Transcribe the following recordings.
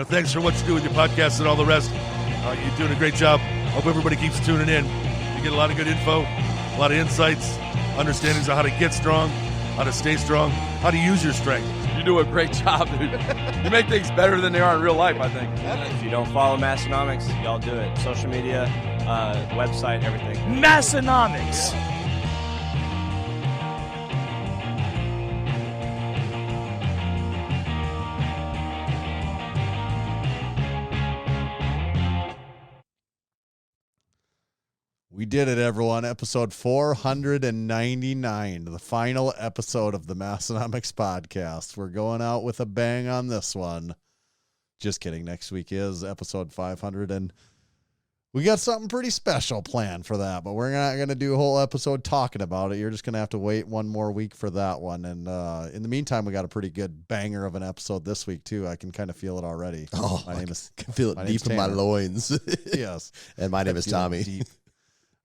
thanks for what you do with your podcast and all the rest. You're doing a great job. Hope everybody keeps tuning in. You get a lot of good info, a lot of insights, understandings of how to get strong, how to stay strong, how to use your strength. You do a great job, dude. You make things better than they are in real life, I think. If you don't follow Massenomics, y'all do it. Social media, website, everything. Massenomics. Yeah. We did it, everyone. Episode 499, the final episode of the Massenomics podcast. We're going out with a bang on this one. Just kidding. Next week is episode 500, and we got something pretty special planned for that, but we're not going to do a whole episode talking about it. You're just going to have to wait one more week for that one. And in the meantime, we got a pretty good banger of an episode this week, too. I can kind of feel it already. Oh, I can feel it deep in my loins. Yes. And my name is Tommy.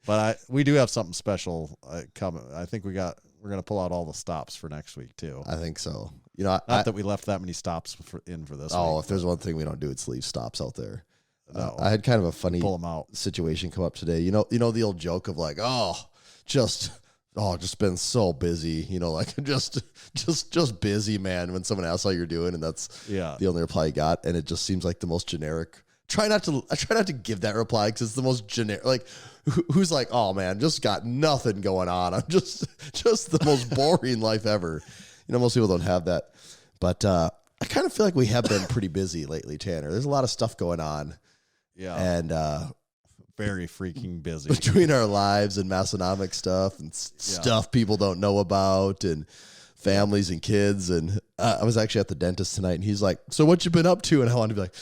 But we do have something special coming. I think we're going to pull out all the stops for next week, too. I think so. Not that we left that many stops for this week. If there's one thing we don't do, it's leave stops out there. No. I had kind of a funny pull them out situation come up today. You know the old joke of like, just been so busy. Like just busy, man. When someone asks how you're doing, and that's the only reply you got, and it just seems like the most generic. I try not to give that reply because it's the most generic. Like, who's like, oh man, just got nothing going on. I'm just the most boring life ever. Most people don't have that, but I kind of feel like we have been pretty busy lately, Tanner. There's a lot of stuff going on. Yeah. And very freaking busy between our lives and Massenomics stuff and stuff people don't know about and families and kids. And I was actually at the dentist tonight, and he's like, so what you been up to? And I wanted to be like,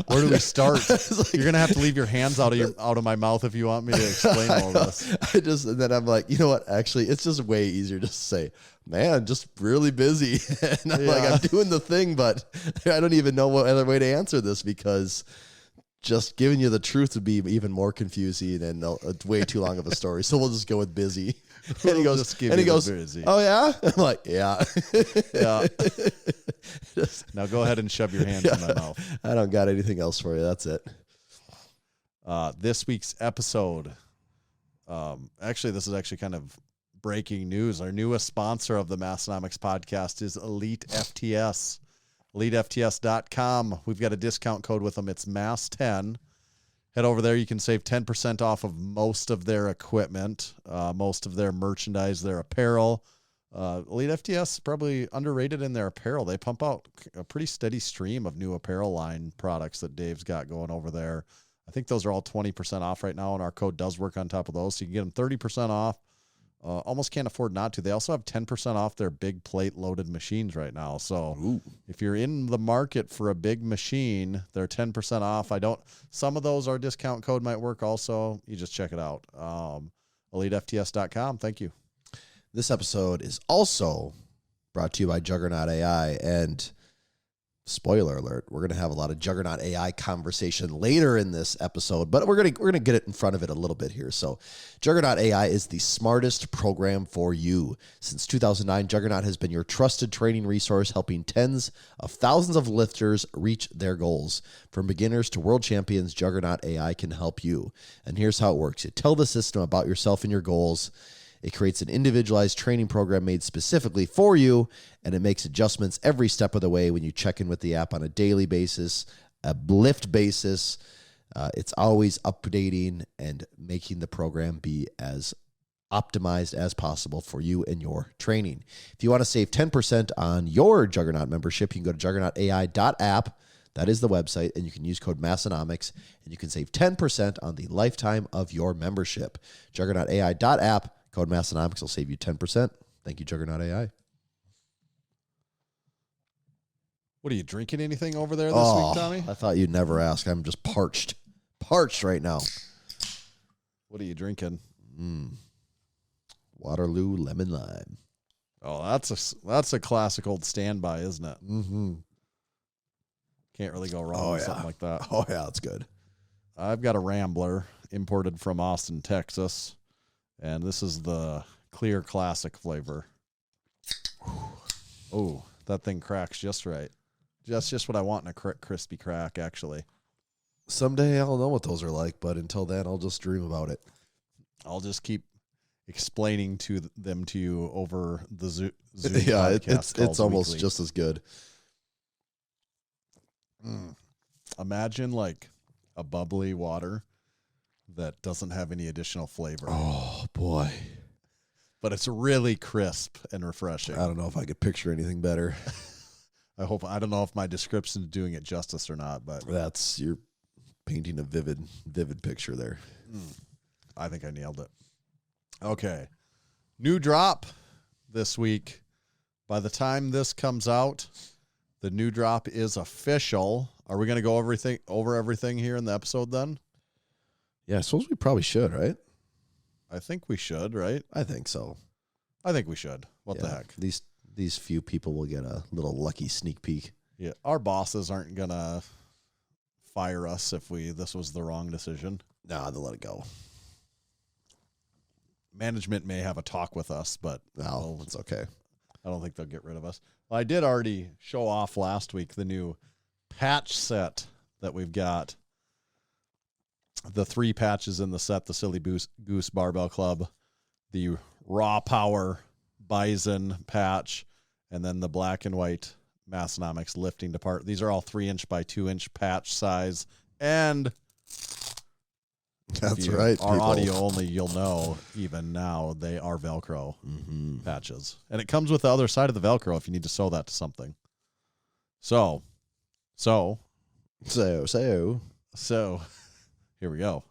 where do we start? Like, you're gonna have to leave your hands out of my mouth if you want me to explain all this. And then I'm like, you know what? Actually, it's just way easier just to say, man, just really busy. And I'm like, I'm doing the thing, but I don't even know what other way to answer this because just giving you the truth would be even more confusing and way too long of a story. So we'll just go with busy. And he goes, oh yeah? I'm like, yeah. Yeah. Now go ahead and shove your hands in my mouth. I don't got anything else for you. That's it. This week's episode, this is kind of breaking news. Our newest sponsor of the Massenomics podcast is EliteFTS. EliteFTS.com. We've got a discount code with them. It's MASS10. Head over there. You can save 10% off of most of their equipment, most of their merchandise, their apparel. EliteFTS probably underrated in their apparel. They pump out a pretty steady stream of new apparel line products that Dave's got going over there. I think those are all 20% off right now, and our code does work on top of those. So you can get them 30% off. Almost can't afford not to. They also have 10% off their big plate loaded machines right now. So if you're in the market for a big machine, they're 10% off. Some of those, our discount code might work also. You just check it out. EliteFTS.com. Thank you. This episode is also brought to you by Juggernaut AI, and spoiler alert, we're going to have a lot of Juggernaut AI conversation later in this episode, but we're going to get it in front of it a little bit here. So Juggernaut AI is the smartest program for you. Since 2009, Juggernaut has been your trusted training resource, helping tens of thousands of lifters reach their goals. From beginners to world champions, Juggernaut AI can help you. And here's how it works. You tell the system about yourself and your goals. It creates an individualized training program made specifically for you, and it makes adjustments every step of the way when you check in with the app on a daily basis, a lift basis. It's always updating and making the program be as optimized as possible for you and your training. If you want to save 10% on your Juggernaut membership, you can go to juggernautai.app. That is the website, and you can use code Massenomics, and you can save 10% on the lifetime of your membership. juggernautai.app. Code Massenomics will save you 10%. Thank you, Juggernaut AI. What are you drinking? Anything over there this week, Tommy? I thought you'd never ask. I'm just parched right now. What are you drinking? Waterloo lemon lime. Oh, that's a classic old standby, isn't it? Mm-hmm. Can't really go wrong with something like that. Oh yeah, that's good. I've got a Rambler imported from Austin, Texas. And this is the clear classic flavor. Oh, that thing cracks just right. That's just what I want in a crispy crack, actually. Someday I'll know what those are like, but until then, I'll just dream about it. I'll just keep explaining them to you over the Zoom Yeah, podcast it's almost weekly. just as good. Imagine like a bubbly water that doesn't have any additional flavor. Oh boy, But it's really crisp and refreshing. I don't know if I could picture anything better. I don't know if my description is doing it justice or not, but You're painting a vivid picture there. I think I nailed it. Okay. New drop this week. By the time this comes out, the new drop is official. Are we going to go over everything here in the episode then? Yeah, I suppose we probably should, right? I think we should, right? I think so. I think we should. What the heck? These few people will get a little lucky sneak peek. Yeah, our bosses aren't going to fire us if this was the wrong decision. Nah, they'll let it go. Management may have a talk with us, but No, it's okay. I don't think they'll get rid of us. Well, I did already show off last week the new patch set that we've got. The 3 patches in the set, the Silly Goose Barbell Club, the Raw Power Bison patch, and then the black and white Massenomics lifting depart. These are all 3-inch by 2-inch patch size. And That's right. Our people. audio only, you'll know even now they are Velcro patches. And it comes with the other side of the Velcro if you need to sew that to something. So here we go.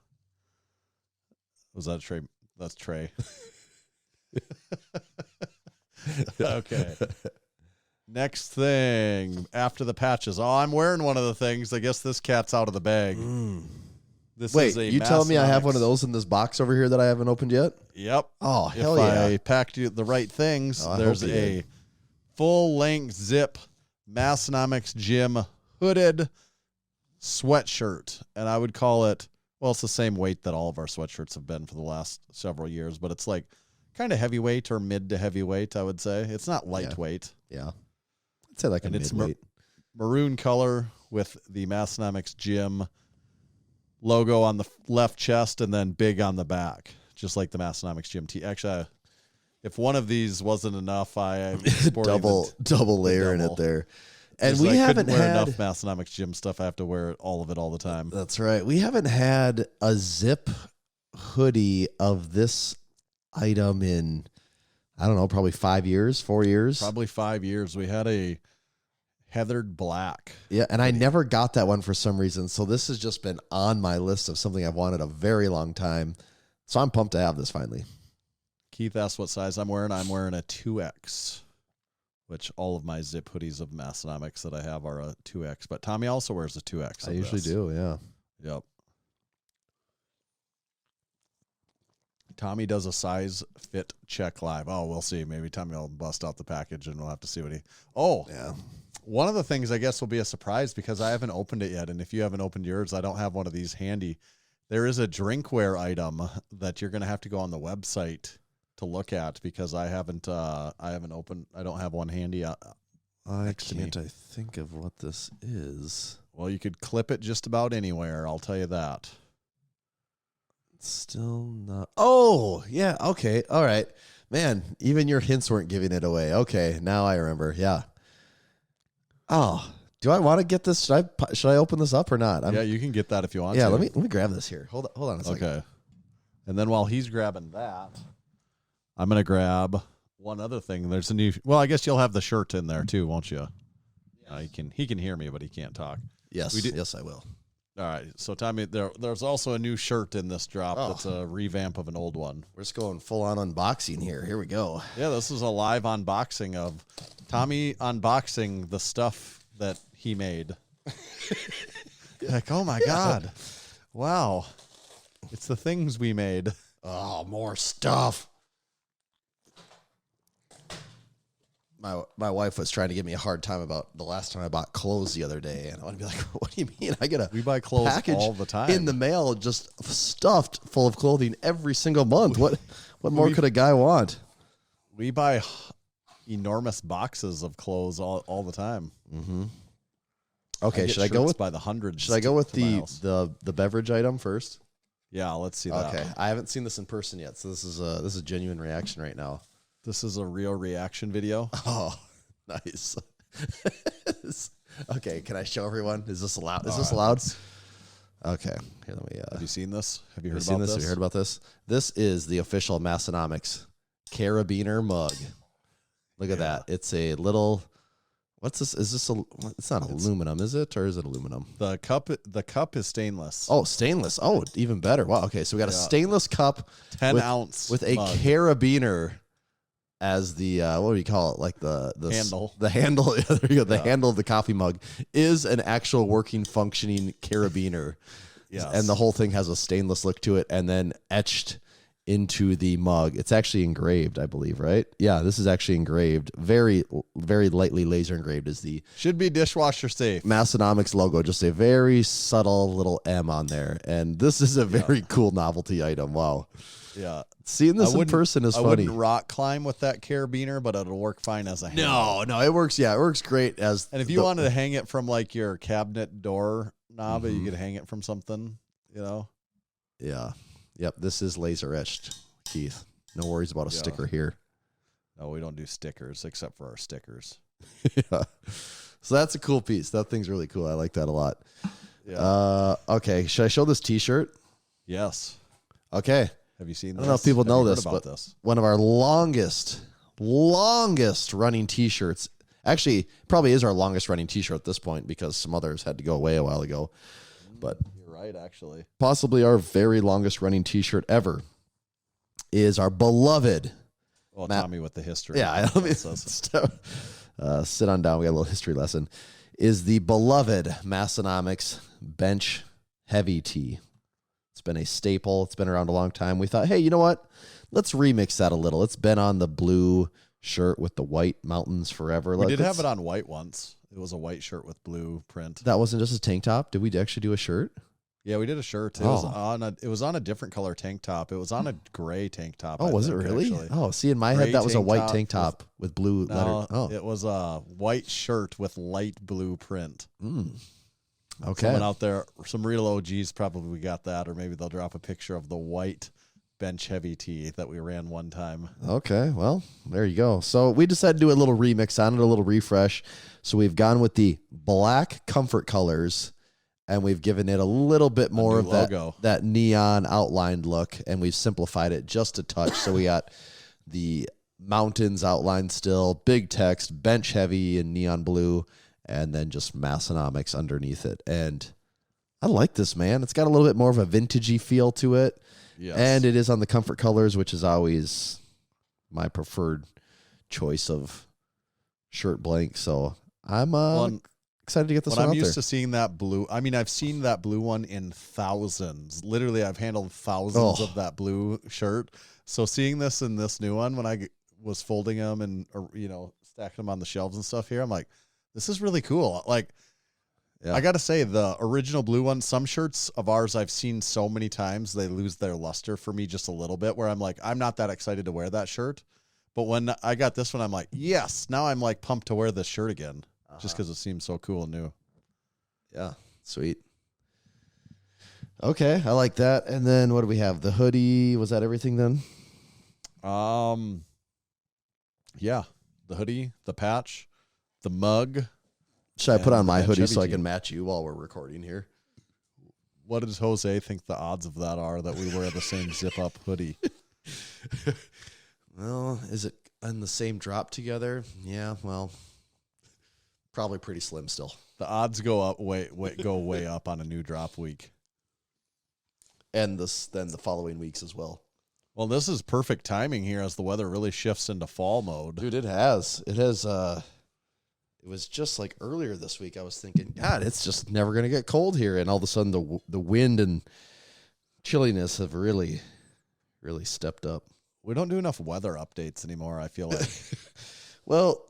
Was that Trey? That's Trey. Okay. Next thing after the patches. Oh, I'm wearing one of the things. I guess this cat's out of the bag. Wait, you telling me I have one of those in this box over here that I haven't opened yet? Yep. Oh, hell if yeah. I packed you the right things, I there's hope you a did. full-length zip Massenomics Gym hooded sweatshirt. And I would call it, well, it's the same weight that all of our sweatshirts have been for the last several years, but it's like kind of heavyweight or mid to heavyweight, I would say. It's not lightweight. Yeah. I'd say like a And it's midweight. Maroon color with the Massenomics Gym logo on the left chest and then big on the back, just like the Massenomics Gym tee. Actually, if one of these wasn't enough, I double layer in it there. And we I haven't couldn't wear had enough Massenomics Gym stuff. I have to wear all of it all the time. That's right. We haven't had a zip hoodie of this item in, I don't know, probably 5 years, 4 years. Probably 5 years. We had a heathered black. Yeah, and I never got that one for some reason. So this has just been on my list of something I've wanted a very long time. So I'm pumped to have this finally. Keith asked what size I'm wearing. I'm wearing a 2X, which all of my zip hoodies of Massenomics that I have are a 2X. But Tommy also wears a 2X. I usually do, yeah. Yep. Tommy does a size fit check live. Oh, we'll see. Maybe Tommy will bust out the package and we'll have to see what he. Oh, Yeah. One of the things I guess will be a surprise because I haven't opened it yet. And if you haven't opened yours, I don't have one of these handy. There is a drinkware item that you're going to have to go on the website to look at because I haven't opened. I don't have one handy. I can't think of what this is. Well, you could clip it just about anywhere. I'll tell you that. Still not. Oh, yeah. Okay. All right. Man, even your hints weren't giving it away. Okay. Now I remember. Yeah. Oh, do I want to get this? Should I open this up or not? Yeah, you can get that if you want yeah, to. let me grab this here. Hold on a second. Okay. And then while he's grabbing that, I'm going to grab one other thing. There's a new, well, I guess you'll have the shirt in there too, won't you? He can hear me, but he can't talk. Yes. Yes, I will. All right. So Tommy, there's also a new shirt in this drop. Oh. That's a revamp of an old one. We're just going full on unboxing here. Here we go. Yeah, this is a live unboxing of Tommy unboxing the stuff that he made. Like, oh my God. Wow. It's the things we made. Oh, more stuff. My wife was trying to give me a hard time about the last time I bought clothes the other day, and I want to be like, "What do you mean? I get We buy clothes package all the time. in the mail, just stuffed full of clothing every single month. What more could a guy want?" We buy enormous boxes of clothes all the time. Mm-hmm. Okay, should I go with by the hundreds? Should I go with to miles. the beverage item first? Yeah, let's see that. Okay, I haven't seen this in person yet, so this is a genuine reaction right now. This is a real reaction video. Oh, nice. Okay, can I show everyone? Is this allowed? Is this allowed? Okay, here let me. Have you seen this? Have you heard seen about this? this? Have you heard about this? This is the official Massenomics carabiner mug. Look at that. It's a little. What's this? Is this a? It's not aluminum, is it, or is it aluminum? The cup is stainless. Oh, stainless. Oh, even better. Wow. Okay, so we got a stainless cup, 10 ounce with a mug. carabiner as the what do you call it? Like the handle. The handle. Yeah, there you go. The handle of the coffee mug is an actual working, functioning carabiner. Yes. And the whole thing has a stainless look to it, and then etched into the mug. It's actually engraved, I believe, right? Yeah, this is actually engraved. Very, very lightly laser engraved is the Should be dishwasher safe. Massenomics logo. Just a very subtle little M on there. And this is a very cool novelty item. Wow. Yeah. Seeing this in person is I funny. wouldn't rock climb with that carabiner, but it'll work fine as a hanger. No, it works. Yeah, it works great as. And if you wanted to hang it from like your cabinet door knob, you could hang it from something, you know? Yeah. Yep, this is laser etched, Keith. No worries about a sticker here. No, we don't do stickers except for our stickers. Yeah. So that's a cool piece. That thing's really cool. I like that a lot. Yeah. Okay, should I show this T-shirt? Yes. Okay. Have you seen this? I don't know if people Have know you heard this, about but this? one of our longest running T-shirts. Actually, probably is our longest running T-shirt at this point because some others had to go away a while ago. But You're right, actually. possibly our very longest running T-shirt ever is our beloved. Well, Tommy with the history. Yeah, let me sit on down. We got a little history lesson. Is the beloved Massenomics bench heavy tee. It's been a staple. It's been around a long time. We thought, hey, you know what? Let's remix that a little. It's been on the blue shirt with the white mountains forever. We did have it on white once. It was a white shirt with blue print. That wasn't just a tank top. Did we actually do a shirt? Yeah, we did a shirt. It was on a different color tank top. It was on a gray tank top. Oh, was it really? Actually. Oh, see, in my Gray head, that was a tank white top tank top with blue letter. Oh, it was a white shirt with light blue print. Okay. Someone out there, some real OGs probably got that, or maybe they'll drop a picture of the white bench heavy tee that we ran one time. Okay, well, there you go. So we decided to do a little remix on it, a little refresh. So we've gone with the black comfort colors, and we've given it a little bit more of that neon outlined look, and we've simplified it just a touch. So we got the mountains outlined still, big text, bench heavy in neon blue, and then just Massenomics underneath it. And I like this, man. It's got a little bit more of a vintagey feel to it. Yes. And it is on the comfort colors, which is always my preferred choice of shirt blank. So I'm excited to get this one out there. I'm used to seeing that blue. I mean, I've seen that blue one in thousands. Literally, I've handled thousands of that blue shirt. So seeing this in this new one, when I was folding them and stacking them on the shelves and stuff here, I'm like, this is really cool. Like, I got to say, the original blue one, some shirts of ours I've seen so many times, they lose their luster for me just a little bit, where I'm like, I'm not that excited to wear that shirt. But when I got this one, I'm like, yes, now I'm like pumped to wear this shirt again, just because it seems so cool and new. Yeah, sweet. Okay, I like that. And then what do we have? The hoodie, was that everything then? Yeah, the hoodie, the patch, the mug. Should I put on my hoodie Chevy so I tee. can match you while we're recording here? What does Jose think the odds of that are, that we wear the same zip-up hoodie? Well, is it in the same drop together? Yeah, well, probably pretty slim still. The odds go up way up on a new drop week. And then the following weeks as well. Well, this is perfect timing here as the weather really shifts into fall mode. Dude, it has. It has. It was just like earlier this week. I was thinking, God, it's just never going to get cold here. And all of a sudden, the wind and chilliness have really, really stepped up. We don't do enough weather updates anymore, I feel like. Well,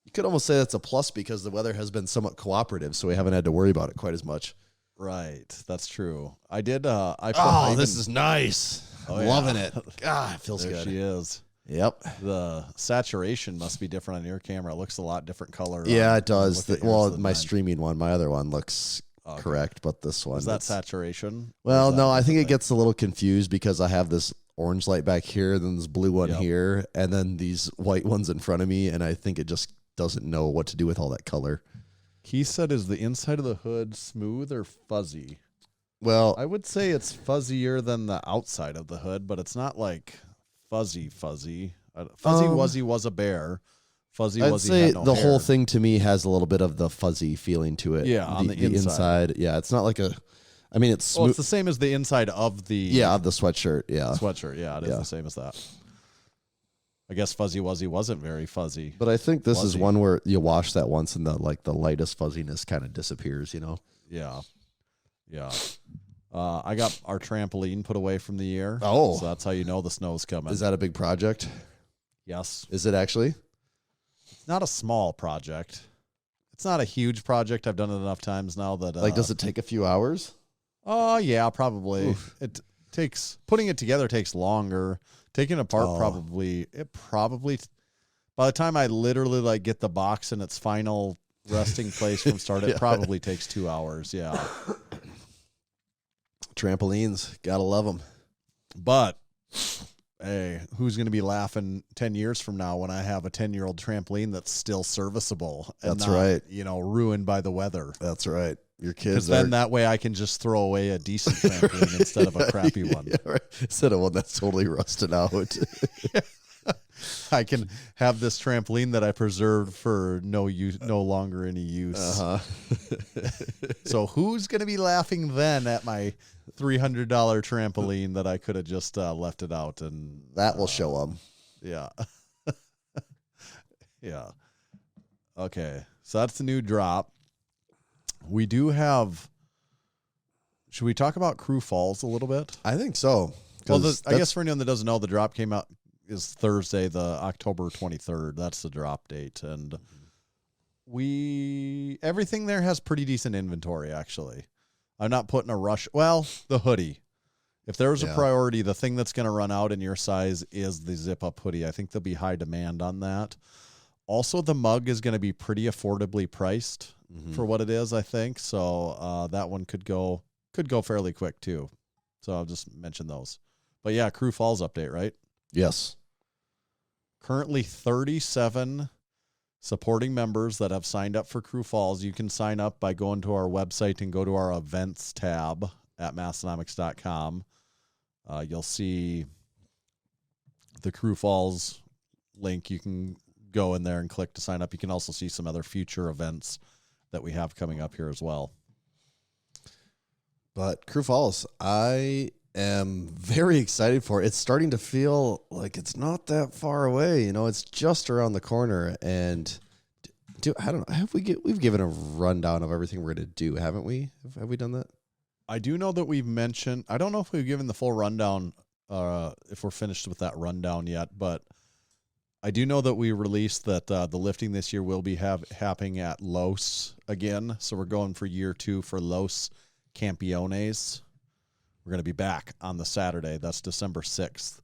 you could almost say that's a plus because the weather has been somewhat cooperative, so we haven't had to worry about it quite as much. Right. That's true. I did. This is nice. I'm loving it. God, it feels there good. she is. Yep. The saturation must be different on your camera. It looks a lot different color. Yeah, it does. Look at yours than My mine. streaming one, my other one looks correct, but this one Is that it's- saturation? Or Well, is that no, a I think different it thing? gets a little confused because I have this orange light back here, then this blue one Yep. here, and then these white ones in front of me, and I think it just doesn't know what to do with all that color. He said, is the inside of the hood smooth or fuzzy? Well, I would say it's fuzzier than the outside of the hood, but it's not like fuzzy. Fuzzy Wuzzy was a bear. Fuzzy I'd Wuzzy say had no the hair. whole thing to me has a little bit of the fuzzy feeling to it. Yeah, on the inside. Yeah, it's not like a. I mean, it's Well, smooth. it's the same as the inside of the Of the sweatshirt. Yeah, sweatshirt. Yeah, it is Yeah. the same as that. I guess Fuzzy Wuzzy wasn't very fuzzy. but I think this is Fuzzy. one where you wash that once, and the lightest fuzziness kind of disappears. You know. Yeah. I got our trampoline put away from the year. Oh. So that's how you know the snow's coming. Is that a big project? Yes. Is it actually? It's not a small project. It's not a huge project. I've done it enough times now that Does it take a few hours? Oh yeah, probably. Oof. It takes putting it together takes longer. Taking it apart Oh. probably by the time I literally get the box in its final resting place from start, it Yeah. probably takes 2 hours. Yeah. Trampolines, gotta love them. But hey, who's going to be laughing 10 years from now when I have a 10-year-old trampoline that's still serviceable and That's not, right. ruined by the weather? That's right. Your Because kids then are that way I can just throw away a decent trampoline instead of a crappy one. Yeah, right. Instead of one that's totally rusted out. I can have this trampoline that I preserved for no longer any use. Uh-huh. So who's going to be laughing then at my $300 trampoline that I could have just left it out? And That will show them. yeah. Yeah. Okay. So that's the new drop. We do have. Should we talk about Crew Falls a little bit? I think so. Well, 'Cause I guess for anyone that doesn't know, the drop came out is Thursday, the October 23rd. That's the drop date. And everything there has pretty decent inventory, actually. I'm not putting a rush. Well, the hoodie. If there's a Yeah. priority, the thing that's going to run out in your size is the zip-up hoodie. I think there'll be high demand on that. Also, the mug is going to be pretty affordably priced for what it is, I think. So that one could go fairly quick, too. So I'll just mention those. But yeah, Crew Falls update, right? Yes. Currently 37 supporting members that have signed up for Crew Falls. You can sign up by going to our website and go to our events tab at Massenomics.com. You'll see the Crew Falls link. You can go in there and click to sign up. You can also see some other future events that we have coming up here as well. But Crew Falls, I am very excited for it. It's starting to feel like it's not that far away. It's just around the corner. And I don't know. We've given a rundown of everything we're going to do, haven't we? Have we done that? I do know that we've mentioned, I don't know if we've given the full rundown, if we're finished with that rundown yet, but I do know that we released that the lifting this year will be happening at Los again. So we're going for year 2 for Los Campeones. We're going to be back on the Saturday. That's December 6th.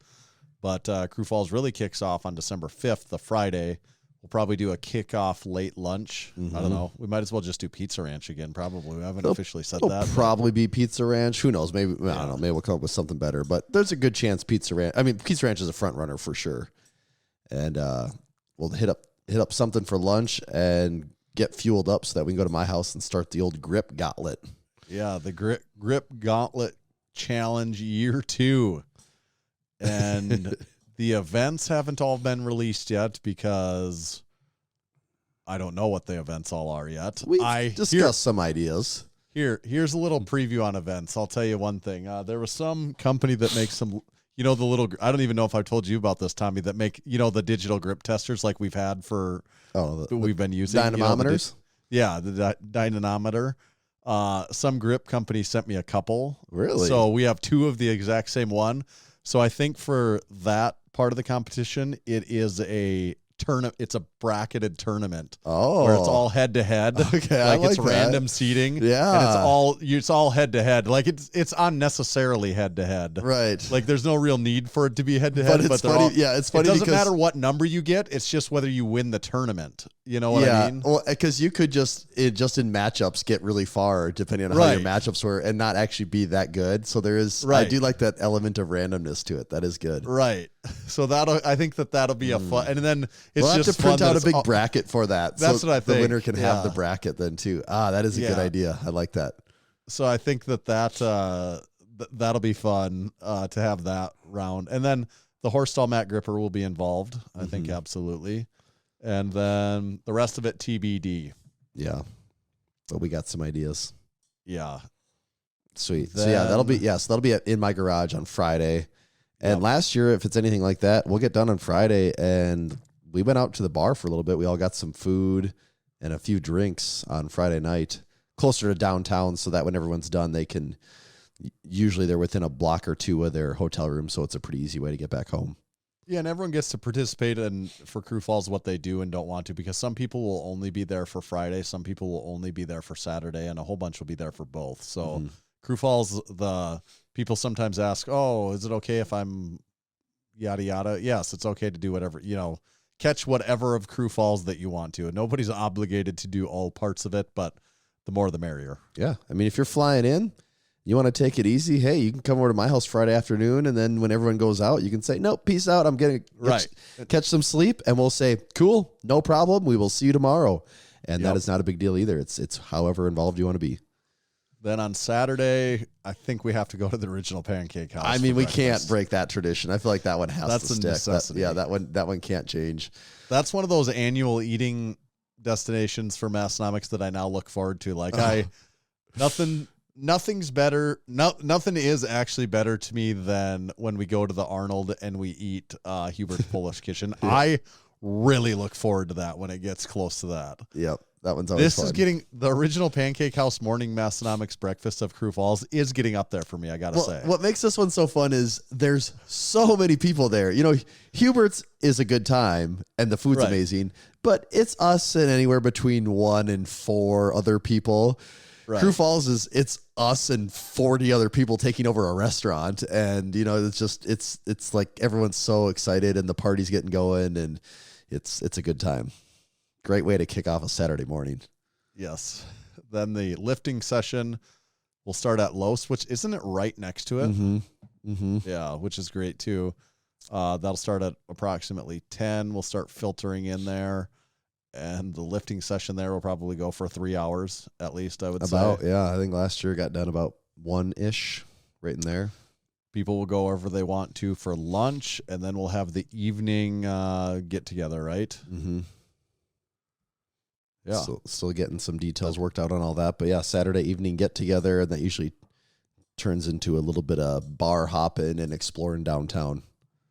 But Crew Falls really kicks off on December 5th, the Friday. We'll probably do a kickoff late lunch. I don't know. We might as well just do Pizza Ranch again, probably. We haven't officially said It'll that. probably be Pizza Ranch. Who knows? Maybe, I don't know. Maybe we'll come up with something better. But there's a good chance Pizza Ranch. I mean, Pizza Ranch is a front runner for sure. And we'll hit up something for lunch and get fueled up so that we can go to my house and start the old grip gauntlet. Yeah, the grip gauntlet challenge year 2. And the events haven't all been released yet because I don't know what the events all are yet. We've discussed some ideas. Here's a little preview on events. I'll tell you one thing. There was some company that makes some, the little, I don't even know if I told you about this, Tommy, that make, the digital grip testers like we've had for, we've been using. Dynamometers? The dynamometer. Some grip company sent me a couple. Really? So we have 2 of the exact same one. So I think for that part of the competition, it is a It's a bracketed tournament. Oh, where it's all head to head. Okay, I like it's that. random seating. Yeah, and it's all head to head. Like it's unnecessarily head to head. Right. Like there's no real need for it to be head to head. But it's funny. It's funny. It doesn't because, matter what number you get. It's just whether you win the tournament. You know what I mean? Well, because you could just in matchups get really far depending on how your matchups were and not actually be that good. So there is. I do like that element of randomness to it. That is good. Right. So I think that'll be a fun. And then it's we'll just have to print fun out a big bracket for that. That's what I think. The winner can have the bracket then too. That is a good idea. I like that. So I think that'll be fun to have that round. And then the horse stall mat gripper will be involved. I think absolutely. And then the rest of it TBD. Yeah. But we got some ideas. Yeah. Sweet. So that'll be in my garage on Friday. And last year, if it's anything like that, we'll get done on Friday. And we went out to the bar for a little bit. We all got some food and a few drinks on Friday night, closer to downtown, so that when everyone's done, they can. Usually, they're within a block or two of their hotel room, so it's a pretty easy way to get back home. Yeah, and everyone gets to participate in for Crew Falls what they do and don't want to, because some people will only be there for Friday, some people will only be there for Saturday, and a whole bunch will be there for both. So Crew Falls, the people sometimes ask, "Oh, is it okay if I'm yada yada?" Yes, it's okay to do whatever, catch whatever of Crew Falls that you want to. And nobody's obligated to do all parts of it, but the more the merrier. Yeah, I mean, if you're flying in, you want to take it easy, hey, you can come over to my house Friday afternoon, and then when everyone goes out, you can say, "No, peace out. I'm going to catch some sleep," and we'll say, "Cool, no problem. We will see you tomorrow." And that is not a big deal either. It's however involved you want to be. Then on Saturday, I think we have to go to the original pancake house. I mean, we can't break that tradition. I feel like that one has to stick. Necessity. That one can't change. That's one of those annual eating destinations for Massenomics that I now look forward to. Like nothing's better. Nothing is actually better to me than when we go to the Arnold and we eat Hubert's Polish Kitchen. I really look forward to that when it gets close to that. Yep. That one's always fun. This is getting the original Pancake House morning Massenomics breakfast of Crew Falls is getting up there for me. I got to say. What makes this one so fun is there's so many people there. Hubert's is a good time and the food's amazing, but it's us and anywhere between 1 and 4 other people. Right. Crew Falls it's us and 40 other people taking over a restaurant. And, it's like everyone's so excited and the party's getting going and it's a good time. Great way to kick off a Saturday morning. Yes. Then the lifting session will start at Los, which isn't it right next to it? Mm-hmm. Mm-hmm. Yeah, which is great too. That'll start at approximately 10. We'll start filtering in there. And the lifting session there will probably go for 3 hours at least, I would say. Yeah, I think last year got done about 1-ish, right in there. People will go wherever they want to for lunch, and then we'll have the evening get together, right? Mm-hmm. Yeah. Still getting some details worked out on all that. But yeah, Saturday evening get together, and that usually turns into a little bit of bar hopping and exploring downtown.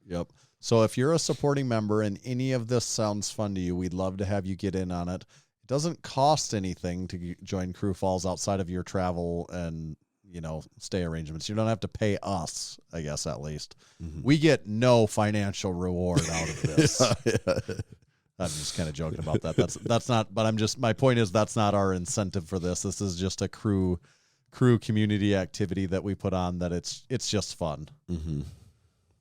Yep. So if you're a supporting member and any of this sounds fun to you, we'd love to have you get in on it. It doesn't cost anything to join Crew Falls outside of your travel and, stay arrangements. You don't have to pay us, I guess, at least. Mm-hmm. We get no financial reward out of this. I'm just kind of joking about that. That's not, but my point is that's not our incentive for this. This is just a crew community activity that we put on that it's just fun. Mm-hmm.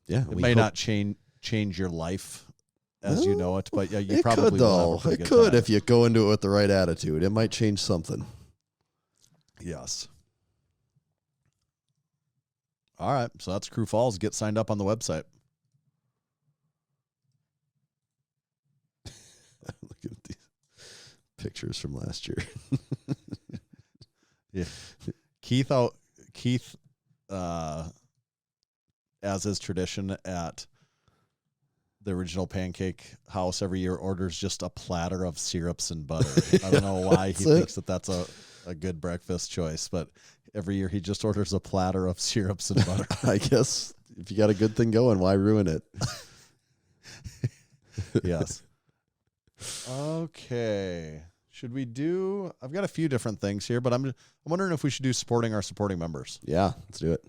Yeah. It may not change your life as you know it, but you probably could, though. It could if you go into it with the right attitude. It might change something. Yes. All right. So that's Crew Falls. Get signed up on the website. Look at these pictures from last year. Yeah. Keith, as is tradition at the original Pancake House every year, orders just a platter of syrups and butter. I don't know why he thinks that's a good breakfast choice, but every year he just orders a platter of syrups and butter. I guess if you got a good thing going, why ruin it? Yes. Okay. Should we do? I've got a few different things here, but I'm wondering if we should do supporting our supporting members. Yeah, let's do it.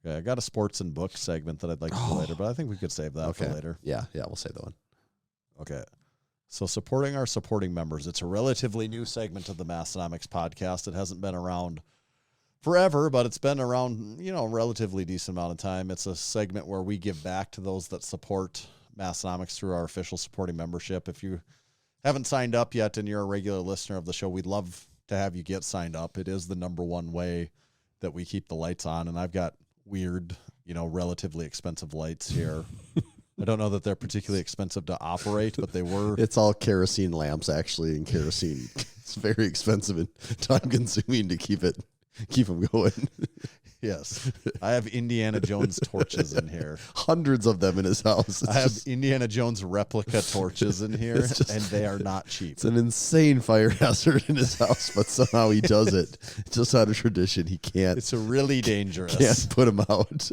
Okay, I got a sports and books segment that I'd like to do later, but I think we could save that for later. Yeah, we'll save that one. Okay. So supporting our supporting members, it's a relatively new segment of the Massenomics podcast. It hasn't been around forever, but it's been around, a relatively decent amount of time. It's a segment where we give back to those that support Massenomics through our official supporting membership. If you haven't signed up yet and you're a regular listener of the show, we'd love to have you get signed up. It is the number one way that we keep the lights on, and I've got weird, relatively expensive lights here. I don't know that they're particularly expensive to operate, but they were. It's all kerosene lamps, actually, and kerosene. It's very expensive and time-consuming to keep them going. Yes. I have Indiana Jones torches in here. Hundreds of them in his house. I have Indiana Jones replica torches in here, and they are not cheap. It's an insane fire hazard in his house, but somehow he does it. It's just out of tradition. He can't. It's really dangerous. Can't put him out.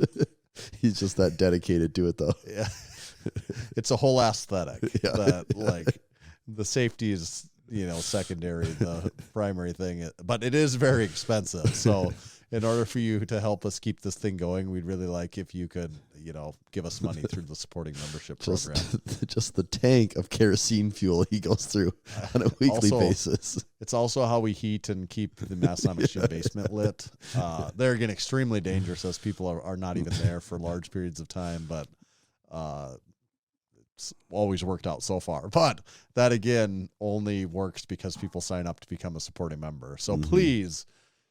He's just that dedicated to it, though. Yeah. It's a whole aesthetic. Yeah. That, the safety is, secondary, the primary thing. But it is very expensive. So in order for you to help us keep this thing going, we'd really like if you could, give us money through the supporting membership program. Just the tank of kerosene fuel he goes through on a weekly basis. It's also how we heat and keep the Massenomics basement lit. They're getting extremely dangerous as people are not even there for large periods of time, but it's always worked out so far. But that, again, only works because people sign up to become a supporting member. So please,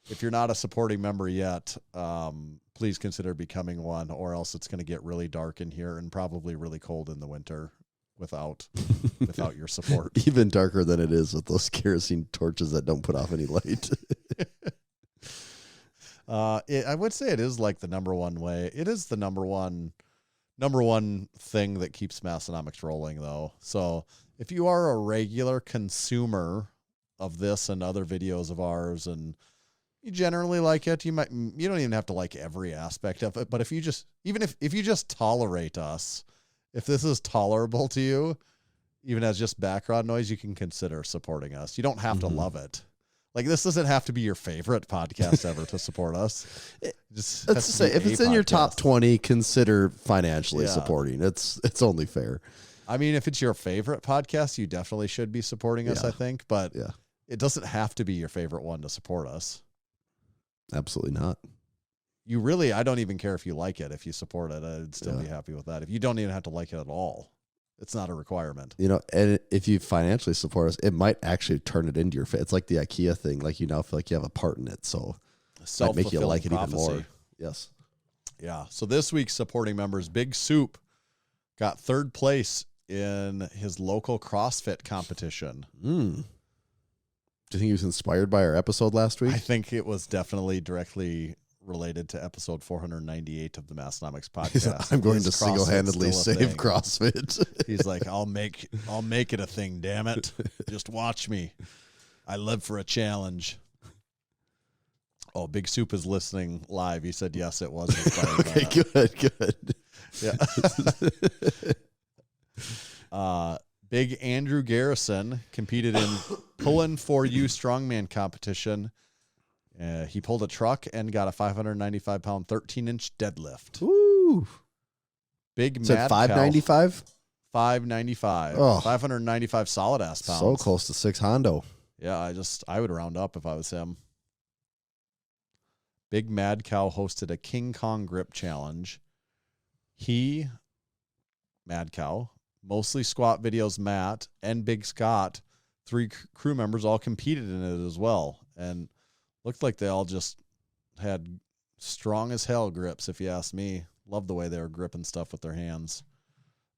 if you're not a supporting member yet, please consider becoming one, or else it's going to get really dark in here and probably really cold in the winter without your support. Even darker than it is with those kerosene torches that don't put off any light. I would say it is like the number one way. It is the number one thing that keeps Massenomics rolling, though. So if you are a regular consumer of this and other videos of ours, and you generally like it, you don't even have to like every aspect of it. But if you just tolerate us, if this is tolerable to you, even as just background noise, you can consider supporting us. You don't have to love it. Like, this doesn't have to be your favorite podcast ever to support us. Let's say if it's in your top 20, consider financially supporting. It's only fair. I mean, if it's your favorite podcast, you definitely should be supporting us, I think. But it doesn't have to be your favorite one to support us. Absolutely not. I don't even care if you like it. If you support it, I'd still be happy with that. If you don't even have to like it at all, it's not a requirement. And if you financially support us, it might actually turn it into your fit. It's like the IKEA thing. Like, you now feel like you have a part in it. So it might make you like it even more. Yes. Yeah. So this week's supporting members, Big Soup, got third place in his local CrossFit competition. Do you think he was inspired by our episode last week? I think it was definitely directly related to episode 498 of the Massenomics podcast. I'm going to single-handedly save CrossFit. He's like, I'll make it a thing, damn it. Just watch me. I live for a challenge. Oh, Big Soup is listening live. He said yes, it was inspired by that. Good. Yeah. Big Andrew Garrison competed in pulling for you strongman competition. He pulled a truck and got a 595-pound, 13-inch deadlift. Ooh. Big Is Mad that 595? 595. Oh. 595 solid-ass pounds. So close to 6 Hondo. Yeah, I would round up if I was him. Big Mad Cow hosted a King Kong grip challenge. He, Mad Cow, Mostly Squat Videos Matt, and Big Scott, 3 crew members, all competed in it as well. And looked like they all just had strong as hell grips, if you ask me. Love the way they were gripping stuff with their hands.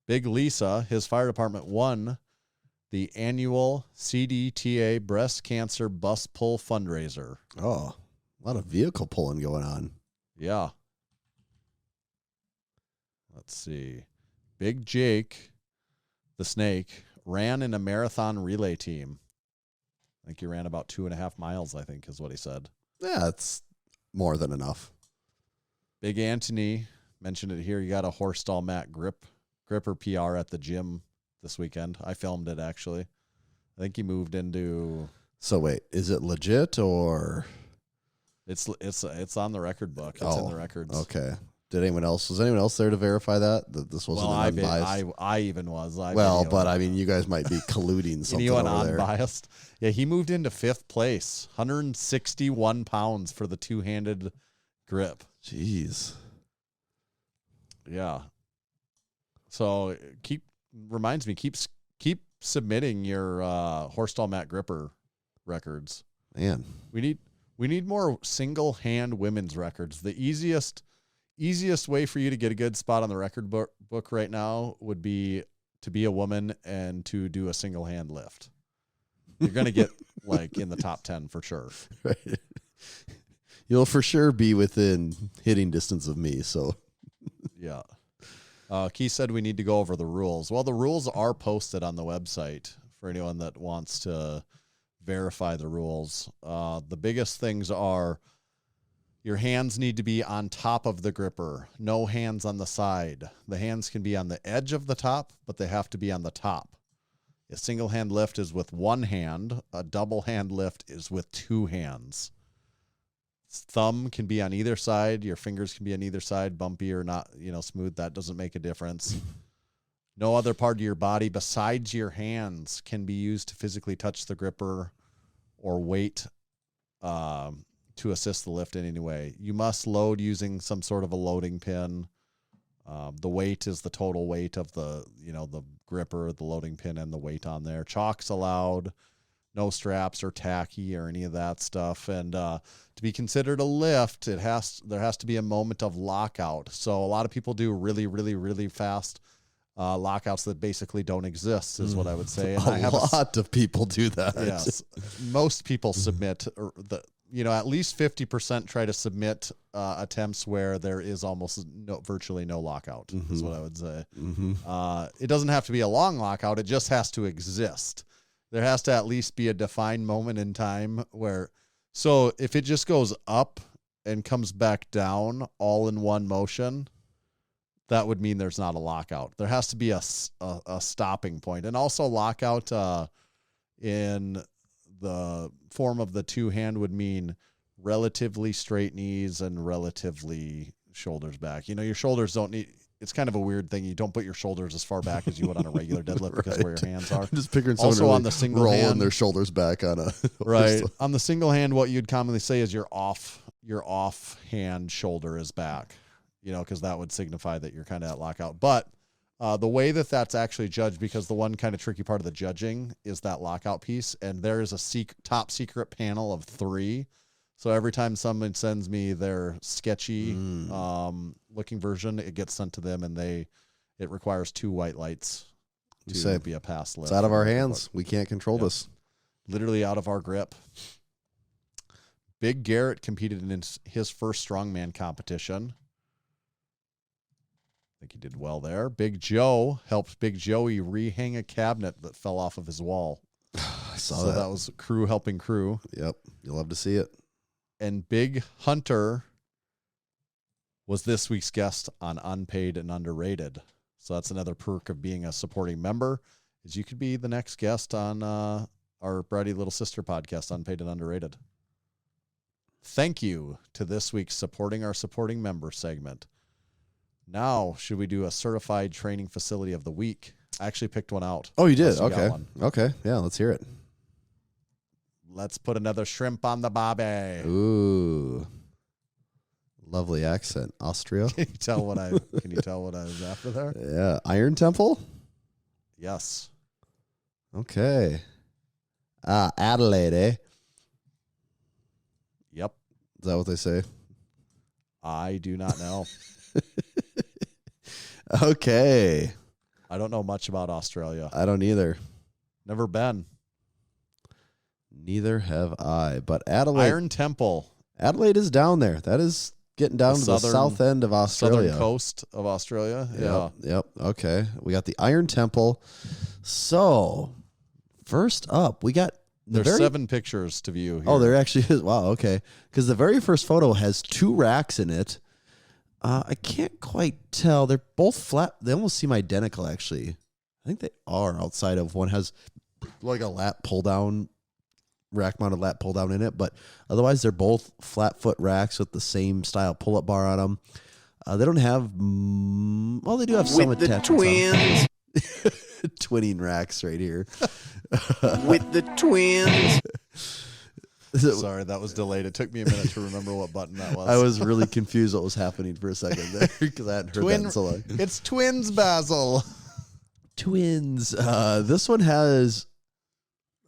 Big Lisa, his fire department, won the annual CDTA Breast Cancer Bus Pull Fundraiser. Oh, a lot of vehicle pulling going on. Yeah. Let's see. Big Jake, the snake, ran in a marathon relay team. I think he ran about 2.5 miles, I think is what he said. Yeah, that's more than enough. Big Anthony mentioned it here. You got a horse stall mat gripper PR at the gym this weekend. I filmed it, actually. I think he moved into... So wait, is it legit or... It's on the record book. It's in the records. Okay. Did anyone else? Was anyone else there to verify that this wasn't Well, unbiased? I even was. But I mean, you guys might be colluding something anyone over there. unbiased? Yeah, he moved into 5th place, 161 pounds for the two-handed grip. Jeez. Yeah. So keep submitting your Horstall Mat Gripper records. Man, We need more single hand women's records. The easiest way for you to get a good spot on the record book right now would be to be a woman and to do a single hand lift. You're going to get like in the top 10 for sure. right. You'll for sure be within hitting distance of me. So Yeah. Keith said we need to go over the rules. Well, the rules are posted on the website for anyone that wants to verify the rules. The biggest things are your hands need to be on top of the gripper. No hands on the side. The hands can be on the edge of the top, but they have to be on the top. A single hand lift is with one hand. A double hand lift is with two hands. Thumb can be on either side. Your fingers can be on either side, bumpy or not, smooth. That doesn't make a difference. No other part of your body besides your hands can be used to physically touch the gripper or weight to assist the lift in any way. You must load using some sort of a loading pin. The weight is the total weight of the gripper, the loading pin, and the weight on there. Chalk's allowed. No straps or tacky or any of that stuff. And to be considered a lift, there has to be a moment of lockout. So a lot of people do really, really, really fast lockouts that basically don't exist, is what I would say. And a lot of people do that. Yes, most people submit at least 50% try to submit attempts where there is virtually no lockout. Is what I would say. It doesn't have to be a long lockout; it just has to exist. There has to at least be a defined moment in time where, so if it just goes up and comes back down all in one motion, that would mean there's not a lockout. There has to be a stopping point. And also lockout in the form of the two hand would mean relatively straight knees and relatively shoulders back. Your shoulders don't need, it's kind of a weird thing. You don't put your shoulders as far back as you would on a regular deadlift because where your hands are. I'm just picturing someone also really on the single rolling hand, their shoulders back on a right. On the single hand, what you'd commonly say is your off hand shoulder is back, because that would signify that you're kind of at lockout. But the way that's actually judged, because the one kind of tricky part of the judging is that lockout piece, and there is a top secret panel of 3. So every time someone sends me their sketchy looking version, it gets sent to them, and it requires 2 white lights to be a pass lift. It's out of our hands. We can't control this. Literally out of our grip. Big Garrett competed in his first strongman competition. I think he did well there. Big Joe helped Big Joey rehang a cabinet that fell off of his wall. I saw so that was crew helping crew. Yep. You'll love to see it. And Big Hunter was this week's guest on Unpaid and Underrated. So that's another perk of being a supporting member, is you could be the next guest on our Bratty Little Sister podcast, Unpaid and Underrated. Thank you to this week's Supporting Our Supporting Member segment. Now, should we do a certified training facility of the week? I actually picked one out. Oh, you did? Okay. Okay. Yeah, let's hear it. Let's put another shrimp on the bobby. Ooh. Lovely accent. Austria. Can you tell what I was after there? Yeah. Iron Temple? Yes. Okay. Adelaide, eh? Yep. Is that what they say? I do not know. Okay. I don't know much about Australia. I don't either. Never been. Neither have I. But Adelaide. Iron Temple. Adelaide is down there. That is getting down to the south end of Australia. Southern coast of Australia. Yeah. Yep. Okay. We got the Iron Temple. So, first up, we got... There's 7 pictures to view here. Oh, there actually is. Wow, okay. Because the very first photo has 2 racks in it. I can't quite tell. They're both flat. They almost seem identical, actually. I think they are, outside of one has like a lat pull-down, rack-mounted lat pull-down in it. But otherwise, they're both flat-foot racks with the same style pull-up bar on them. They don't have. Well, they do have some attachments. Twins. Twinning racks right here. With the twins. Sorry, that was delayed. It took me a minute to remember what button that was. I was really confused what was happening for a second there because I hadn't heard that in so long. It's twins, Basil. Twins. This one has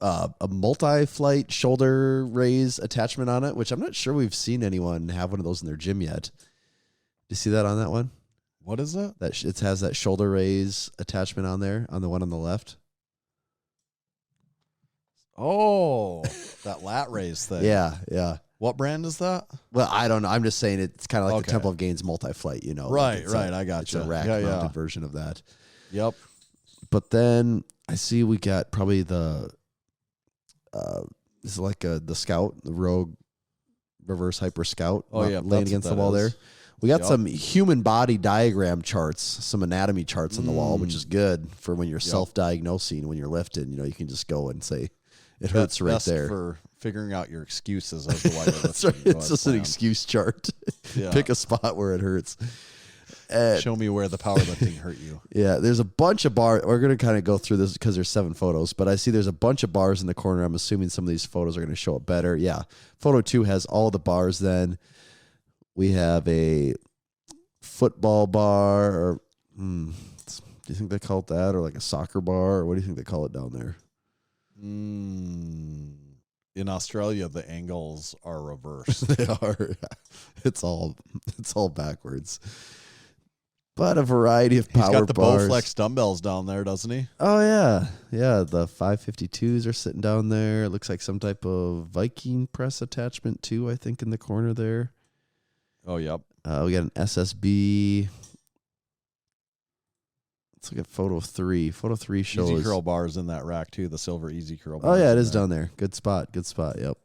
a multi-flight shoulder raise attachment on it, which I'm not sure we've seen anyone have one of those in their gym yet. Do you see that on that one? What is it? That it has that shoulder raise attachment on there, on the one on the left. Oh, that lat raise thing. Yeah. What brand is that? Well, I don't know. I'm just saying it's kind of like the Okay. Temple of Gains multi-flight, you know. Right, Like right. I got It's you. a rack-mounted version of that. Yep. But then I see we got probably the it's like the Scout, the Rogue Reverse Hyper Scout. Oh, yeah, laying that's against what the wall that there. is. We got Yep. some human body diagram charts, some anatomy charts on the wall, which is good for when you're self-diagnosing when you're lifting. You know, you can just go and say it hurts right Best there. for figuring out your excuses as to why you're That's lifting. right. Go It's ahead, just an plan. excuse chart. Yeah. Pick a spot where it hurts. Show me where the powerlifting hurt you. Yeah, there's a bunch of bars. We're going to kind of go through this because there's 7 photos, but I see there's a bunch of bars in the corner. I'm assuming some of these photos are going to show up better. Yeah, photo 2 has all the bars. Then we have a football bar, or do you think they call it that, or like a soccer bar, or what do you think they call it down there? In Australia, the angles are reversed. They are. It's all backwards. But a variety of He's power got the bars. Bowflex dumbbells down there, doesn't he? Oh yeah. The 552s are sitting down there. It looks like some type of Viking press attachment too, I think, in the corner there. Oh, yep. We got an SSB. Let's look at photo 3. Photo 3 shows Easy curl bars in that rack too. The silver easy curl. Oh bars yeah, it in is there. down there. Good spot. Yep.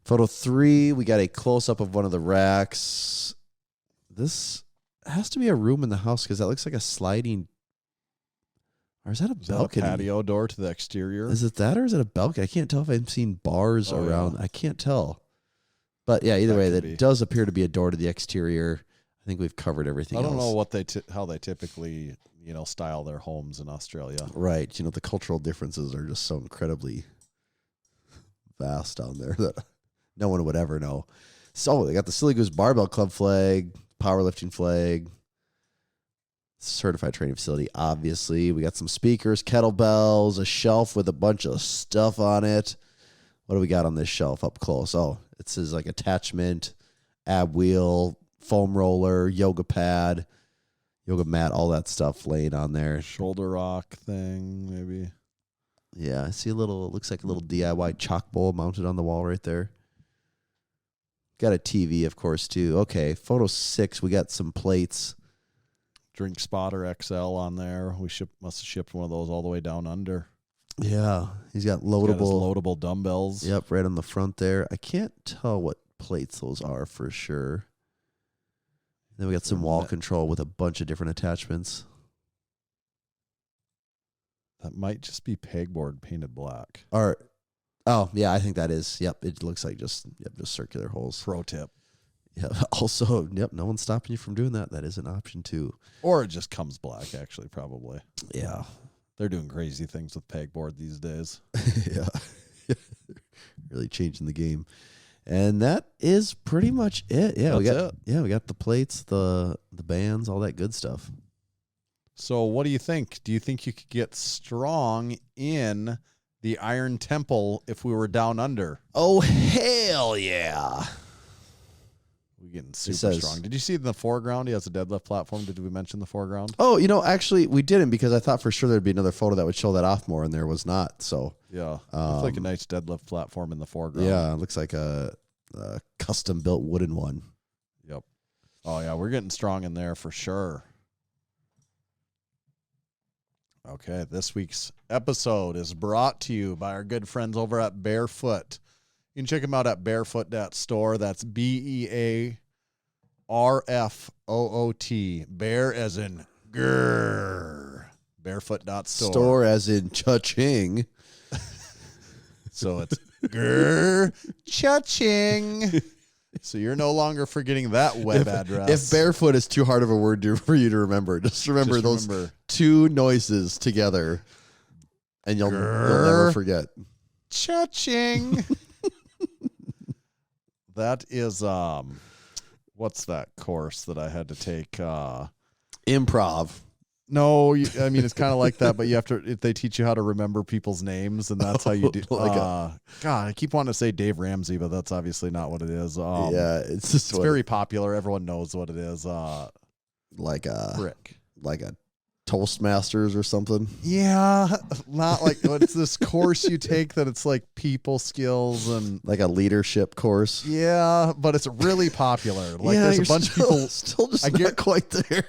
Photo 3, we got a close up of one of the racks. This has to be a room in the house because that looks like a sliding. Or is that a Is that a balcony? patio door to the exterior? Is it that or is it a balcony? I can't tell if I'm seeing bars Oh, around. yeah. I can't tell. But yeah, either That way, could that be. does appear to be a door to the exterior. I think we've covered everything I don't else. know what how they typically style their homes in Australia. Right. You know, the cultural differences are just so incredibly vast down there that no one would ever know. So they got the Silly Goose Barbell Club flag, powerlifting flag, certified training facility, obviously. We got some speakers, kettlebells, a shelf with a bunch of stuff on it. What do we got on this shelf up close? Oh, it says like attachment, ab wheel, foam roller, yoga pad, yoga mat, all that stuff laying on there. Shoulder rock thing, maybe. Yeah, I see it looks like a little DIY chalk bowl mounted on the wall right there. Got a TV, of course, too. Okay, photo 6, we got some plates. Drink Spotter XL on there. We must have shipped one of those all the way down under. Yeah, he's got He's got his loadable. loadable dumbbells. Yep, right on the front there. I can't tell what plates those are for sure. Then we got some wall control with a bunch of different attachments. That might just be pegboard painted black. Oh, yeah, I think that is. Yep, it looks like just circular holes. Pro tip. Yeah. Also, yep, no one's stopping you from doing that. That is an option too. Or it just comes black, actually, probably. Yeah. They're doing crazy things with pegboard these days. Yeah. Really changing the game. And that is pretty much it. Yeah, we That's got the plates, the bands, all that good stuff. So what do you think? Do you think you could get strong in the Iron Temple if we were down under? Oh, hell yeah. We're getting super says- strong. Did you see in the foreground? He has a deadlift platform. Did we mention the foreground? Oh, actually, we didn't because I thought for sure there'd be another photo that would show that off more, and there was not. So, Yeah. Looks like a nice deadlift platform in the foreground. yeah, it looks like a custom-built wooden one. Yep. Oh, yeah. We're getting strong in there for sure. Okay. This week's episode is brought to you by our good friends over at Barefoot. You can check them out at barefoot.store. That's BEARFOOT. Bear as in grrr. Barefoot.store. Store as in cha-ching. So it's grrr cha-ching. So you're no longer forgetting that web address. If barefoot is too hard of a word for you to remember, just remember those two noises together, and you'll never forget. Cha-ching. That is what's that course that I had to take? Improv. No, I mean it's kind of like that, but you have to. If they teach you how to remember people's names, and that's how you do. God, I keep wanting to say Dave Ramsey, but that's obviously not what it is. Yeah, it's very popular. Everyone knows what it is. Like a brick, like a Toastmasters or something. Yeah, not like what's this course you take that it's like people skills and like a leadership course. Yeah, but it's really popular. Like there's a bunch of people still just not quite there.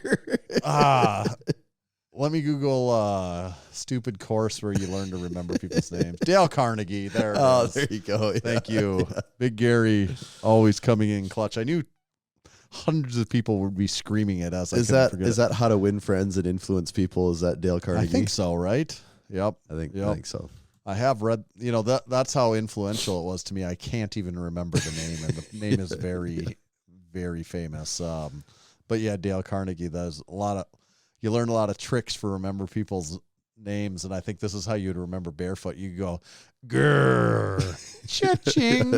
Let me Google stupid course where you learn to remember people's names. Dale Carnegie. There. There you go. Yeah. Thank you, Big Gary. Always coming in clutch. I knew hundreds of people would be screaming it as is that how to win friends and influence people? Is that Dale Carnegie? I think so, right? Yep. I think so. I have read, that's how influential it was to me. I can't even remember the name, and the name is very, very famous. But yeah, Dale Carnegie, you learn a lot of tricks for remember people's names, and I think this is how you'd remember barefoot. You go, grrr, cha-ching.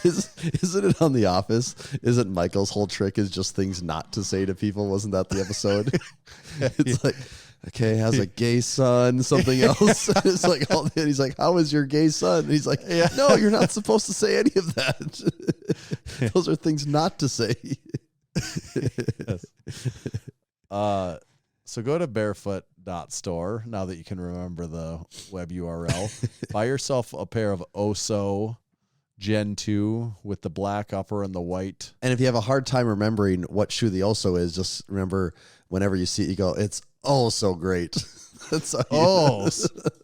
Isn't it on The Office? Isn't Michael's whole trick is just things not to say to people? Wasn't that the episode? It's like, okay, has a gay son, something else. It's like, he's like, how is your gay son? And he's like, no, you're not supposed to say any of that. Those are things not to say. So go to barefoot.store now that you can remember the web URL. Buy yourself a pair of Oso Gen 2 with the black upper and the white. And if you have a hard time remembering what shoe the Oso is, just remember whenever you see it, you go, it's oh so great. That's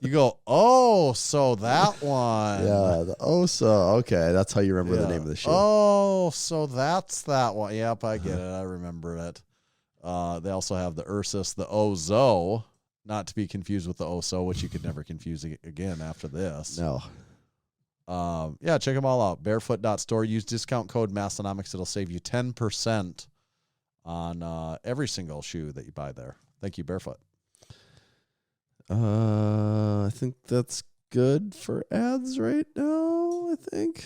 you go, oh, so that one. Yeah, the Oso. Okay, that's how you remember the name of the shoe. Oh, so that's that one. Yep, I get it. I remember it. They also have the Ursus, the Ozo, not to be confused with the Oso, which you could never confuse again after this. No. Check them all out. Barefoot.store. Use discount code Massenomics. It'll save you 10% on every single shoe that you buy there. Thank you, Barefoot. I think that's good for ads right now, I think.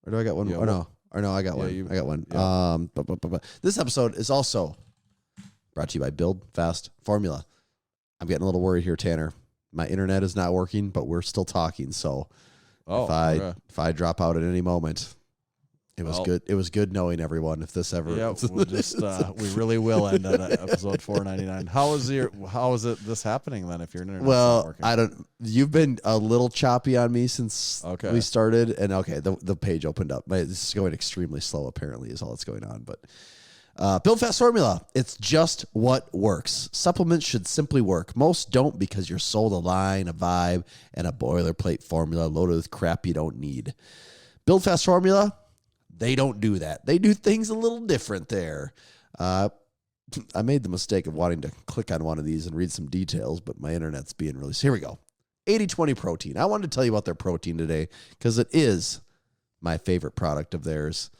Or do I got one more? No, I got one. I got one. Yeah. This episode is also brought to you by Build Fast Formula. I'm getting a little worried here, Tanner. My internet is not working, but we're still talking. So if I drop out at any moment, it was good. It was good knowing everyone. If this ever, we'll just we really will end at episode 499. How is this happening then? If your internet's not working? I don't. You've been a little choppy on me since we started, and the page opened up. This is going extremely slow. Apparently, is all that's going on. But Build Fast Formula. It's just what works. Supplements should simply work. Most don't because you're sold a line, a vibe, and a boilerplate formula loaded with crap you don't need. Build Fast Formula. They don't do that. They do things a little different there. I made the mistake of wanting to click on one of these and read some details, but my internet's being really... Here we go. 80-20 protein. I wanted to tell you about their protein today because it is my favorite product of theirs.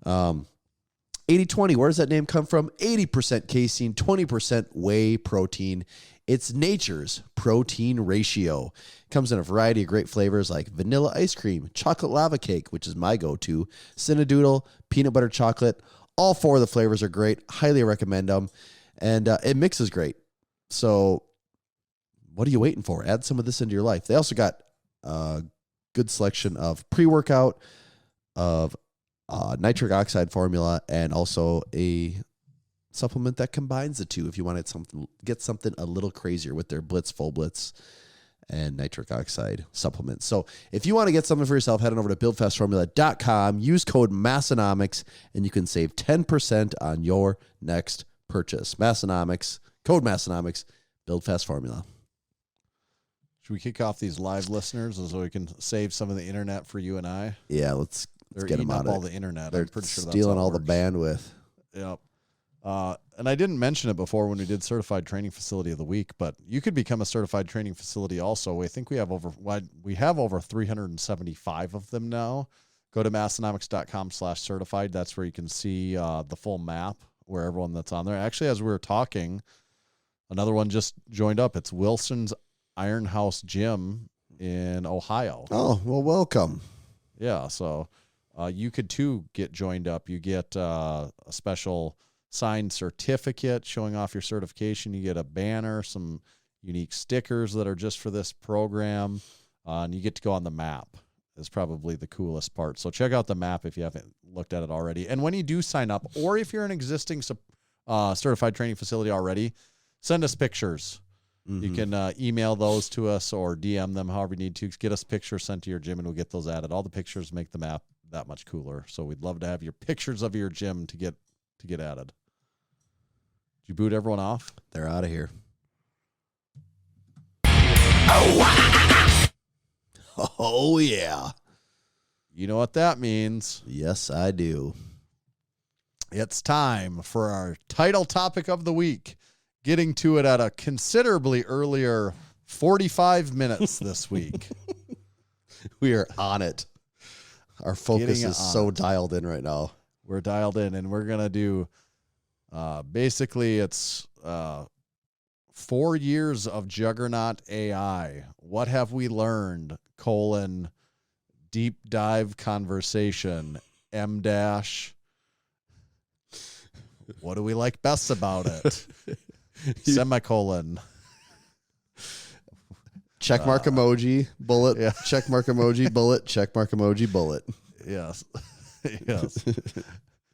80-20, where does that name come from? 80% casein, 20% whey protein. It's nature's protein ratio. Comes in a variety of great flavors like vanilla ice cream, chocolate lava cake, which is my go-to, Cinnadoodle, peanut butter chocolate. All four of the flavors are great. Highly recommend them. And it mixes great. So what are you waiting for? Add some of this into your life. They also got a good selection of pre-workout, of nitric oxide formula, and also a supplement that combines the two if you want to get something a little crazier with their Blitz, Full Blitz, and nitric oxide supplements. So if you want to get something for yourself, head on over to buildfastformula.com, use code Massenomics, and you can save 10% on your next purchase. Massenomics, code Massenomics, Build Fast Formula. Should we kick off these live listeners so we can save some of the internet for you and I? Yeah, let's get them out of all the internet. They're I'm pretty sure stealing all the works. bandwidth. Yep. And I didn't mention it before when we did Certified Training Facility of the Week, but you could become a certified training facility also. I think we have over 375 of them now. go to massenomics.com/certified. That's where you can see the full map where everyone that's on there. Actually, as we were talking, another one just joined up. It's Wilson's Iron House Gym in Ohio. Oh, well, welcome. Yeah, so you could too get joined up. You get a special signed certificate showing off your certification. You get a banner, some unique stickers that are just for this program, and you get to go on the map. Is probably the coolest part. So check out the map if you haven't looked at it already. And when you do sign up, or if you're an existing certified training facility already, send us pictures. Mm-hmm. You can email those to us or DM them however you need to. Get us pictures sent to your gym, and we'll get those added. All the pictures make the map that much cooler. So we'd love to have your pictures of your gym to get added. Did you boot everyone off? They're out of here. Oh, yeah. You know what that means. Yes, I do. It's time for our title topic of the week. Getting to it at a considerably earlier 45 minutes this week. We are on it. Our focus is so dialed in right now. We're dialed in, and we're going to do, basically it's 4 years of Juggernaut AI. What have we learned? Deep dive conversation, M-. What do we like best about it? Semicolon. Check mark emoji, bullet, yeah. Check mark emoji, bullet, check mark emoji, bullet. Yes. Yes.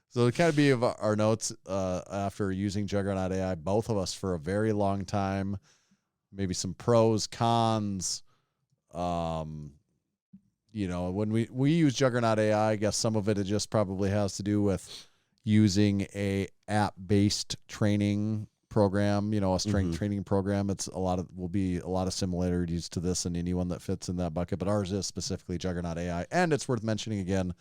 So it kind of be of our notes after using Juggernaut AI, both of us for a very long time, maybe some pros, cons. When we use Juggernaut AI, I guess some of it just probably has to do with using a app-based training program, a strength training program. Will be a lot of similarities to this and anyone that fits in that bucket, but ours is specifically Juggernaut AI. And it's worth mentioning again,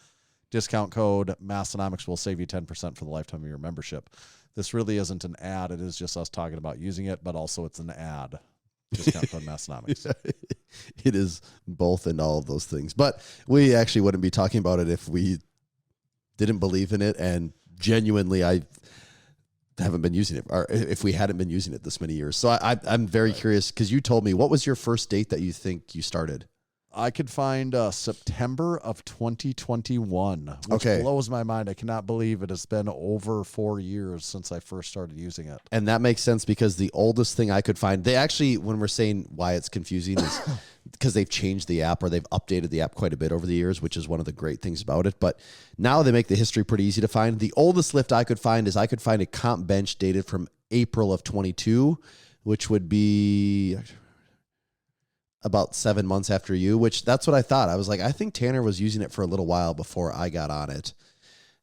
discount code Massenomics will save you 10% for the lifetime of your membership. This really isn't an ad. It is just us talking about using it, but also it's an ad. Discount code Massenomics. It is both and all of those things. But we actually wouldn't be talking about it if we didn't believe in it. And genuinely, I haven't been using it, or if we hadn't been using it this many years. So I'm very curious, because you told me, what was your first date that you think you started? I could find September of 2021, which blows my mind. I cannot believe it has been over 4 years since I first started using it. And that makes sense, because the oldest thing I could find, they actually, when we're saying why it's confusing, is because they've changed the app, or they've updated the app quite a bit over the years, which is one of the great things about it. But now they make the history pretty easy to find. The oldest lift I could find is a comp bench dated from April of 22, which would be about 7 months after you, which that's what I thought. I was like, I think Tanner was using it for a little while before I got on it.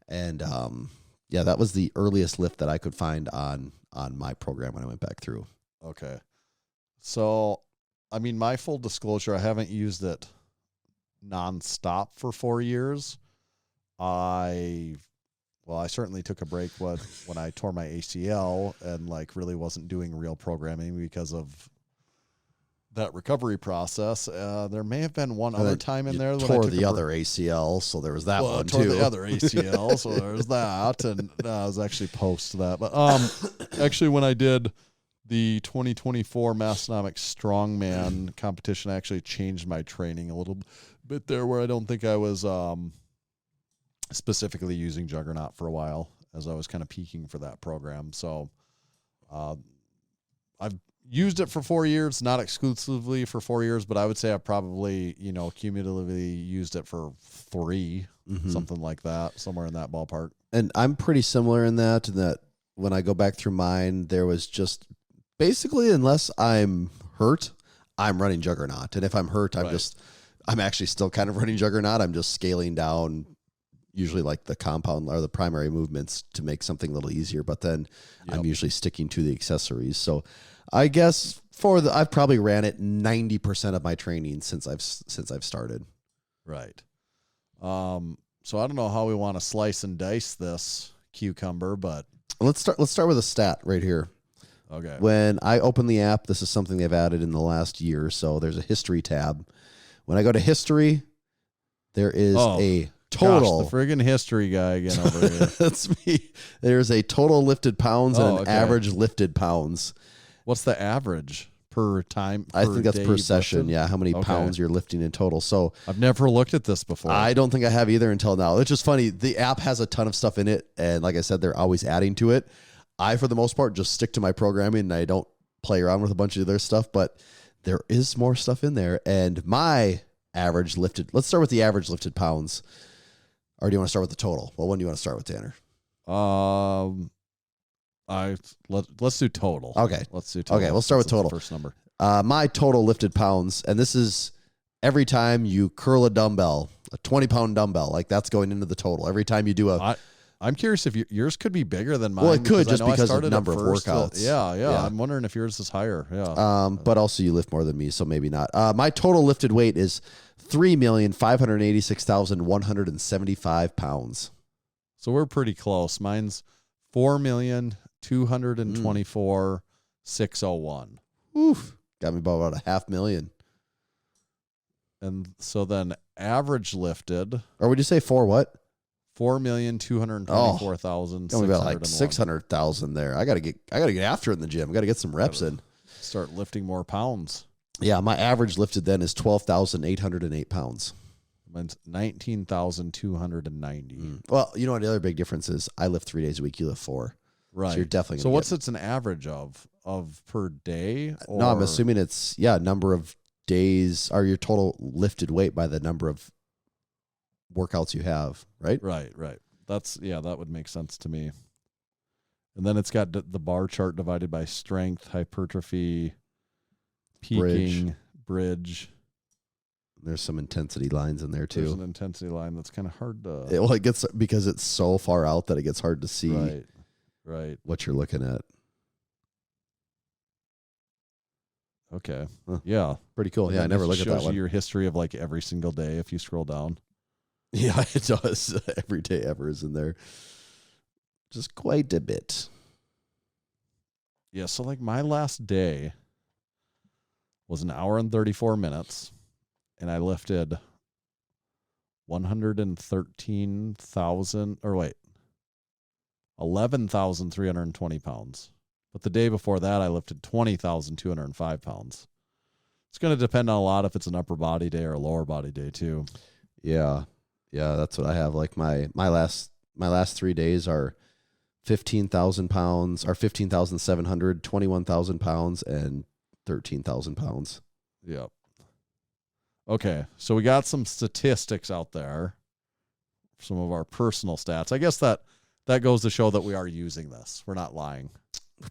And that was the earliest lift that I could find on my program when I went back through. Okay. So, my full disclosure, I haven't used it nonstop for 4 years. I certainly took a break when I tore my ACL and really wasn't doing real programming because of that recovery process. There may have been one other time in there that tore the other ACL, so there was that one too. Tore the other ACL, so there's that, and I was actually post that. But actually, when I did the 2024 Massenomics Strongman competition, I actually changed my training a little bit there, where I don't think I was specifically using Juggernaut for a while, as I was kind of peaking for that program. So I've used it for 4 years, not exclusively for 4 years, but I would say I probably, cumulatively used it for 3, something like that, somewhere in that ballpark. And I'm pretty similar in that when I go back through mine, there was just basically, unless I'm hurt, I'm running Juggernaut. And if I'm hurt, I'm actually still kind of running Juggernaut. I'm just scaling down usually the compound or the primary movements to make something a little easier, but then I'm usually sticking to the accessories. So I guess I've probably ran it 90% of my training since I've started. Right. So I don't know how we want to slice and dice this cucumber, but let's start with a stat right here. Okay. When I open the app, this is something they've added in the last year or so. There's a history tab. When I go to history, there is a total. Gosh, the friggin' history guy again over here. That's me. There's a total lifted pounds and an okay. average lifted pounds. What's the average per time? I think that's day per you session. lifted? Yeah, how many Okay. pounds you're lifting in total. So I've never looked at this before. I don't think I have either until now. It's just funny. The app has a ton of stuff in it, and like I said, they're always adding to it. I, for the most part, just stick to my programming, and I don't play around with a bunch of other stuff. But there is more stuff in there, and my average lifted. Let's start with the average lifted pounds. Or do you want to start with the total? Well, when do you want to start with, Tanner? Let's do total. Okay. Let's do total. Okay, we'll start with That's the total. first number. My total lifted pounds, and this is every time you curl a dumbbell, a 20-pound dumbbell, like that's going into the total. Every time you do I'm curious if yours could be bigger than mine. well, it could I just know I because of started number at of first, workouts. Yeah. I'm wondering if yours is higher. Yeah. But also you lift more than me, so maybe not. My total lifted weight is 3,586,175 pounds. So we're pretty close. Mine's 4,224,601. Oof. Got me about a 500,000. And so then average lifted Or would you say four what? 4,224,601. Got me about like 600,000 there. I gotta get after it in the gym. Got to get some reps in. Start lifting more pounds. Yeah, my average lifted then is 12,808 pounds. Mine's 19,290. Well, you know what the other big difference is? I lift 3 days a week. You lift 4. Right. So you're definitely So gonna what's get, it's an average of per day? No, I'm or- assuming it's number of days or your total lifted weight by the number of workouts you have, right? Right. That would make sense to me. And then it's got the bar chart divided by strength, hypertrophy, peaking, bridge. There's some intensity lines in there There's too. an intensity line that's kind of hard to. It gets because it's so far out that it gets hard to see Right. what you're looking at. Okay. Huh. Yeah. Pretty cool. Yeah, I And never it look at that shows you one. your history of like every single day if you scroll down. Yeah, it does. Every day ever is in there. Just quite a bit. Yeah. So like my last day was an hour and 34 minutes, and I lifted 11,320 pounds. But the day before that, I lifted 20,205 pounds. It's going to depend on a lot if it's an upper body day or a lower body day too. Yeah. Yeah, that's what I have. Like my last 3 days are 15,000 pounds, or 15,700, 21,000 pounds, and 13,000 pounds. Yep. Okay, so we got some statistics out there, some of our personal stats. I guess that goes to show that we are using this. We're not lying.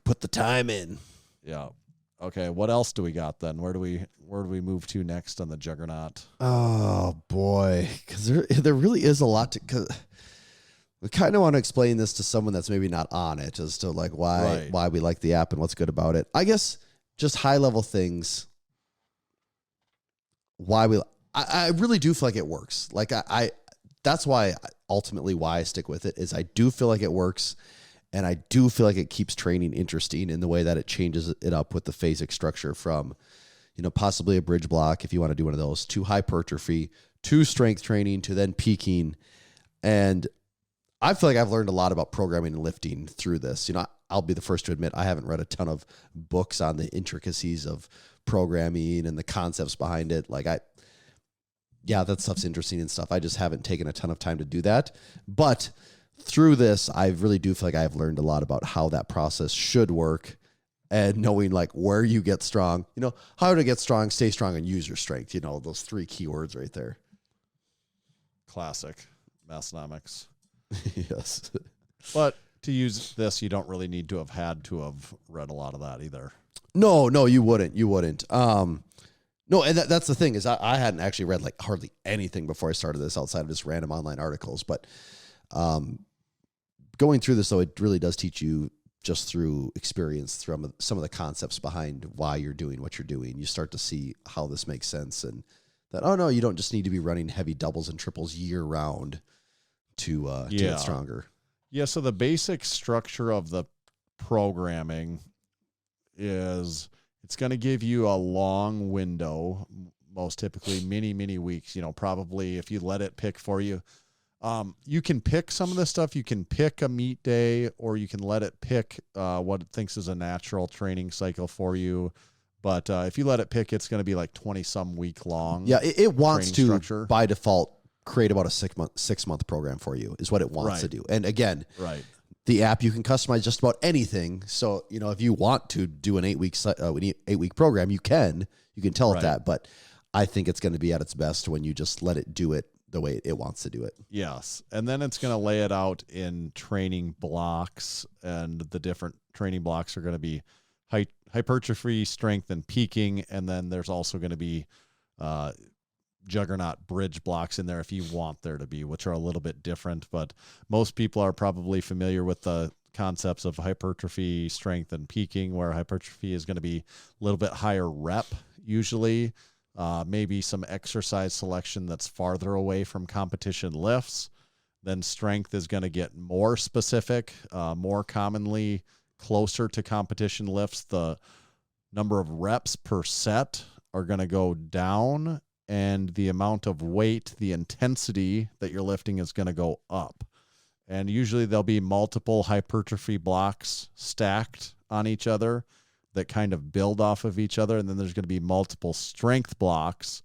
Put the time in. Yeah. Okay, what else do we got then? Where do we move to next on the Juggernaut? Oh boy, because there really is a lot to. Cause we kind of want to explain this to someone that's maybe not on it, as to like why we like the app and what's good about it. I guess just high level things. I really do feel like it works. Like I that's why ultimately why I stick with it is I do feel like it works. And I do feel like it keeps training interesting in the way that it changes it up with the phasic structure from, possibly a bridge block if you want to do one of those, to hypertrophy, to strength training, to then peaking. And I feel like I've learned a lot about programming and lifting through this. I'll be the first to admit I haven't read a ton of books on the intricacies of programming and the concepts behind it. That stuff's interesting and stuff. I just haven't taken a ton of time to do that. But through this, I really do feel like I've learned a lot about how that process should work and knowing like where you get strong, how to get strong, stay strong, and use your strength. Those 3 keywords right there. Classic Massenomics. Yes. But to use this, you don't really need to have had to have read a lot of that either. No, you wouldn't. No, and that's the thing is I hadn't actually read like hardly anything before I started this outside of just random online articles, but going through this, though, it really does teach you just through experience, through some of the concepts behind why you're doing what you're doing. You start to see how this makes sense and that, oh, no, you don't just need to be running heavy doubles and triples year round to get stronger. Yeah, so the basic structure of the programming is it's going to give you a long window, most typically many weeks, probably if you let it pick for you, You can pick some of this stuff. You can pick a meet day, or you can let it pick what it thinks is a natural training cycle for you. But if you let it pick, it's going to be like 20-some week long. Yeah, it wants to, structure. by default, create about a 6-month program for you is what it wants to do. And again, the app, you can customize just about anything. So, if you want to do an 8-week program, you can tell it that. But I think it's going to be at its best when you just let it do it the way it wants to do it. Yes. And then it's going to lay it out in training blocks, and the different training blocks are going to be hypertrophy, strength, and peaking. And then there's also going to be Juggernaut bridge blocks in there if you want there to be, which are a little bit different. But most people are probably familiar with the concepts of hypertrophy, strength, and peaking, where hypertrophy is going to be a little bit higher rep usually. Maybe some exercise selection that's farther away from competition lifts. Then strength is going to get more specific, more commonly closer to competition lifts. The number of reps per set are going to go down, and the amount of weight, the intensity that you're lifting is going to go up. And usually there'll be multiple hypertrophy blocks stacked on each other that kind of build off of each other. And then there's going to be multiple strength blocks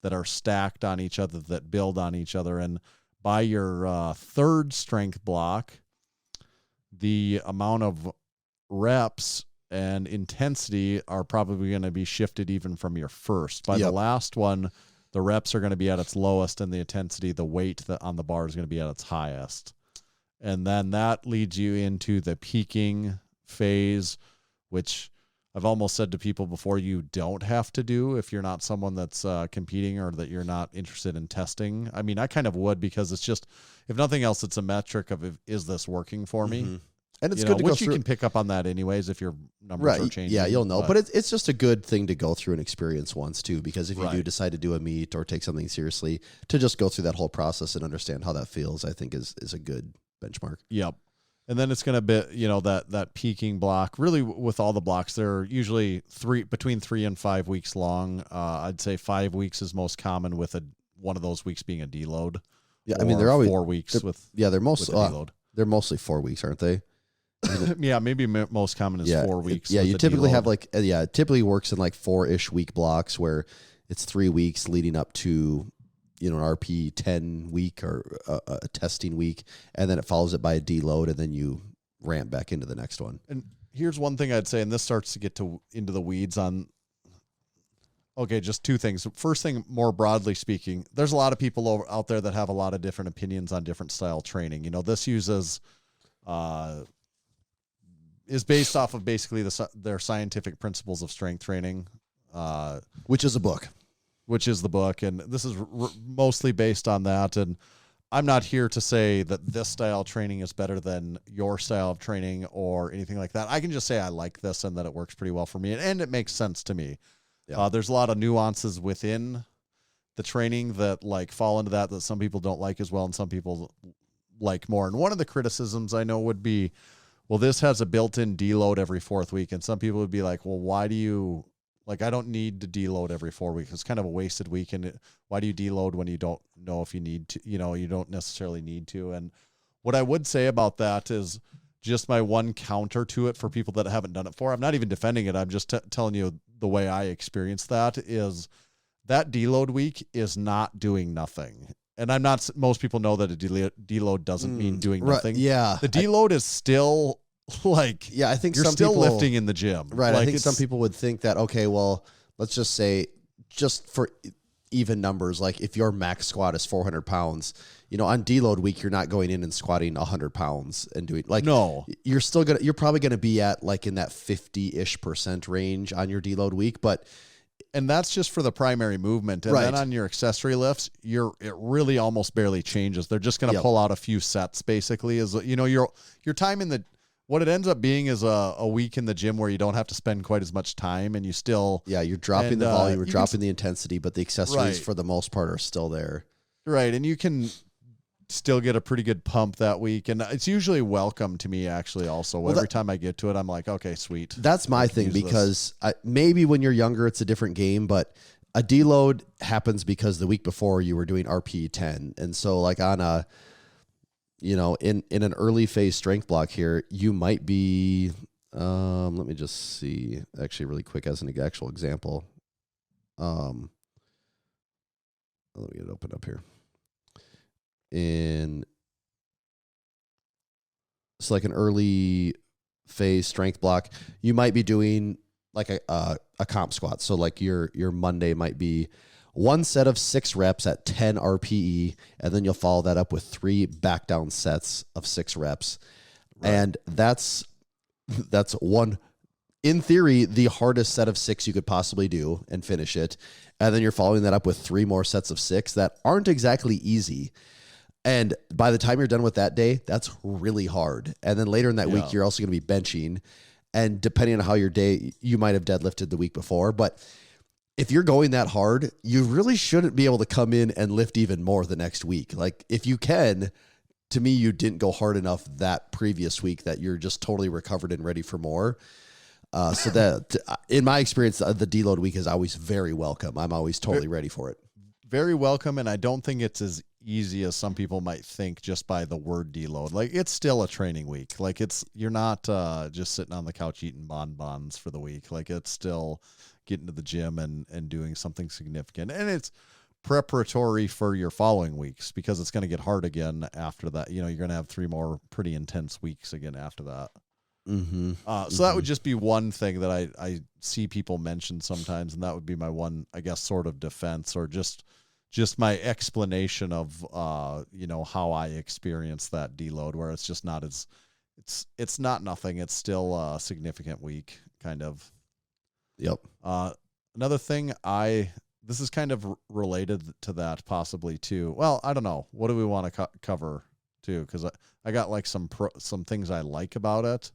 that are stacked on each other that build on each other. And by your third strength block, the amount of reps and intensity are probably going to be shifted even from your first. By the last one, the reps are going to be at its lowest, and the intensity, the weight on the bar is going to be at its highest. And then that leads you into the peaking phase, which I've almost said to people before, you don't have to do if you're not someone that's competing or that you're not interested in testing. I mean, I kind of would, because it's just, if nothing else, it's a metric of, is this working for me? And it's good to go through. You can pick up on that anyways if your numbers are changing. Yeah, you'll know. But it's just a good thing to go through and experience once too, because if you do decide to do a meet or take something seriously, to just go through that whole process and understand how that feels, I think is a good benchmark. Yep. And then it's going to be, that peaking block, really with all the blocks, they're usually between 3 and 5 weeks long. I'd say 5 weeks is most common, with one of those weeks being a deload. Yeah, I mean, they're always 4 weeks they're mostly 4 weeks, aren't they? Yeah, maybe most common is 4 weeks. Yeah, you typically have it typically works in like 4-ish week blocks where it's 3 weeks leading up to, an RP 10 week or a testing week, and then it follows it by a deload, and then you ramp back into the next one. And here's one thing I'd say, and this starts to get into the weeds on. Okay, just two things. First thing, more broadly speaking, there's a lot of people out there that have a lot of different opinions on different style training. This uses. Is based off of basically their scientific principles of strength training, which is a book. Which is the book, and this is mostly based on that. And I'm not here to say that this style of training is better than your style of training or anything like that. I can just say I like this and that it works pretty well for me, and it makes sense to me. Yeah. There's a lot of nuances within the training that fall into that some people don't like as well, and some people like more. And one of the criticisms I know would be, well, this has a built-in deload every 4th week. And some people would be like, well, why do you, I don't need to deload every 4 weeks. It's kind of a wasted week. And why do you deload when you don't know if you need to, you don't necessarily need to. And what I would say about that is just my one counter to it for people that haven't done it before. I'm not even defending it. I'm just telling you the way I experienced that is that deload week is not doing nothing. And I'm not, most people know that a deload doesn't mean doing nothing. Right, yeah. The deload is still I think you're still lifting in the gym. Right. I think some people would think that, okay, well, let's just say, just for even numbers, if your max squat is 400 pounds, on deload week, you're not going in and squatting 100 pounds and doing no, you're probably going to be at in that 50-ish% range on your deload week. And that's just for the primary movement. And then on your accessory lifts, it really almost barely changes. They're just going to pull out a few sets basically your time what it ends up being is a week in the gym where you don't have to spend quite as much time, and you still... Yeah, you're dropping the volume, you're dropping the intensity, but the accessories for the most part are still there. Right, and you can still get a pretty good pump that week, and it's usually welcome to me actually also. Every time I get to it, I'm like, okay, sweet. That's my thing, because maybe when you're younger, it's a different game, but a deload happens because the week before you were doing RP 10, and so on in an early phase strength block here, you might be, let me just see, actually really quick as an actual example. Let me get it open up here. It's like an early phase strength block. You might be doing like a comp squat. So like your Monday might be one set of 6 reps at 10 RPE, and then you'll follow that up with 3 back down sets of 6 reps. Right. And that's one, in theory, the hardest set of 6 you could possibly do and finish it. And then you're following that up with 3 more sets of 6 that aren't exactly easy. And by the time you're done with that day, that's really hard. And then later in that week, you're also going to be benching. And depending on how your day, you might have deadlifted the week before. But if you're going that hard, you really shouldn't be able to come in and lift even more the next week. Like if you can, to me, you didn't go hard enough that previous week that you're just totally recovered and ready for more. So that, in my experience, the deload week is always very welcome. I'm always totally ready for it. Very welcome, and I don't think it's as easy as some people might think just by the word deload. Like it's still a training week. Like you're not just sitting on the couch eating bonbons for the week. Like it's still getting to the gym and doing something significant, and it's preparatory for your following weeks because it's going to get hard again after that. You're going to have 3 more pretty intense weeks again after that. Mm-hmm. So that would just be one thing that I see people mention sometimes, and that would be my one, I guess, sort of defense or just my explanation of how I experience that deload, where it's just not as it's not nothing. It's still a significant week, kind of. Yep. Another thing, this is kind of related to that possibly too. Well, I don't know. What do we want to cover too? Because I got like some things I like about it,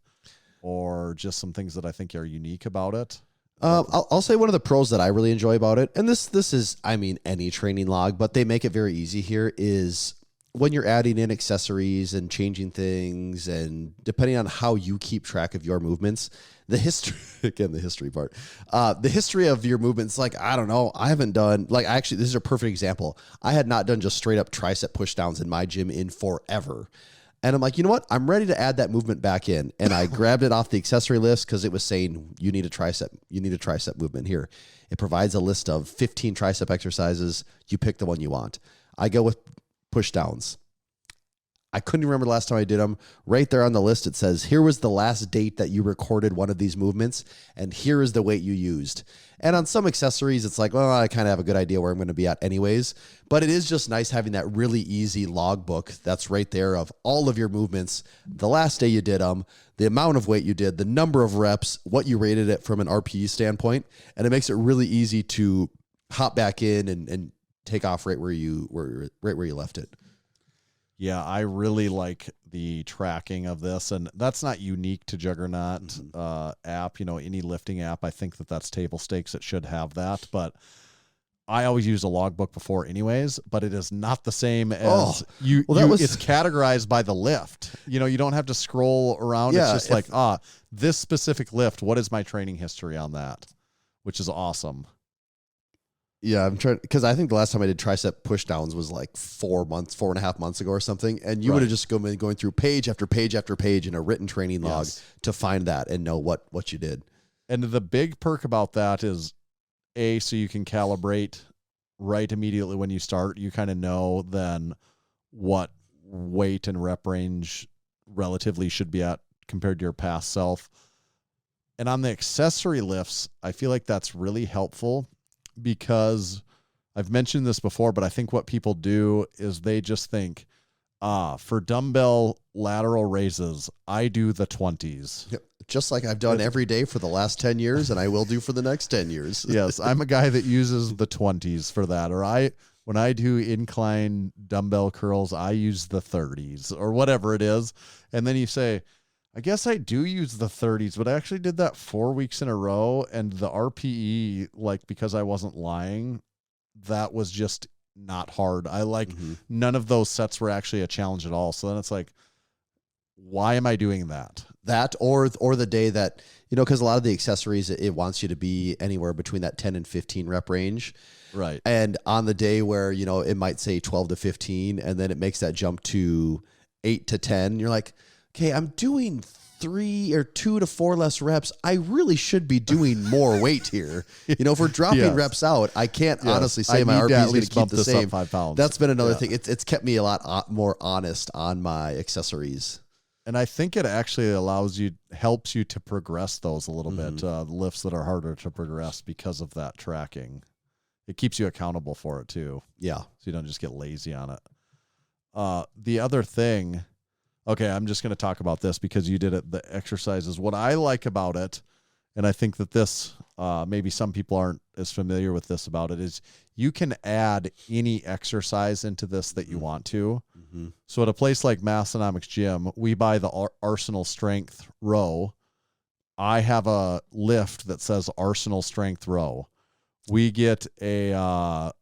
or just some things that I think are unique about it. I'll say one of the pros that I really enjoy about it, and this is, I mean, any training log, but they make it very easy here, is when you're adding in accessories and changing things, and depending on how you keep track of your movements, the history, again, the history part, the history of your movements, like, I don't know, I haven't done, like, actually, this is a perfect example. I had not done just straight up tricep push downs in my gym in forever. And I'm like, you know what? I'm ready to add that movement back in. And I grabbed it off the accessory list because it was saying you need a tricep movement here. It provides a list of 15 tricep exercises. You pick the one you want. I go with push downs. I couldn't remember the last time I did them. Right there on the list, it says, here was the last date that you recorded one of these movements, and here is the weight you used. And on some accessories, it's like, well, I kind of have a good idea where I'm going to be at anyways. But it is just nice having that really easy logbook that's right there of all of your movements, the last day you did them, the amount of weight you did, the number of reps, what you rated it from an RPE standpoint. And it makes it really easy to hop back in and take off right where you left it. Yeah, I really like the tracking of this, and that's not unique to Juggernaut app. Any lifting app, I think that's table stakes. It should have that, but I always use a logbook before anyways, but it is not the same as it's categorized by the lift. You don't have to scroll around. Yeah, it's just this specific lift, what is my training history on that? Which is awesome. Yeah, I'm trying, because I think the last time I did tricep push downs was like 4.5 months ago or something. And you would have just been going through page after page after page in a written training log to find that and know what you did. And the big perk about that is so you can calibrate right immediately when you start. You kind of know then what weight and rep range relatively should be at compared to your past self. And on the accessory lifts, I feel like that's really helpful, because I've mentioned this before, but I think what people do is they just think, for dumbbell lateral raises, I do the 20s. Yep. Just like I've done every day for the last 10 years, and I will do for the next 10 years. Yes, I'm a guy that uses the 20s for that. Or when I do incline dumbbell curls, I use the 30s or whatever it is. And then you say, I guess I do use the 30s, but I actually did that 4 weeks in a row, and the RPE, because I wasn't lying, that was just not hard. None of those sets were actually a challenge at all. So then it's like, why am I doing that? That or the day that, because a lot of the accessories, it wants you to be anywhere between that 10 and 15 rep range. Right. And on the day where, it might say 12 to 15, and then it makes that jump to 8 to 10. You're like, okay, I'm doing 3 or 2 to 4 less reps. I really should be doing more weight here. If we're dropping reps out, I can't honestly say my RP is going to keep the same. 5 pounds. That's been another thing. It's kept me a lot more honest on my accessories. And I think it actually helps you to progress those a little bit, the lifts that are harder to progress because of that tracking. It keeps you accountable for it too. Yeah. So you don't just get lazy on it. The other thing, okay, I'm just going to talk about this because you did it, the exercises. What I like about it, and I think that this, maybe some people aren't as familiar with this about it, is you can add any exercise into this that you want to. Mm-hmm. So at a place like Massenomics Gym, we buy the Arsenal Strength row. I have a lift that says Arsenal Strength row. We get a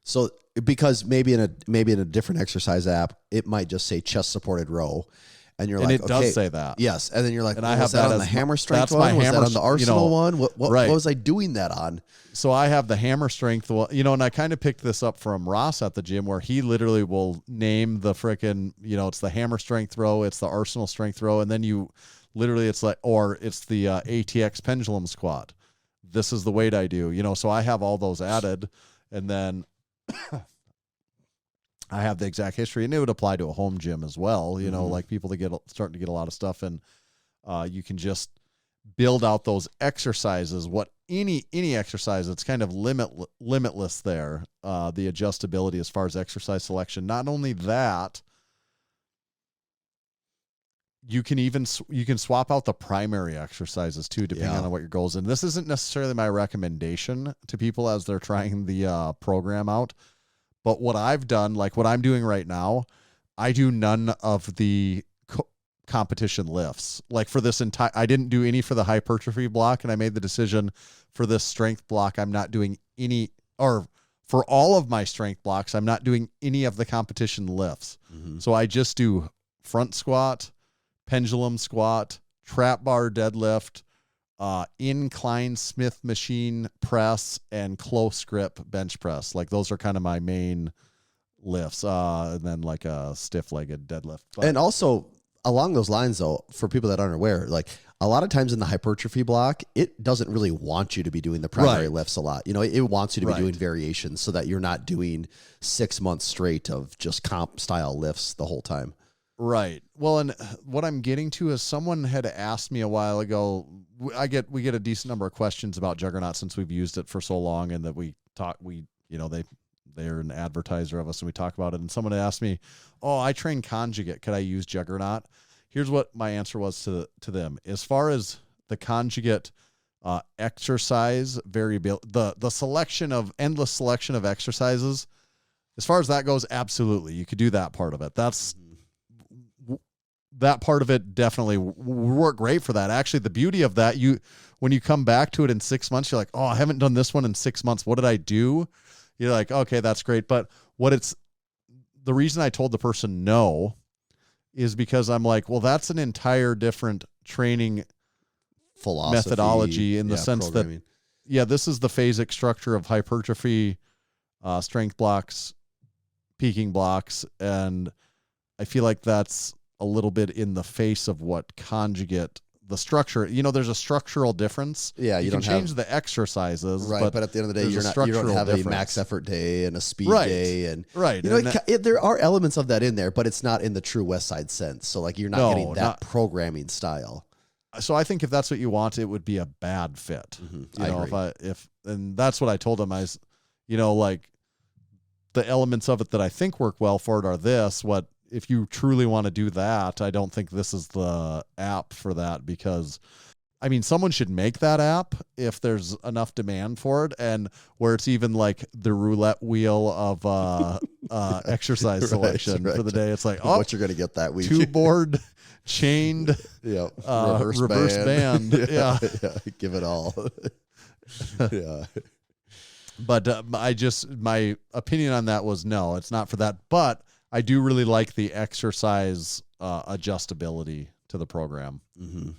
so because maybe in a different exercise app, it might just say chest supported row. And you're like, it does say that. Yes. And then you're like, and I have that that on the hammer strength that's one? my Was hammer, that on the Arsenal one? What right. was I doing that on? So I have the hammer strength one, and I kind of picked this up from Ross at the gym where he literally will name the frickin', it's the hammer strength row, it's the Arsenal strength row. And then it's like, or it's the ATX pendulum squat. This is the weight I do, so I have all those added. And then I have the exact history, and it would apply to a home gym as well. Like people that starting to get a lot of stuff, and you can just build out those exercises. What any exercise, it's kind of limitless there. The adjustability as far as exercise selection. Not only that, you can swap out the primary exercises too, depending on what your goals. And this isn't necessarily my recommendation to people as they're trying the program out. But what I've done, like what I'm doing right now, I do none of the competition lifts. Like for this I didn't do any for the hypertrophy block, and I made the decision for this strength block, I'm not doing any, or for all of my strength blocks, I'm not doing any of the competition lifts. Mm-hmm. So I just do front squat, pendulum squat, trap bar deadlift, incline Smith machine press, and close grip bench press. Like those are kind of my main lifts. And then like a stiff legged deadlift. And also along those lines though, for people that aren't aware, like a lot of times in the hypertrophy block, it doesn't really want you to be doing the primary lifts a lot. It wants you to be doing variations so that you're not doing 6 months straight of just comp style lifts the whole time. Right. Well, and what I'm getting to is someone had asked me a while ago. We get a decent number of questions about Juggernaut since we've used it for so long, and that they're an advertiser of us, and we talk about it. And someone had asked me, "Oh, I train conjugate. Could I use Juggernaut?" Here's what my answer was to them. As far as the conjugate exercise variability, the endless selection of exercises, as far as that goes, absolutely, you could do that part of it. That part of it definitely work great for that. Actually, the beauty of that, when you come back to it in 6 months, you're like, oh, I haven't done this one in 6 months. What did I do? You're like, okay, that's great. But the reason I told the person no is because I'm like, well, that's an entire different training philosophy methodology in the sense that, this is the phasic structure of hypertrophy, strength blocks, peaking blocks. And I feel like that's a little bit in the face of what conjugate, the structure, there's a structural difference. Yeah. You can change the exercises. Right. But at the end of the day, you don't have a max effort day and a speed day. And there are elements of that in there, but it's not in the true West Side sense. So like, you're not getting that programming style. So I think if that's what you want, it would be a bad fit. Mm-hmm. I agree. And that's what I told him. Like the elements of it that I think work well for it are this, if you truly want to do that, I don't think this is the app for that, because someone should make that app if there's enough demand for it, and where it's even like the roulette wheel of exercise selection for the day. It's like, what you're going to get that week. 2 board chained reverse band. Yeah. Give it all. Yeah. But my opinion on that was no, it's not for that. But I do really like the exercise adjustability to the program. Mm-hmm.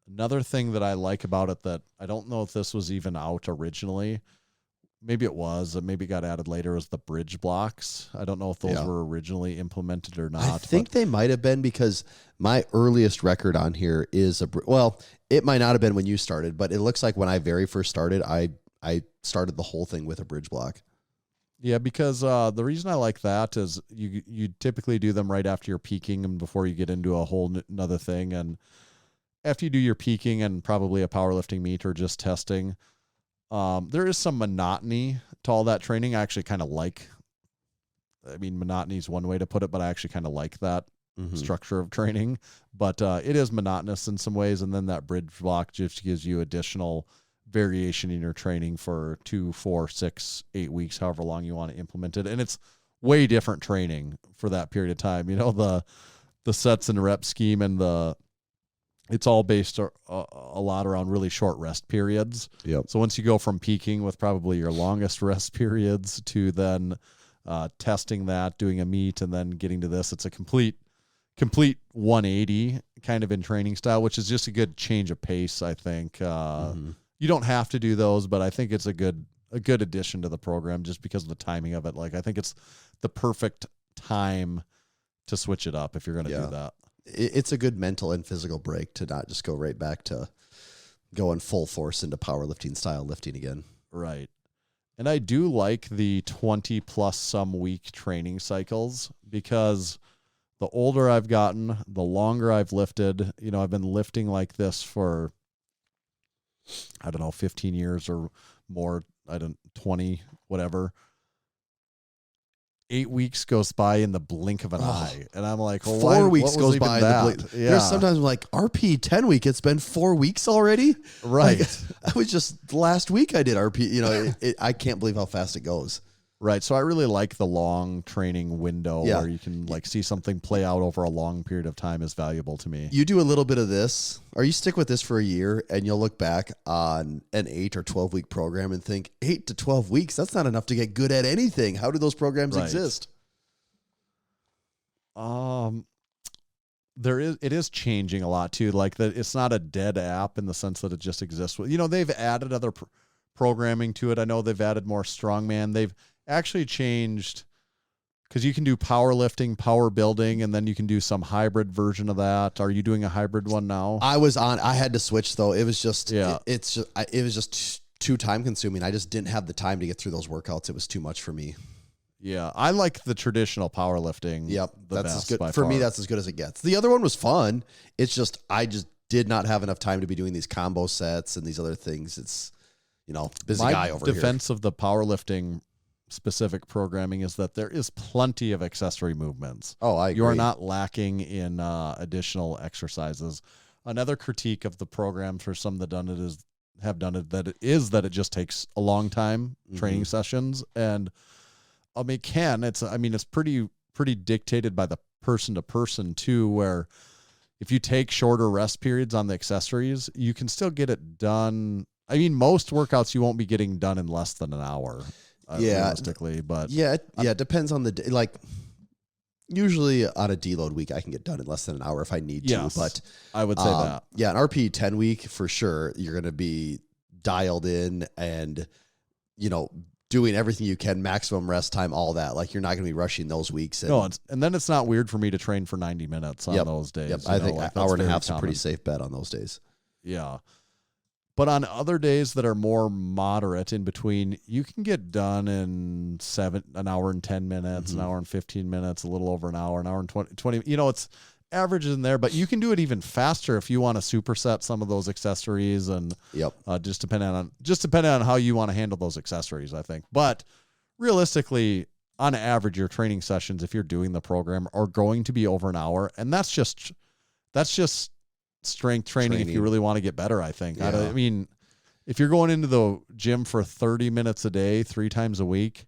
Another thing that I like about it that I don't know if this was even out originally, maybe it was, maybe it got added later, was the bridge blocks. I don't know if those were originally implemented or not. I think they might have been, because my earliest record on here is it might not have been when you started, but it looks like when I very first started, I started the whole thing with a bridge block. Yeah, because the reason I like that is you typically do them right after you're peaking and before you get into a whole another thing. And after you do your peaking and probably a powerlifting meet or just testing, there is some monotony to all that training. I actually kind of like, monotony is one way to put it, but I actually kind of like that structure of training. But it is monotonous in some ways. And then that bridge block just gives you additional variation in your training for 2, 4, 6, 8 weeks, however long you want to implement it. And it's way different training for that period of time. The sets and rep scheme and it's all based a lot around really short rest periods. Yep. So once you go from peaking with probably your longest rest periods to then testing that, doing a meet, and then getting to this, it's a complete 180 kind of in training style, which is just a good change of pace, I think. You don't have to do those, but I think it's a good addition to the program just because of the timing of it. Like, I think it's the perfect time to switch it up if you're going to do that. It's a good mental and physical break to not just go right back to going full force into powerlifting style lifting again. Right. And I do like the 20 plus some week training cycles, because the older I've gotten, the longer I've lifted. I've been lifting like this for, 15 years or more, 20, whatever. 8 weeks goes by in the blink of an eye. And I'm like, well, 4 weeks goes by in the blink. Yeah. There's sometimes I'm like, RP 10 week, it's been 4 weeks already. Right. I was just last week I did RP, I can't believe how fast it goes. Right. So I really like the long training window where you can see something play out over a long period of time is valuable to me. You do a little bit of this, or you stick with this for a year, and you'll look back on an 8 or 12 week program and think 8 to 12 weeks, that's not enough to get good at anything. How do those programs exist? It is changing a lot too. Like that, it's not a dead app in the sense that it just exists. They've added other programming to it. I know they've added more strongman. They've actually changed, because you can do powerlifting, power building, and then you can do some hybrid version of that. Are you doing a hybrid one now? I had to switch though. It was just, it was just too time consuming. I just didn't have the time to get through those workouts. It was too much for me. Yeah. I like the traditional powerlifting. Yep. That's as good for me. That's as good as it gets. The other one was fun. It's just, I just did not have enough time to be doing these combo sets and these other things. It's, busy guy over here. My defense of the powerlifting specific programming is that there is plenty of accessory movements. Oh, I agree. You are not lacking in additional exercises. Another critique of the program for some that have done it that it just takes a long time training sessions. And it's pretty dictated by the person to person too, where if you take shorter rest periods on the accessories, you can still get it done. Most workouts you won't be getting done in less than an hour. Realistically, but it depends on the day. Like usually on a deload week, I can get done in less than an hour if I need to. But I would say that. Yeah, an RP 10 week for sure, you're going to be dialed in and doing everything you can, maximum rest time, all that. Like you're not going to be rushing those weeks. And then it's not weird for me to train for 90 minutes on those days. Yep. I think an hour and a half is a pretty safe bet on those days. Yeah. But on other days that are more moderate in between, you can get done in an hour and 10 minutes, an hour and 15 minutes, a little over an hour and 20. It's averages in there, but you can do it even faster if you want to superset some of those accessories and just depending on how you want to handle those accessories, I think. But realistically, on average, your training sessions, if you're doing the program, are going to be over an hour, and that's just strength training if you really want to get better, I think. Yeah. If you're going into the gym for 30 minutes a day, 3 times a week,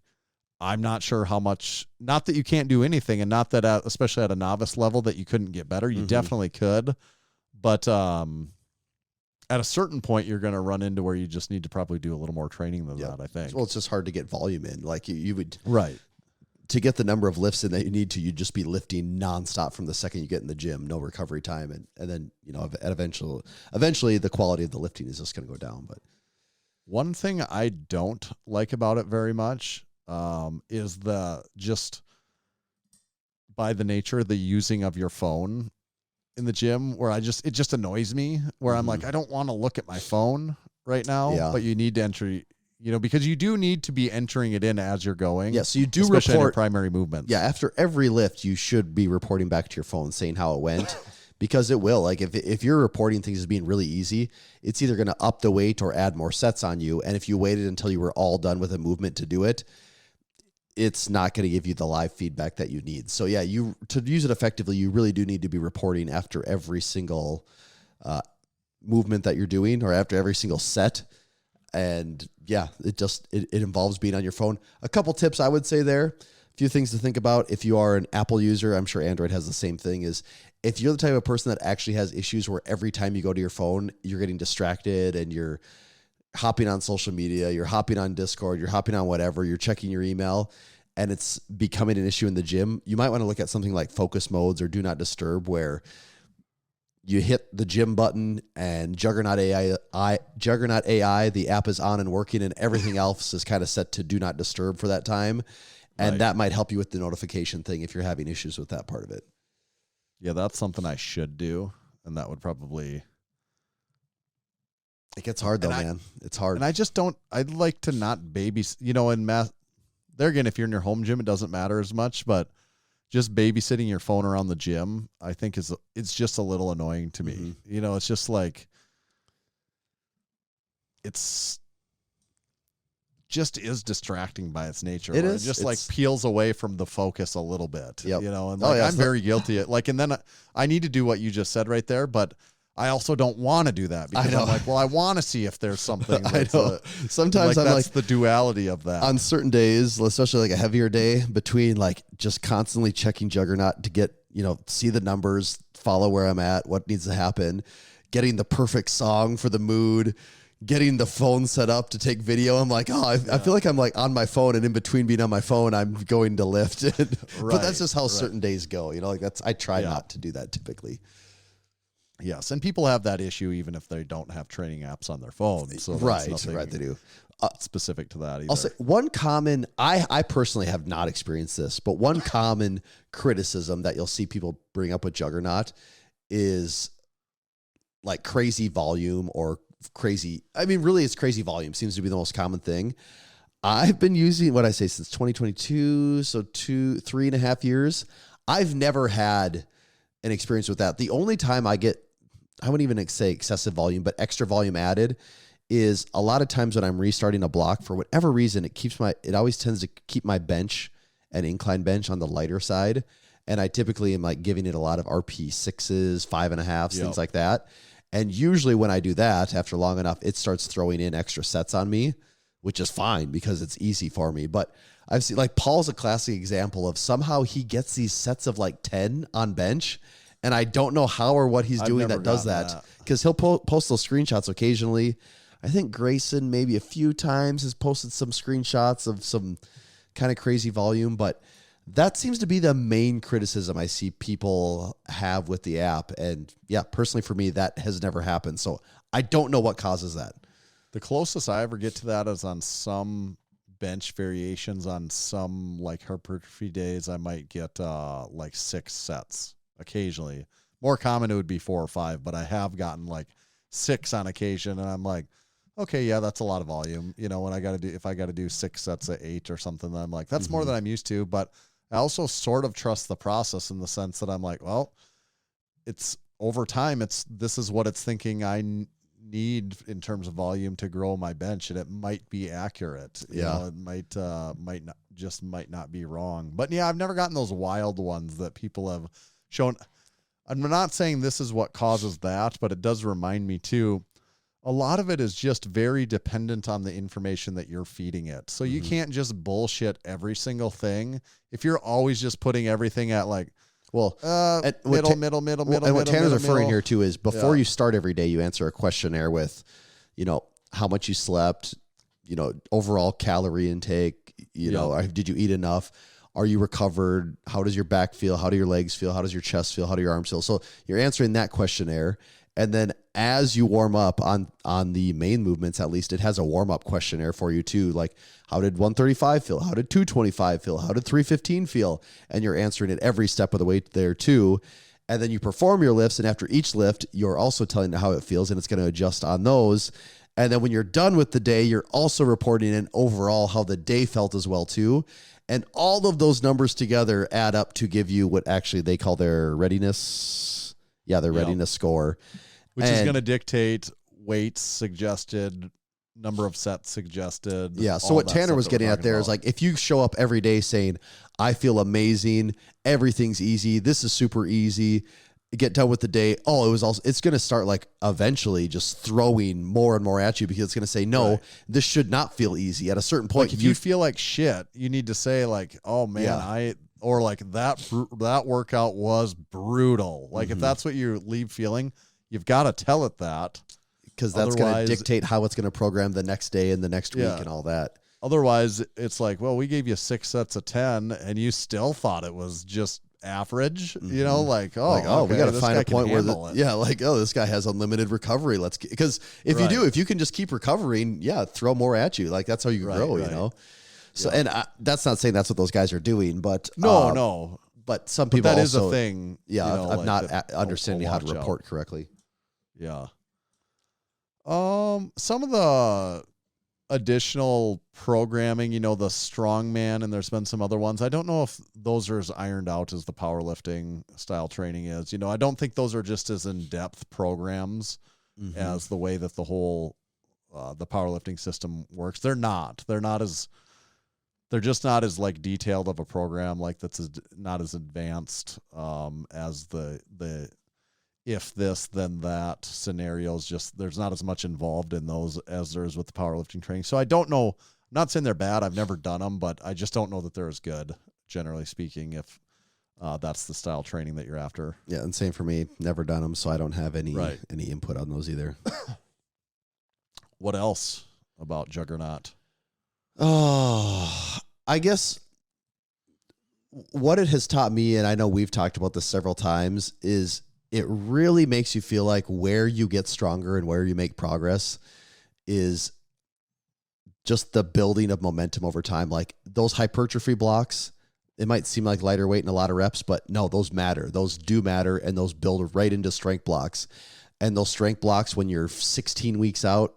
I'm not sure how much, not that you can't do anything, and not that especially at a novice level that you couldn't get better. You definitely could. But at a certain point, you're going to run into where you just need to probably do a little more training than that, I think. Well, it's just hard to get volume in. Like you would... Right. To get the number of lifts in that you need to, you'd just be lifting nonstop from the second you get in the gym, no recovery time. And then, eventually the quality of the lifting is just going to go down. But One thing I don't like about it very much is just by the nature, the using of your phone in the gym, where it just annoys me, where I'm like, I don't want to look at my phone right now, but you need to enter, because you do need to be entering it in as you're going. Yeah, so you do especially on your report primary movements. Yeah, after every lift, you should be reporting back to your phone saying how it went. Because it will. Like if you're reporting things as being really easy, it's either going to up the weight or add more sets on you. And if you waited until you were all done with a movement to do it, it's not going to give you the live feedback that you need. So yeah, to use it effectively, you really do need to be reporting after every single movement that you're doing or after every single set. And yeah, it involves being on your phone. A couple tips I would say there. A few things to think about. If you are an Apple user, I'm sure Android has the same thing, is if you're the type of person that actually has issues where every time you go to your phone, you're getting distracted and you're hopping on social media, you're hopping on Discord, you're hopping on whatever, you're checking your email, and it's becoming an issue in the gym, you might want to look at something like focus modes or do not disturb, where you hit the gym button and Juggernaut AI, the app is on and working, and everything else is kind of set to do not disturb for that time. And that might help you with the notification thing if you're having issues with that part of it. Yeah, that's something I should do. And that would probably... It gets hard though, man. It's hard. And I just don't... I'd like to not babysit... there again, if you're in your home gym, it doesn't matter as much, but just babysitting your phone around the gym, I think it's just a little annoying to me. Mm-hmm. It's just like... It's... just is distracting by its nature. It is. It just like peels away from the focus a little bit, and I'm very guilty. And then I need to do what you just said right there, but I also don't want to do that because I'm like, well, I want to see if there's something. I know. Sometimes I'm that's like the duality of that. On certain days, especially like a heavier day, between like just constantly checking Juggernaut to get, see the numbers, follow where I'm at, what needs to happen, getting the perfect song for the mood, getting the phone set up to take video. I'm like, I feel like I'm like on my phone, and in between being on my phone, I'm going to lift. But that's just how certain days go. I try not to do that typically. Yes, and people have that issue even if they don't have training apps on their phone. So right, they do. Specific to that either. I'll say one common, I personally have not experienced this, but one common criticism that you'll see people bring up with Juggernaut is like crazy volume or crazy. I mean, really, it's crazy volume seems to be the most common thing. I've been using since 2022, so 3.5 years. I've never had an experience with that. The only time I wouldn't even say excessive volume, but extra volume added is a lot of times when I'm restarting a block, for whatever reason, it always tends to keep my bench and incline bench on the lighter side. And I typically am like giving it a lot of RP 6s, 5.5s, things like that. And usually when I do that, after long enough, it starts throwing in extra sets on me, which is fine because it's easy for me. But I've seen, like, Paul's a classic example of somehow he gets these sets of like 10 on bench, and I don't know how or what he's doing that does that, because he'll post those screenshots occasionally. I think Grayson maybe a few times has posted some screenshots of some kind of crazy volume, but that seems to be the main criticism I see people have with the app. And yeah, personally for me, that has never happened. So I don't know what causes that. The closest I ever get to that is on some bench variations. On some like hypertrophy days, I might get like 6 sets occasionally. More common, it would be 4 or 5, but I have gotten like 6 on occasion. And I'm like, okay, yeah, that's a lot of volume. When if I got to do 6 sets of 8 or something, then I'm like, that's more than I'm used to. But I also sort of trust the process in the sense that I'm like, well, it's over time. This is what it's thinking I need in terms of volume to grow my bench, and it might be accurate. It might not be wrong. But yeah, I've never gotten those wild ones that people have shown. I'm not saying this is what causes that, but it does remind me too. A lot of it is just very dependent on the information that you're feeding it. So you can't just bullshit every single thing. If you're always just putting everything at like, middle. And what Tanner's referring here to is before you start every day, you answer a questionnaire with, how much you slept, overall calorie intake, did you eat enough? Are you recovered? How does your back feel? How do your legs feel? How does your chest feel? How do your arms feel? So you're answering that questionnaire. And then as you warm up on the main movements, at least it has a warm up questionnaire for you too. Like, how did 135 feel? How did 225 feel? How did 315 feel? And you're answering it every step of the way there too. And then you perform your lifts, and after each lift, you're also telling it how it feels, and it's going to adjust on those. And then when you're done with the day, you're also reporting in overall how the day felt as well too. And all of those numbers together add up to give you what actually they call their readiness. Yeah, their readiness score. Which is going to dictate weights suggested, number of sets suggested. Yeah, so what Tanner was getting at there is like, if you show up every day saying, I feel amazing, everything's easy, this is super easy, get done with the day, it's going to start like eventually just throwing more and more at you, because it's going to say, no, this should not feel easy. At a certain point, like if you feel like shit, you need to say like, oh man, or like that workout was brutal. Like if that's what you leave feeling, you've got to tell it that. Because that's going to dictate how it's going to program the next day and the next week and all that. Otherwise, it's like, well, we gave you 6 sets of 10 and you still thought it was just average, you know, like, we got to find a point where this guy has unlimited recovery. Because if you can just keep recovering, throw more at you. Like that's how you grow, you know? So, and that's not saying that's what those guys are doing, but no. But some people that also, is a thing. Yeah. You know, of not understanding how to report correctly. Yeah. Some of the additional programming, you know, the strongman, and there's been some other ones. I don't know if those are as ironed out as the powerlifting style training is. You know, I don't think those are just as in-depth programs as the way that the whole the powerlifting system works. They're just not as like detailed of a program, like not as advanced as the if this then that scenarios. Just there's not as much involved in those as there is with the powerlifting training. So I don't know. I'm not saying they're bad. I've never done them, but I just don't know that they're as good, generally speaking, if that's the style training that you're after. Yeah, and same for me. Never done them, so I don't have any input on those either. What else about Juggernaut? Oh, I guess what it has taught me, and I know we've talked about this several times, is it really makes you feel like where you get stronger and where you make progress is just the building of momentum over time. Like those hypertrophy blocks, it might seem like lighter weight and a lot of reps, but no, those matter. Those do matter, and those build right into strength blocks. And those strength blocks, when you're 16 weeks out,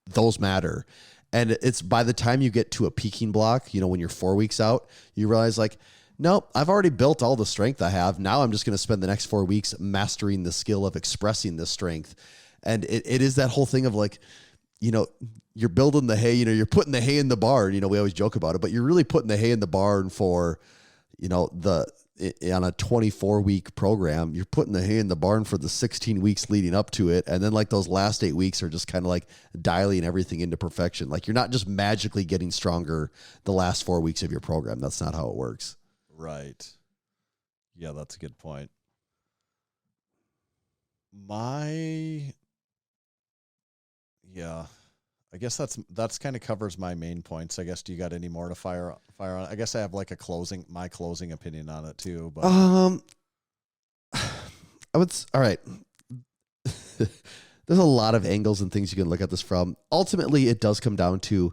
those matter. And it's by the time you get to a peaking block, you know, when you're 4 weeks out, you realize like, nope, I've already built all the strength I have. Now I'm just going to spend the next 4 weeks mastering the skill of expressing this strength. And it is that whole thing of like, you know, you're building the hay, you know, you're putting the hay in the barn, you know, we always joke about it, but you're really putting the hay in the barn for, you know, on a 24-week program, you're putting the hay in the barn for the 16 weeks leading up to it. And then like those last 8 weeks are just kind of like dialing everything into perfection. Like you're not just magically getting stronger the last 4 weeks of your program. That's not how it works. Right. Yeah, that's a good point. I guess that's kind of covers my main points. I guess, do you got any more to fire on? I guess I have like my closing opinion on it too, but all right. There's a lot of angles and things you can look at this from. Ultimately, it does come down to,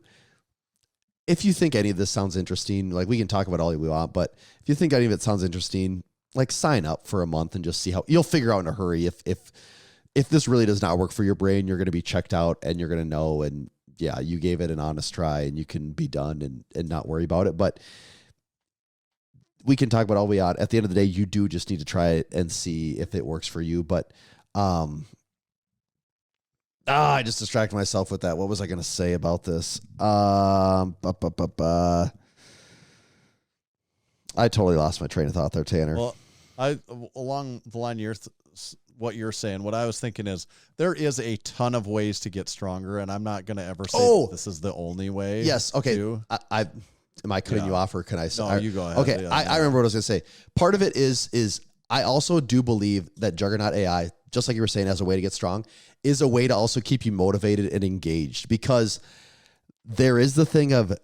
if you think any of this sounds interesting, like we can talk about all we want, but if you think any of it sounds interesting, like sign up for a month and just see how you'll figure out in a hurry. If this really does not work for your brain, you're going to be checked out and you're going to know. And yeah, you gave it an honest try and you can be done and not worry about it. But we can talk about all we want. At the end of the day, you do just need to try it and see if it works for you. But, I just distracted myself with that. What was I going to say about this? I totally lost my train of thought there, Tanner. Well, along the line what you're saying, what I was thinking is there is a ton of ways to get stronger, and I'm not going to ever say this is the only way. Yes. Okay. Am I cutting you off, or can I say? No, you go ahead. Okay. I remember what I was going to say. Part of it is I also do believe that Juggernaut AI, just like you were saying, as a way to get strong, is a way to also keep you motivated and engaged, because there is the thing of,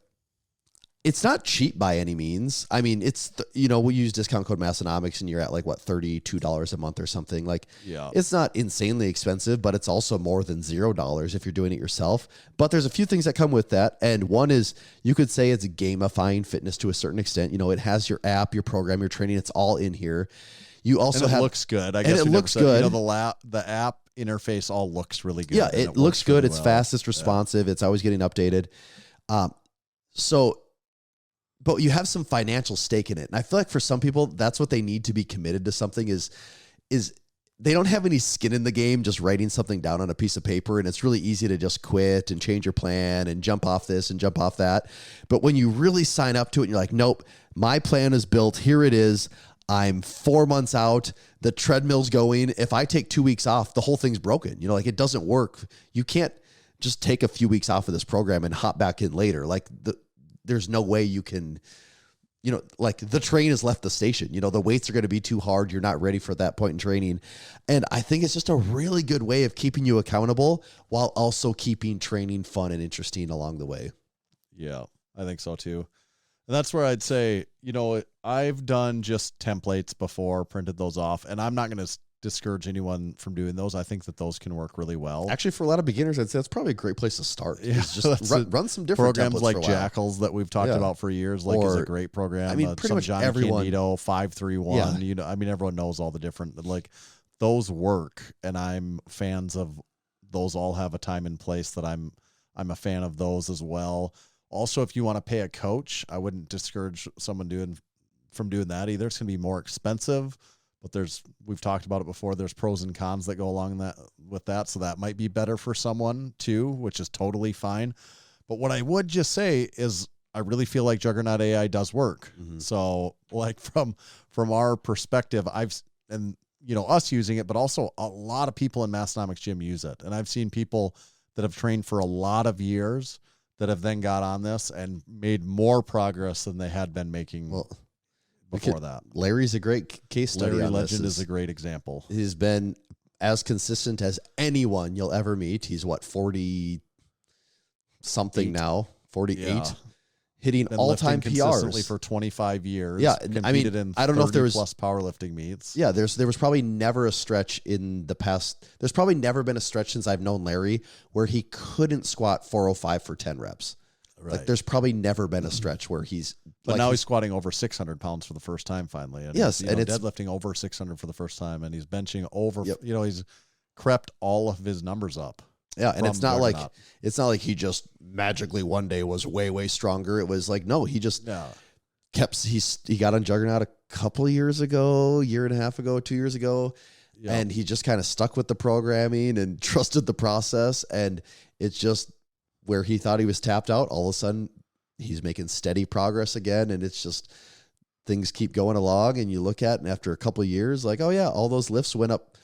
it's not cheap by any means. I mean, it's, we use discount code Massenomics and you're at like what, $32 a month or something. Like, Yeah. it's not insanely expensive, but it's also more than $0 if you're doing it yourself. But there's a few things that come with that. And one is, you could say it's gamifying fitness to a certain extent. It has your app, your program, your training. It's all in here. You also and it have, looks good. I guess it we never looks said, good. The app interface all looks really good. Yeah, and it looks good. really It's well. fast. It's responsive. It's always getting updated. But you have some financial stake in it. And I feel like for some people, that's what they need to be committed to something is they don't have any skin in the game just writing something down on a piece of paper. And it's really easy to just quit and change your plan and jump off this and jump off that. But when you really sign up to it and you're like, nope, my plan is built. Here it is. I'm 4 months out. The treadmill's going. If I take 2 weeks off, the whole thing's broken. It doesn't work. You can't just take a few weeks off of this program and hop back in later. Like there's no way you can, like the train has left the station. The weights are going to be too hard. You're not ready for that point in training. And I think it's just a really good way of keeping you accountable while also keeping training fun and interesting along the way. Yeah, I think so too. And that's where I'd say, I've done just templates before, printed those off, and I'm not going to discourage anyone from doing those. I think that those can work really well. Actually, for a lot of beginners, I'd say that's probably a great place to start. Yeah, Is just run some different programs templates like for a while. Jackals that we've talked about for years. Like is a great program. I mean, pretty much Johnny everyone. Candido, 531. Everyone knows all the different. Like those work, and I'm fans of those. All have a time and place that I'm a fan of those as well. Also, if you want to pay a coach, I wouldn't discourage someone from doing that either. It's going to be more expensive. But we've talked about it before. There's pros and cons that go along with that. So that might be better for someone too, which is totally fine. But what I would just say is I really feel like Juggernaut AI does work. Mm-hmm. So like from our perspective, us using it, but also a lot of people in Massenomics Gym use it. And I've seen people that have trained for a lot of years that have then got on this and made more progress than they had been making before that. Larry's a great case study. Larry on Legend this. is a great example. He's been as consistent as anyone you'll ever meet. He's 40 something now, 48, Yeah. hitting Been all-time lifting consistently PRs for 25 years. Yeah, competed in I don't know if there was plus powerlifting meets. Yeah, there was probably never a stretch in the past. There's probably never been a stretch since I've known Larry where he couldn't squat 405 for 10 reps. Right. Like there's probably never been a stretch where he's. But like now he's squatting over 600 pounds for the first time finally. And yes, he's, and it's deadlifting over 600 for the first time, and he's benching over. Yep. He's crept all of his numbers up. Yeah, and it's not Juggernaut. like he just magically one day was way stronger. It was like no, he just Yeah. he got on Juggernaut a couple of years ago, year and a half ago, 2 years ago, Yeah. and he just kind of stuck with the programming and trusted the process. And it's just where he thought he was tapped out, all of a sudden he's making steady progress again, and it's just things keep going along. And you look at, and after a couple of years, like, oh yeah, all those lifts went up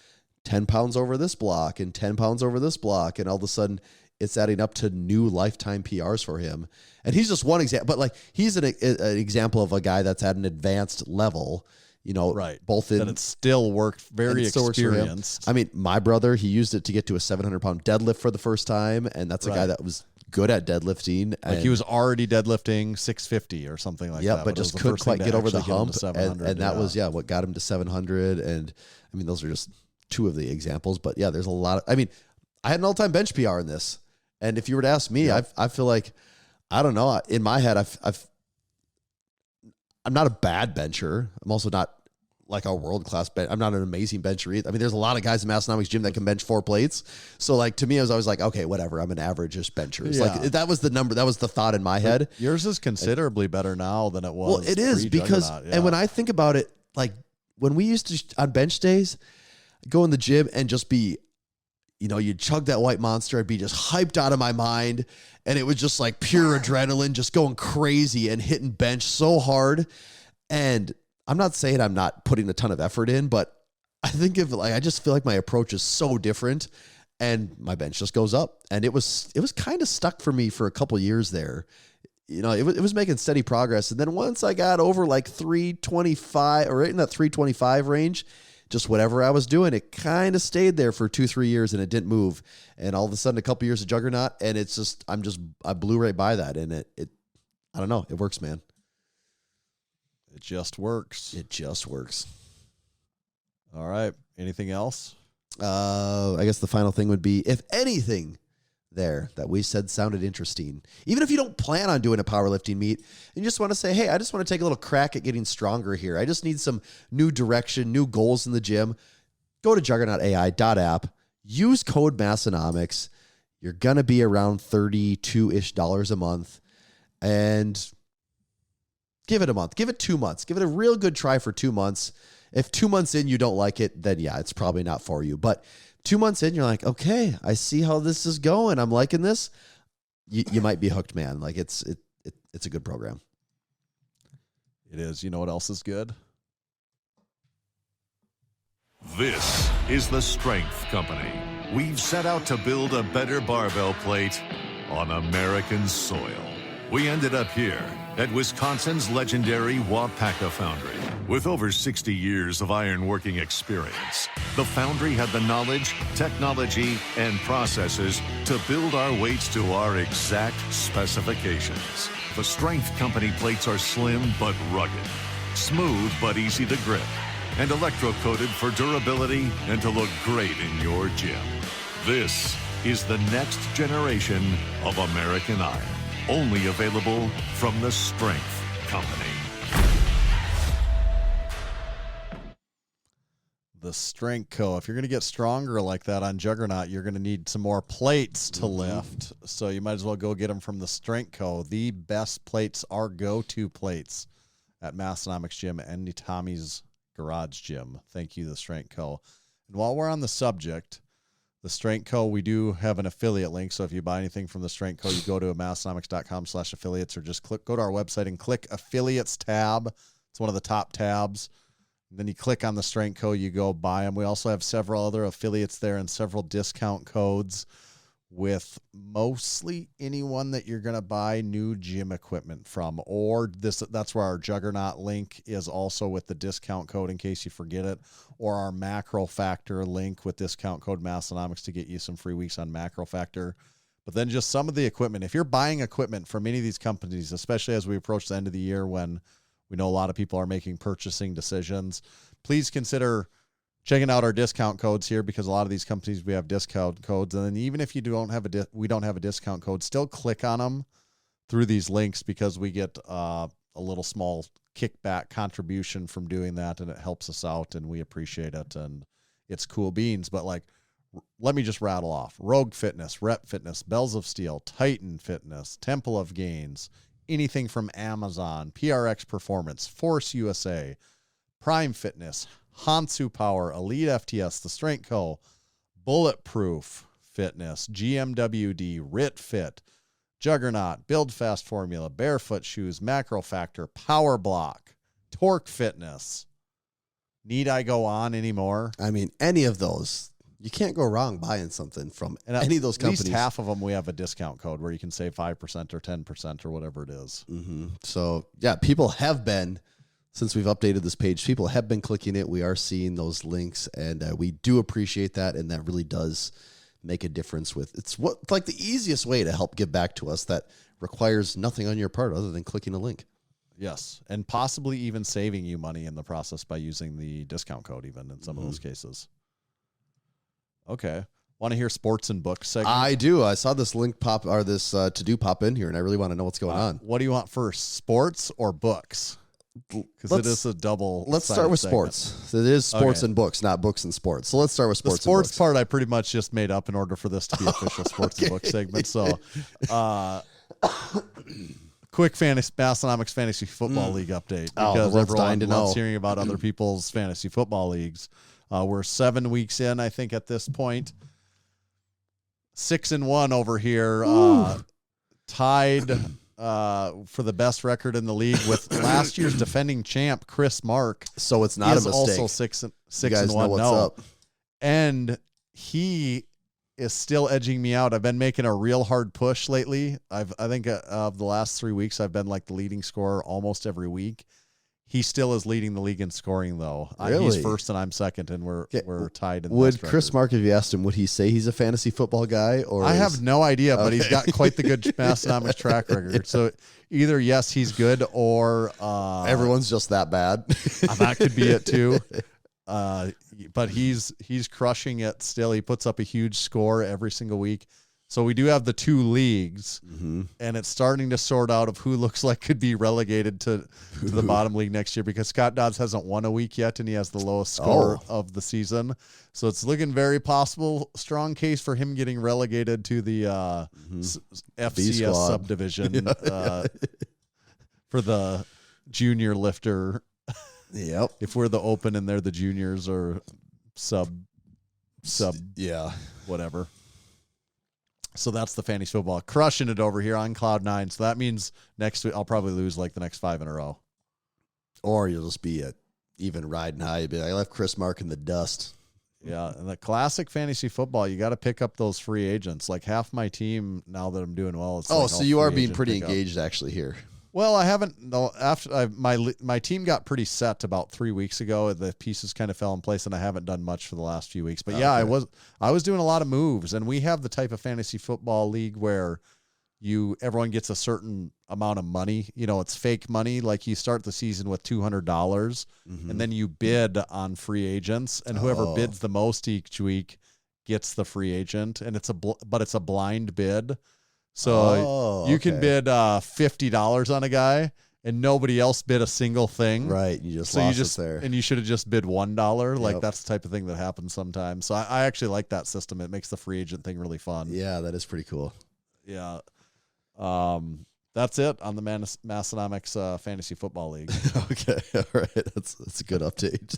10 pounds over this block and 10 pounds over this block. And all of a sudden it's adding up to new lifetime PRs for him. And he's just one example, but like he's an example of a guy that's at an advanced level, Right. both in that it still worked, very and it still works for him. experienced. I mean, my brother, he used it to get to a 700-pound deadlift for the first time. And that's a guy Right. that was good at deadlifting. Like he was already deadlifting 650 or something like that. But it was just the couldn't first thing quite to get over the actually him hump. to 700. And that was, what got him to 700. And I mean, those are just two of the examples, but yeah, there's a lot of, I mean, I had an all-time bench PR in this. And if you were to ask me, I feel like, I don't know, in my head, I'm not a bad bencher. I'm also not like a world-class bench. I'm not an amazing bencher either. I mean, there's a lot of guys in Massenomics Gym that can bench 4 plates. So like, to me, I was always like, okay, whatever. I'm an average bencher. Yeah. Like that was the number. That was the thought in my head. Yours is considerably better now than it was. Well, it is because, pre-Juggernaut, and when I think about it, like when we used to, on bench days, go in the gym and just be, you'd chug that white monster. I'd be just hyped out of my mind. And it was just like pure adrenaline, just going crazy and hitting bench so hard. And I'm not saying I'm not putting a ton of effort in, but I think I just feel like my approach is so different and my bench just goes up. And it was kind of stuck for me for a couple years there. It was making steady progress. And then once I got over like 325 or right in that 325 range, just whatever I was doing, it kind of stayed there for 2-3 years and it didn't move. And all of a sudden, a couple years of Juggernaut, and it's just I blew right by that, and I don't know. It works, man. It just works. It just works. All right. Anything else? I guess the final thing would be, if anything there that we said sounded interesting, even if you don't plan on doing a powerlifting meet and you just want to say, hey, I just want to take a little crack at getting stronger here. I just need some new direction, new goals in the gym. Go to juggernautai.app, use code Massenomics. You're going to be around $32-ish a month, and give it a month, give it 2 months, give it a real good try for 2 months. If 2 months in you don't like it, then yeah, it's probably not for you. But 2 months in, you're like, okay, I see how this is going. I'm liking this. You might be hooked, man. Like it's a good program. It is. You know what else is good? This is the Strength Company. We've set out to build a better barbell plate on American soil. We ended up here at Wisconsin's legendary Wapaka Foundry. With over 60 years of ironworking experience, the foundry had the knowledge, technology, and processes to build our weights to our exact specifications. The Strength Company plates are slim but rugged, smooth but easy to grip, and electro-coated for durability and to look great in your gym. This is the next generation of American iron. Only available from the Strength Company. The Strength Co. If you're going to get stronger like that on Juggernaut, you're going to need some more plates to lift. So you might as well go get them from the Strength Co. The best plates are go-to plates at Massenomics Gym and Tommy's Garage Gym. Thank you, the Strength Co. And while we're on the subject, the Strength Co., we do have an affiliate link. So if you buy anything from the Strength Co., you go to massenomics.com/affiliates or just go to our website and click affiliates tab. It's one of the top tabs. And then you click on the Strength Co., you go buy them. We also have several other affiliates there and several discount codes with mostly anyone that you're going to buy new gym equipment from. Or that's where our Juggernaut link is, also with the discount code in case you forget it. Or our MacroFactor link with discount code Massenomics to get you some free weeks on MacroFactor. But then just some of the equipment. If you're buying equipment from any of these companies, especially as we approach the end of the year when we know a lot of people are making purchasing decisions, please consider checking out our discount codes here, because a lot of these companies, we have discount codes. And then even if you we don't have a discount code, still click on them through these links, because we get a little small kickback contribution from doing that, and it helps us out and we appreciate it, and it's cool beans. But like, let me just rattle off: Rogue Fitness, Rep Fitness, Bells of Steel, Titan Fitness, Temple of Gains, anything from Amazon, PRX Performance, Force USA, Prime Fitness, Hansu Power, EliteFTS, The Strength Co., Bulletproof Fitness, GMWD, RitFit, Juggernaut, Build Fast Formula, Barefoot Shoes, MacroFactor, Power Block, Torque Fitness. Need I go on anymore? I mean, any of those. You can't go wrong buying something from any of those companies. At least half of them we have a discount code where you can save 5% or 10% or whatever it is. Mm-hmm. So, yeah, people have been, since we've updated this page, people have been clicking it. We are seeing those links, and we do appreciate that, and that really does make a difference. It's like the easiest way to help give back to us that requires nothing on your part other than clicking a link. Yes, and possibly even saving you money in the process by using the discount code even in some of those cases. Okay. Want to hear sports and books segment? I do. I saw this link pop, or this to-do pop in here, and I really want to know what's going on. What do you want first, sports or books? Because it is a double. Let's start with sports. It is sports and books, not books and sports. So let's start with sports. The sports and books. part I pretty much just made up in order for this to be official sports and books segment. So, quick Massenomics Fantasy Football League update, because everyone loves hearing about other people's fantasy football leagues. We're 7 weeks in, I think, at this point. 6-1 over here, tied for the best record in the league with last year's defending champ Chris Mark. So it's not a mistake. Also 6-1. Know what's up. And he is still edging me out. I've been making a real hard push lately. I think of the last 3 weeks, I've been like the leading scorer almost every week. He still is leading the league in scoring, though. Really? He's first and I'm second, and we're tied. In the Would best Chris record. Mark, if you asked him, would he say he's a fantasy football guy? Or I have no idea, but he's Okay. got quite the good Massenomics track record. So either yes, he's good, or everyone's just that bad. that could be it too. But he's crushing it still. He puts up a huge score every single week. So we do have the two leagues, and it's starting to sort out of who looks like could be relegated to the bottom league next year, because Scott Dodds hasn't won a week yet, and he has the lowest score of the season. So it's looking very possible. Strong case for him getting relegated to the FCS subdivision for the junior lifter. Yep. If we're the open and they're the juniors, or sub whatever. So that's the fantasy football. Crushing it over here on Cloud 9. So that means next week I'll probably lose like the next 5 in a row. Or you'll just be even riding high. You'll be like, I left Chris Mark in the dust. Yeah, and the classic fantasy football, you got to pick up those free agents. Like half my team, now that I'm doing well, it's like so all you are free being agent pretty pickup. engaged actually here. Well, I haven't. No, after my team got pretty set about 3 weeks ago. The pieces kind of fell in place, and I haven't done much for the last few weeks. But yeah, I was doing a lot of moves, and we have the type of fantasy football league where everyone gets a certain amount of money. You know, it's fake money. Like you start the season with $200, and then you bid on free agents, and whoever bids the most each week gets the free agent, and it's a blind bid. So you can bid $50 on a guy, and nobody else bid a single thing. Right. You just lost it there. And you should have just bid $1. Like that's the type of thing that happens sometimes. So I actually like that system. It makes the free agent thing really fun. Yeah, that is pretty cool. Yeah. That's it on the Massenomics Fantasy Football League. Okay. All right. That's a good update.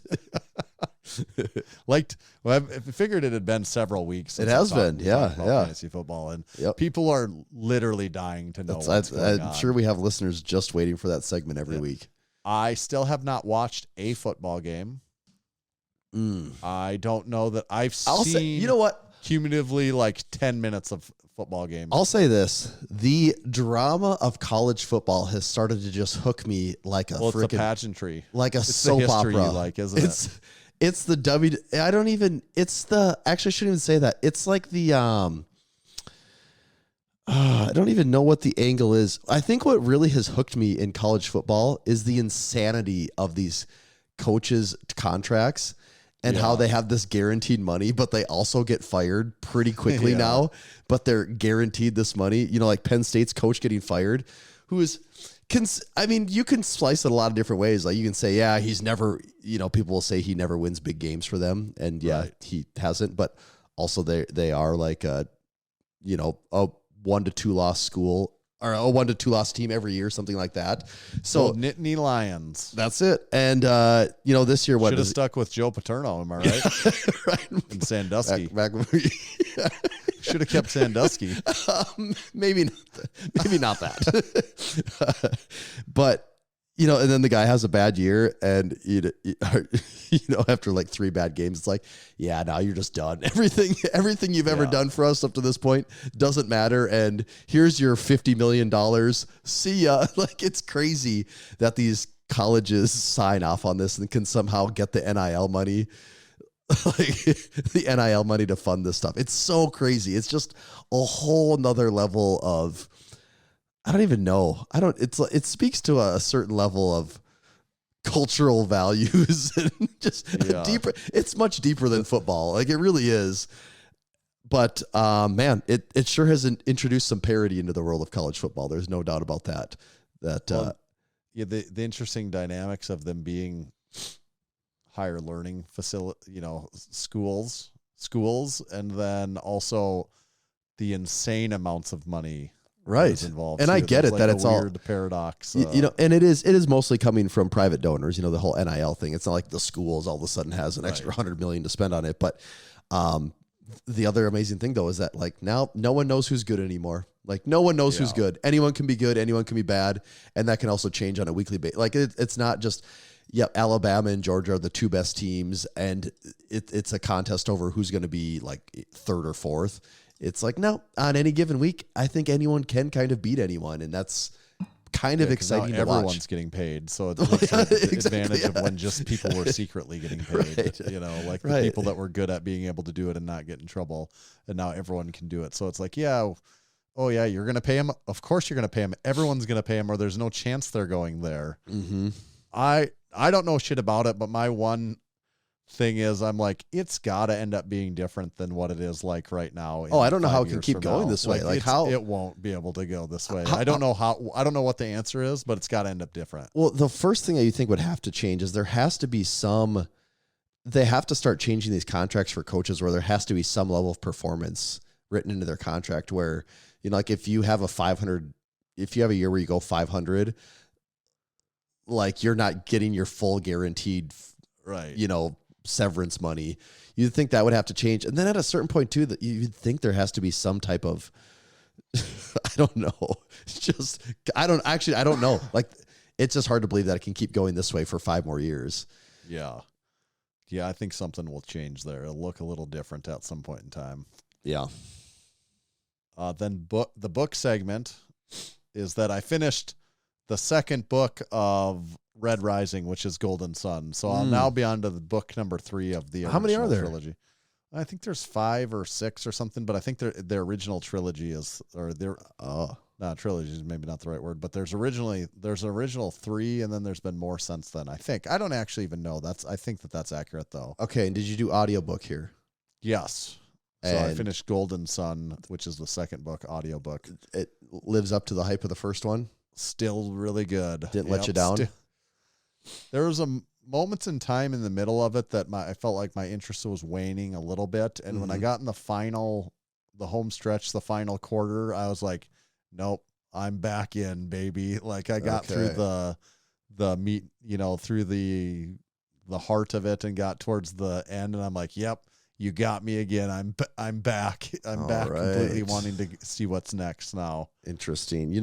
I figured it had been several weeks. Since It has been, about yeah. fantasy football, and Yep. people are literally dying to know what's going I'm on. sure we have listeners just waiting for that segment every week. I still have not watched a football game. I don't know that I've I'll seen. say, you know what? Cumulatively, like 10 minutes of football games. I'll say this: the drama of college football has started to just hook me like a it's a freaking pageantry, like a it's soap the history opera. you like, isn't it? It's the actually I shouldn't even say that. It's like the I don't even know what the angle is. I think what really has hooked me in college football is the insanity of these coaches' contracts and how they have this guaranteed money, but they also get fired pretty quickly now, but they're guaranteed this money. You know, like Penn State's coach getting fired, who is, you can slice it a lot of different ways. Like you can say, yeah, he's never, people will say he never wins big games for them. And he hasn't, but also they are like a 1 to 2 loss school, or a 1 to 2 loss team every year, something like that. So Nittany Lions. that's it. And this year, what Should have is stuck with Joe Paterno, am I right? right? And Sandusky. Back Should have kept Sandusky. maybe not that. But and then the guy has a bad year, and after like 3 bad games, it's like, yeah, now you're just done. Everything you've ever done for us up to this point doesn't matter, and here's your $50 million. See ya. Like, it's crazy that these colleges sign off on this and can somehow get the NIL money. Like the NIL money to fund this stuff. It's so crazy. It's just a whole nother level of, I don't even know. It speaks to a certain level of cultural values and just deeper. It's much deeper than football. Like, it really is. But man, it sure has introduced some parity into the world of college football. There's no doubt about that. The interesting dynamics of them being higher learning schools, and then also the insane amounts of money right involved. And I get it, that it's all weird paradox. And it is mostly coming from private donors. The whole NIL thing. It's not like the schools all of a sudden has an extra $100 million to spend on it. But the other amazing thing though is that like now no one knows who's good anymore. Like no one knows who's good. Anyone can be good. Anyone can be bad, and that can also change on a weekly basis. Like it's not just. Alabama and Georgia are the 2 best teams, and it's a contest over who's going to be like 3rd or 4th. It's like, no, on any given week, I think anyone can kind of beat anyone, and that's kind of exciting to watch. Everyone's getting paid, so it takes the advantage of when just people were secretly getting paid. Right. Like the people that were good at being able to do it and not get in trouble, and now everyone can do it. So it's like, yeah, oh yeah, you're gonna pay them. Of course you're gonna pay them. Everyone's gonna pay them, or there's no chance they're going there. Mm-hmm. I don't know shit about it, but my one thing is, I'm like, it's gotta end up being different than what it is like right now. Oh, I don't know how it can keep going this way. Like how it won't be able to go this way. I don't know how. I don't know what the answer is, but it's got to end up different. Well, the first thing that you think would have to change is there has to be some. They have to start changing these contracts for coaches where there has to be some level of performance written into their contract. Where like if you have if you have a year where you go 500, like you're not getting your full guaranteed, right? Severance money. You'd think that would have to change. And then at a certain point too, that you'd think there has to be some type of, I don't know. It's just, I don't know. Like, it's just hard to believe that it can keep going this way for 5 more years. Yeah. Yeah. I think something will change there. It'll look a little different at some point in time. Yeah. Then the book segment is that I finished the second book of Red Rising, which is Golden Sun. So I'll now be on to the book number 3 of the How many are there? trilogy. I think there's 5 or 6 or something, but I think their original trilogy is, or their not trilogy is maybe not the right word, but there's an original 3, and then there's been more since then. I think I don't actually even know. I think that's accurate though. Okay, and did you do audiobook here? Yes. So I finished Golden Sun, which is the second book, audiobook. It lives up to the hype of the first one. Still really good. Didn't let you down. There was moments in time in the middle of it that I felt like my interest was waning a little bit. And when I got in the home stretch, the final quarter, I was like, nope, I'm back in, baby. Like I got through the meat, through the heart of it and got towards the end. And I'm like, yep, you got me again. I'm back. I'm back completely wanting to see what's next now. Interesting.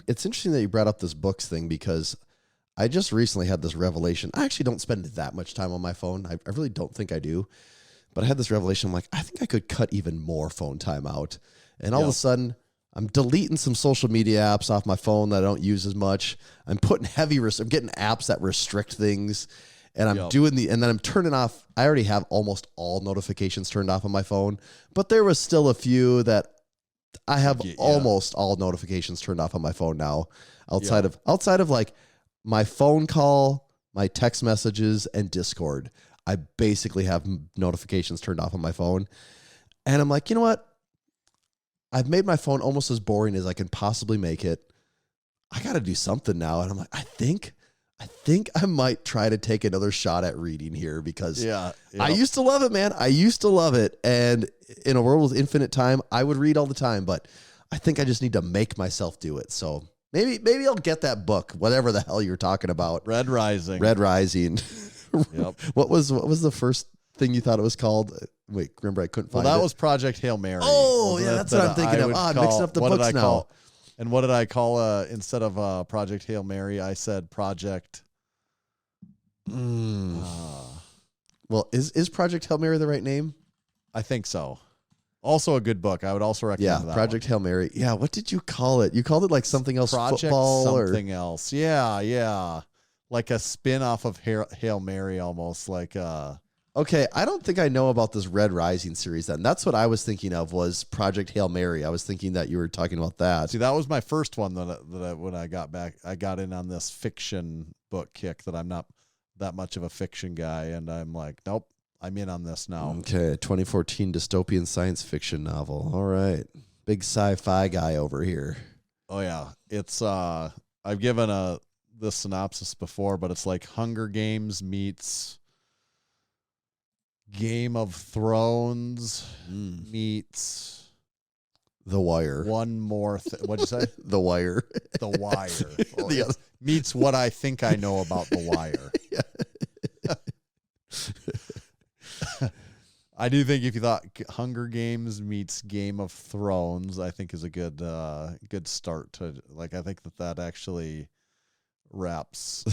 It's interesting that you brought up this books thing because I just recently had this revelation. I actually don't spend that much time on my phone. I really don't think I do. But I had this revelation. I'm like, I think I could cut even more phone time out. And all of a sudden, I'm deleting some social media apps off my phone that I don't use as much. I'm putting I'm getting apps that restrict things. And I'm and then I'm turning off. I already have almost all notifications turned off on my phone. But there was still a few that I have almost all notifications turned off on my phone now. Outside of like my phone call, my text messages, and Discord, I basically have notifications turned off on my phone. And I'm like, you know what? I've made my phone almost as boring as I can possibly make it. I got to do something now. And I'm like, I think I might try to take another shot at reading here because I used to love it, man. I used to love it. And in a world with infinite time, I would read all the time, but I think I just need to make myself do it. So maybe I'll get that book, whatever the hell you're talking about. Red Rising. Yep. What was the first thing you thought it was called? Wait, remember I couldn't find it. Well, that was Project Hail Mary. Oh, yeah, that's what I'm thinking of. I'm mixing up the books now. And what did I call instead of Project Hail Mary? I said Project. Well, is Project Hail Mary the right name? I think so. Also a good book. I would also recommend that. Project Hail Mary. Yeah, what did you call it? You called it like something else. Project football something else. Yeah. Like a spin-off of Hail Mary almost. Like Okay, I don't think I know about this Red Rising series then. That's what I was thinking of was Project Hail Mary. I was thinking that you were talking about that. See, that was my first one that when I got back, I got in on this fiction book kick that I'm not that much of a fiction guy. And I'm like, nope, I'm in on this now. Okay, 2014 dystopian science fiction novel. All right. Big sci-fi guy over here. Oh, yeah. It's, I've given this synopsis before, but it's like Hunger Games meets Game of Thrones meets The Wire. One more thing. What'd you say? The Wire. The Wire. Meets what I think I know about The Wire. I do think if you thought Hunger Games meets Game of Thrones, I think is a good start to like. I think that actually wraps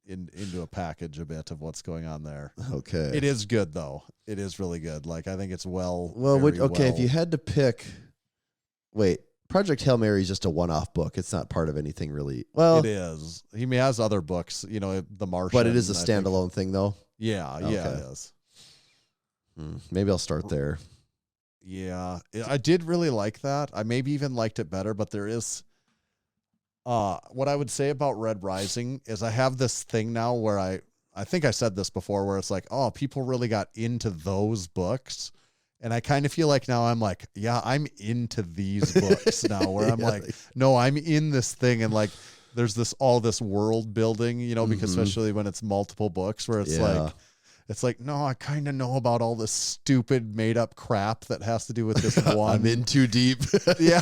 into a package a bit of what's going on there. Okay, it is good though. It is really good. Like I think it's well. If you had to pick, Project Hail Mary is just a one-off book. It's not part of anything really. Well, It is. He has other books, The Martian. but it is a I think. standalone thing, though. Yeah, Okay. it is. Maybe I'll start there. Yeah, I did really like that. I maybe even liked it better, but there is what I would say about Red Rising is I have this thing now where I think I said this before where it's like, oh, people really got into those books. And I kind of feel like now I'm like, yeah, I'm into these books now where I'm like, no, I'm in this thing. And like, there's all this world building, because especially when it's multiple books where it's like, no, I kind of know about all this stupid made up crap that has to do with this one. I'm in too deep. Yeah.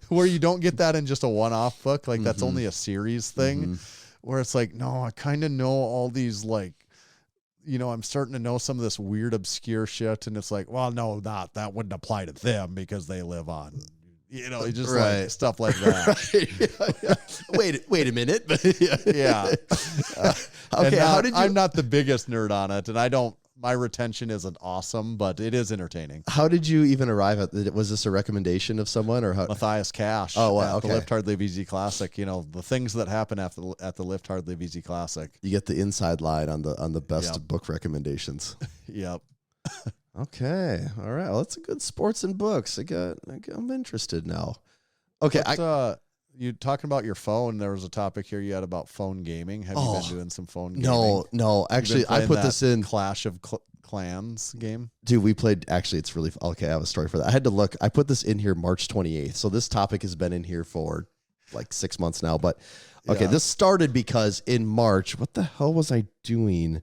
Where you don't get that in just a one-off book. Like that's only a series thing where it's like, no, I kind of know all these like, I'm starting to know some of this weird obscure shit. And it's like, well, no, that wouldn't apply to them because they live on, just like stuff like that. Wait a minute. Yeah. Okay. How did you? I'm not the biggest nerd on it, and my retention isn't awesome, but it is entertaining. How did you even arrive at it? Was this a recommendation of someone or how? Matthias Cash. Oh, wow, at okay. the Lift Hard Live Easy Classic. The things that happen at the Lift Hard Live Easy Classic. You get the inside line on the best book recommendations. Yep. Okay. All right. Well, that's a good sports and books. I'm interested now. Okay. You talking about your phone? There was a topic here you had about phone gaming. Have you been doing some phone gaming? No. Actually, I put this in Clash of Clans game. Dude, we played. Actually, it's really okay. I have a story for that. I had to look. I put this in here March 28th. So this topic has been in here for like 6 months now. But okay, this started because in March, what the hell was I doing?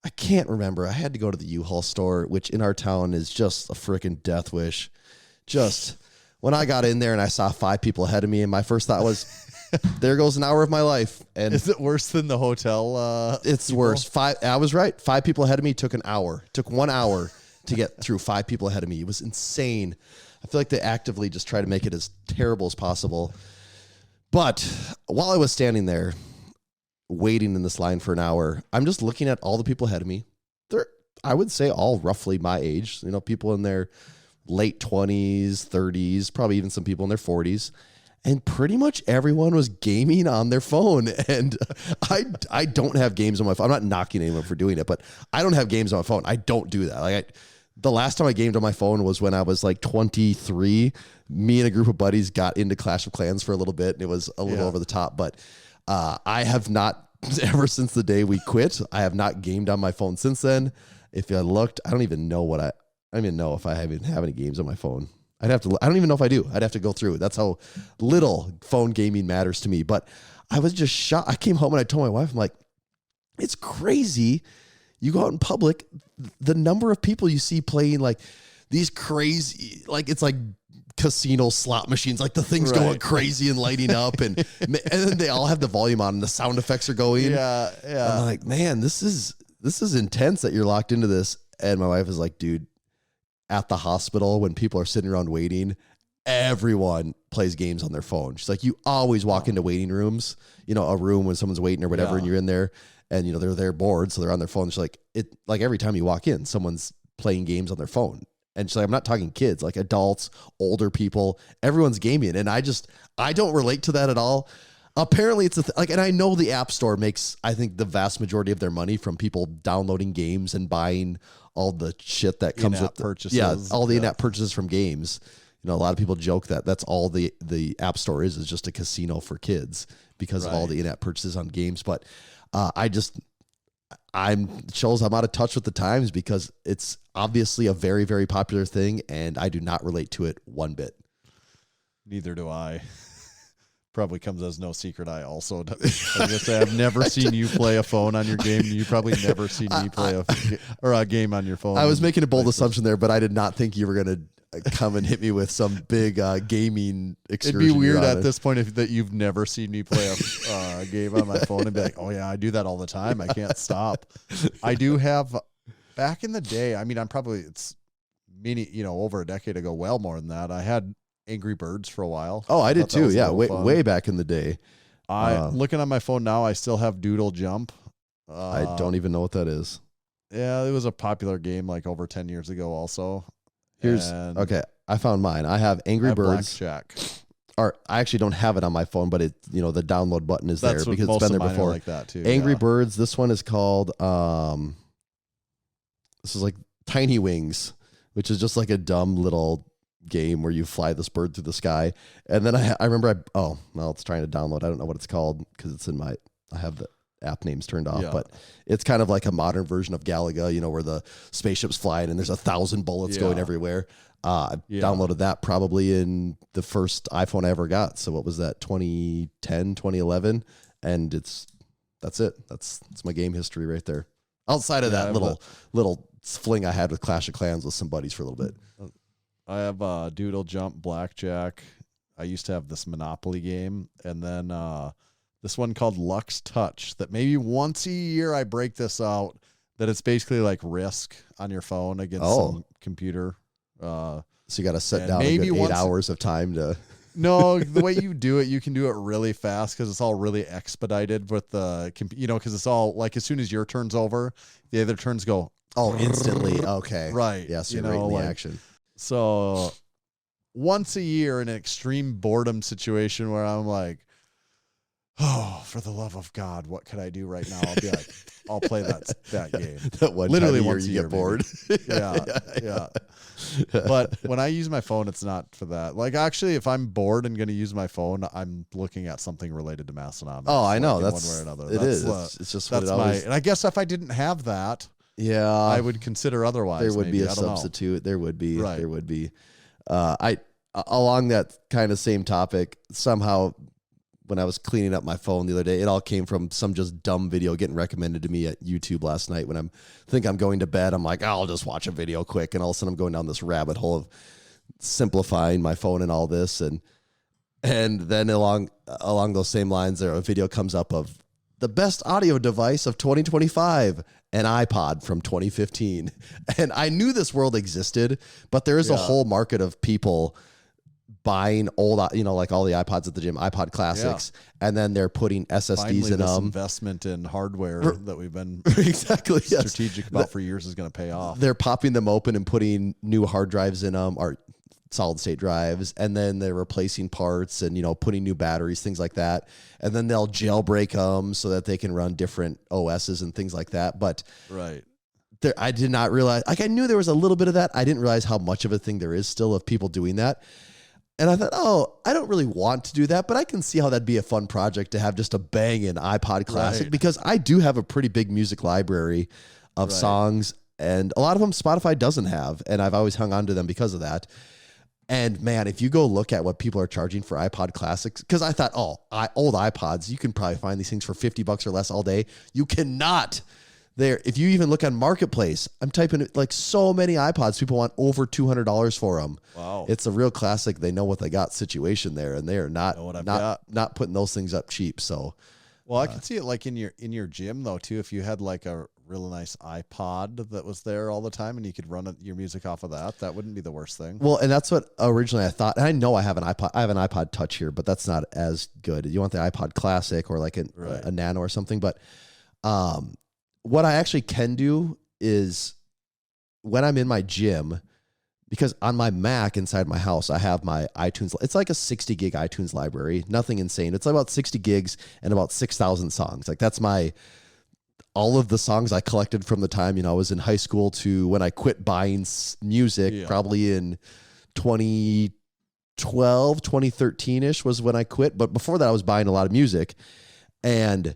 I can't remember. I had to go to the U-Haul store, which in our town is just a freaking death wish. Just when I got in there and I saw 5 people ahead of me, and my first thought was, there goes an hour of my life. And is it worse than the hotel? It's people? worse. I was right. 5 people ahead of me took an hour. Took 1 hour to get through 5 people ahead of me. It was insane. I feel like they actively just try to make it as terrible as possible. But while I was standing there waiting in this line for an hour, I'm just looking at all the people ahead of me. They're, I would say, all roughly my age. People in their late 20s, 30s, probably even some people in their 40s. And pretty much everyone was gaming on their phone. And I don't have games on my phone. I'm not knocking anyone for doing it, but I don't have games on my phone. I don't do that. The last time I gamed on my phone was when I was like 23. Me and a group of buddies got into Clash of Clans for a little bit, and it was a little over the top. But I have not, ever since the day we quit, I have not gamed on my phone since then. If I looked, I don't even know if I even have any games on my phone. I don't even know if I do. I'd have to go through it. That's how little phone gaming matters to me. But I was just shocked. I came home and I told my wife, I'm like, it's crazy. You go out in public, the number of people you see playing like these crazy, like it's like casino slot machines, like the thing's going crazy and lighting up, and then they all have the volume on and the sound effects are going. Yeah. I'm like, man, this is intense that you're locked into this. And my wife is like, dude, at the hospital when people are sitting around waiting, everyone plays games on their phone. She's like, you always walk into waiting rooms, a room when someone's waiting or whatever, and you're in there and they're bored, so they're on their phone. She's like, every time you walk in, someone's playing games on their phone. And she's like, I'm not talking kids, like adults, older people, everyone's gaming. And I don't relate to that at all. Apparently it's and I know the App Store makes, I think, the vast majority of their money from people downloading games and buying all the shit that comes with purchases. Yeah, all the in-app purchases from games. A lot of people joke that that's all the App Store is just a casino for kids because of all the in-app purchases on games. But I'm out of touch with the times because it's obviously a very, very popular thing, and I do not relate to it one bit. Neither do I. Probably comes as no secret. I was gonna say, I've never seen you play a phone on your game. You probably never seen me play a game on your phone. I was making a bold assumption there, but I did not think you were going to come and hit me with some big gaming excursion. It'd be weird at this point that you've never seen me play a game on my phone and be like, oh yeah, I do that all the time. I can't stop. I do have, back in the day, it's over a decade ago, well more than that. I had Angry Birds for a while. Oh, I did too. Yeah, way back in the day. Looking on my phone now, I still have Doodle Jump. I don't even know what that is. Yeah, it was a popular game like over 10 years ago also. Okay. I found mine. I have Angry Birds. Blackjack. Or I actually don't have it on my phone, but it the download button is there because it's been there before. Like that too. Angry Birds. This one is called. This is like Tiny Wings, which is just like a dumb little game where you fly this bird through the sky. And then I remember it's trying to download. I don't know what it's called because it's in I have the app names turned off, but it's kind of like a modern version of Galaga, where the spaceship's flying and there's 1,000 bullets going everywhere. I downloaded that probably in the first iPhone I ever got. So what was that? 2010, 2011. And that's it. That's my game history right there. Outside of that little fling I had with Clash of Clans with some buddies for a little bit. I have Doodle Jump, Blackjack. I used to have this Monopoly game, and then this one called Lux Touch that maybe once a year I break this out, that it's basically like Risk on your phone against some computer. So you got to set down maybe 8 hours of time to... No, the way you do it, you can do it really fast because it's all really expedited with the, because it's all like as soon as your turn's over, the other turns go. Oh, instantly. Okay. Right. Yes, you're right in the action. So once a year in an extreme boredom situation where I'm like, oh, for the love of God, what could I do right now? I'll be like, I'll play that game. That one literally time a year once a you year, get bored. Yeah. But when I use my phone, it's not for that. Like, actually, if I'm bored and going to use my phone, I'm looking at something related to Massenomics. Oh, I know. That's one way or another. It is. It's just what it always... And I guess if I didn't have that, I would consider otherwise. There would be a substitute. There would be. Right. There would be. Along that kind of same topic, somehow when I was cleaning up my phone the other day, it all came from some just dumb video getting recommended to me at YouTube last night. When I'm going to bed, I'm like, I'll just watch a video quick. And all of a sudden I'm going down this rabbit hole of simplifying my phone and all this. And then along those same lines, a video comes up of the best audio device of 2025, an iPod from 2015. And I knew this world existed, but there is a whole market of people buying old, like all the iPods at the gym, iPod Classics, and then they're putting SSDs in them. Investment in hardware that we've been strategic about for years is going to pay off. They're popping them open and putting new hard drives in them, or solid state drives, and then they're replacing parts and putting new batteries, things like that. And then they'll jailbreak them so that they can run different OSs and things like that. But I did not realize, like, I knew there was a little bit of that. I didn't realize how much of a thing there is still of people doing that. And I thought, I don't really want to do that, but I can see how that'd be a fun project to have just a banging iPod Classic, because I do have a pretty big music library of songs, and a lot of them Spotify doesn't have, and I've always hung on to them because of that. And man, if you go look at what people are charging for iPod Classics, because I thought, old iPods, you can probably find these things for $50 or less all day. You cannot. If you even look on Marketplace, I'm typing like so many iPods, people want over $200 for them. Wow. It's a real classic. They know what they got situation there, and they are not putting those things up cheap. So, well, I can see it like in your gym though too. If you had like a really nice iPod that was there all the time and you could run your music off of that wouldn't be the worst thing. Well, and that's what originally I thought. And I know I have an iPod. I have an iPod Touch here, but that's not as good. You want the iPod Classic or like a Nano or something. But what I actually can do is when I'm in my gym, because on my Mac inside my house, I have my iTunes. It's like a 60 gig iTunes library, nothing insane. It's like about 60 gigs and about 6,000 songs. Like that's all of the songs I collected from the time, I was in high school to when I quit buying music, probably in 2012, 2013-ish was when I quit. But before that, I was buying a lot of music. And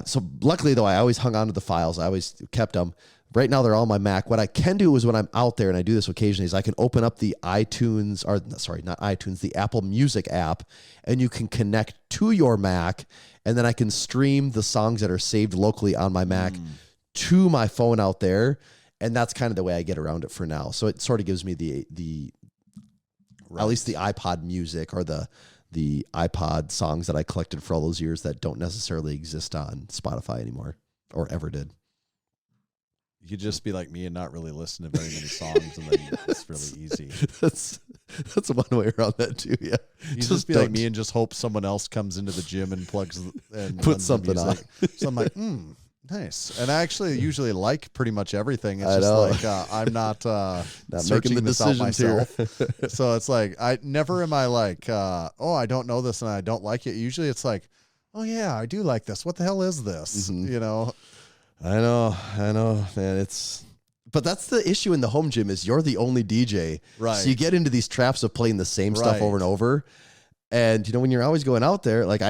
so luckily, though, I always hung on to the files. I always kept them. Right now, they're all on my Mac. What I can do is when I'm out there, and I do this occasionally, is I can open up the not iTunes, the Apple Music app, and you can connect to your Mac, and then I can stream the songs that are saved locally on my Mac to my phone out there, and that's kind of the way I get around it for now. So it sort of gives me the at least the iPod music or the iPod songs that I collected for all those years that don't necessarily exist on Spotify anymore or ever did. You could just be like me and not really listen to very many songs, and then it's really easy. That's one way around that too. Yeah, you just be like me and just hope someone else comes into the gym and plugs and put something on. So I'm like, Nice. And I actually usually like pretty much everything. It's I just know. like I'm not Not searching making the this out decisions here. myself. So it's like I never am I like, oh, I don't know this and I don't like it. Usually it's like, oh yeah, I do like this. What the hell is this? You know? I know, man. But that's the issue in the home gym is you're the only DJ. Right. So you get into these traps of playing the same stuff Right. over and over. And, when you're always going out there, like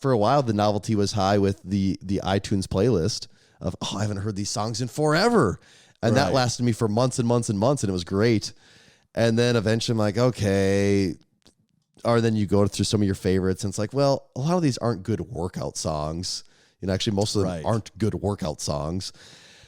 for a while, the novelty was high with the iTunes playlist of, oh, I haven't heard these songs in forever. And that Right. lasted me for months and months and months, and it was great. And then eventually I'm like, okay. Or then you go through some of your favorites, and it's like, well, a lot of these aren't good workout songs. Actually, most of them Right. aren't good workout songs.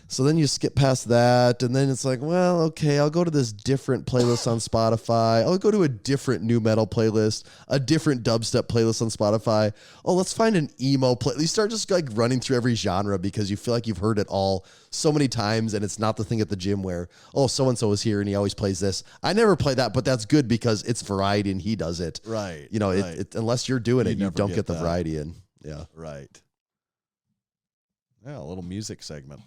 So then you skip past that, and then it's like, well, okay, I'll go to this different playlist on Spotify. I'll go to a different new metal playlist, a different dubstep playlist on Spotify. Oh, let's find an emo playlist. You start just like running through every genre because you feel like you've heard it all so many times, and it's not the thing at the gym where, oh, so-and-so is here and he always plays this. I never play that, but that's good because it's variety and he does it. Right. Right. Unless you're doing it, you never don't get get the that. variety in. Yeah. Right. Yeah, a little music segment.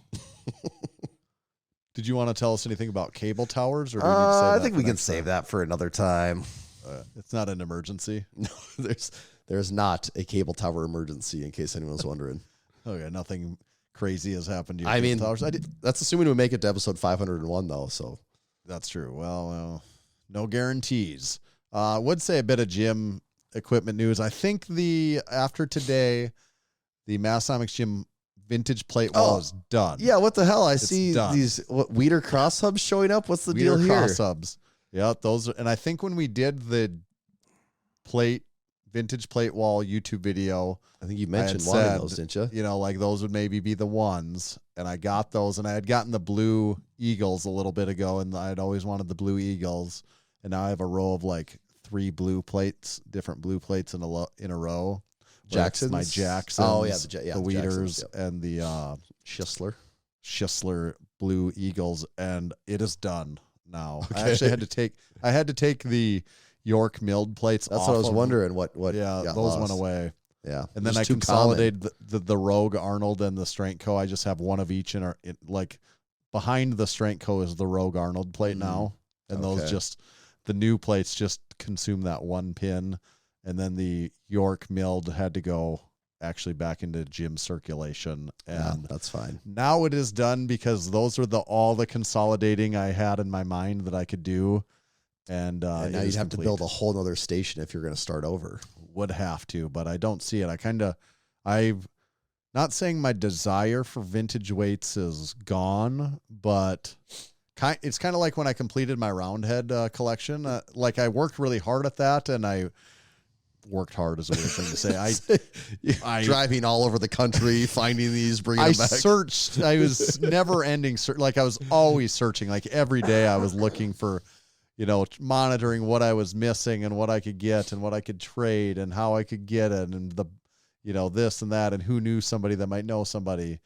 Did you want to tell us anything about cable towers, or do we need to save I that think for we can next save time? that for another time. It's not an emergency. No, there's not a cable tower emergency, in case anyone's wondering. Okay, nothing crazy has happened to your I cable mean, towers. that's assuming we make it to episode 501, though. So That's true. Well, no guarantees. I would say a bit of gym equipment news. I think after today, the Massenomics gym vintage plate wall is done. yeah, what the hell? I see done. these Weeder cross hubs showing up. What's the Weeder deal here? cross hubs. Yeah, those. And I think when we did the vintage plate wall YouTube video, I think you I had mentioned one of said, those, didn't you? like those would maybe be the ones. And I got those, and I had gotten the blue Eagles a little bit ago, and I'd always wanted the blue Eagles. And now I have a row of like 3 blue plates, different blue plates in a row. Jacksons? My Jacksons. Oh, yeah, the the Weeders, Jacksons, yep. and the Schisler. blue Eagles, and it is done now. Okay. I actually had to take the York milled plates That's off what I was of- wondering. What? Yeah, got those went lost. away. Yeah, And then Just I too common. consolidated the Rogue Arnold and the Strength Co. I just have one of each like behind the Strength Co. is the Rogue Arnold plate now. And those Okay. the new plates just consume that one pin. And then the York milled had to go actually back into gym circulation. Yeah, And that's fine. now it is done because those are all the consolidating I had in my mind that I could do. And And now it you'd is have to complete. build a whole nother station if you're going to start over. Would have to, but I don't see it. I've not saying my desire for vintage weights is gone, but it's kind of like when I completed my Roundhead collection. Like I worked really hard at that, and I worked hard is a weird thing to say. I Driving all over the country, finding these, bringing I them back. searched. I was never ending. Like I was always searching. Like every day I was looking for, monitoring what I was missing and what I could get and what I could trade and how I could get it and this and that and who knew somebody that might know somebody.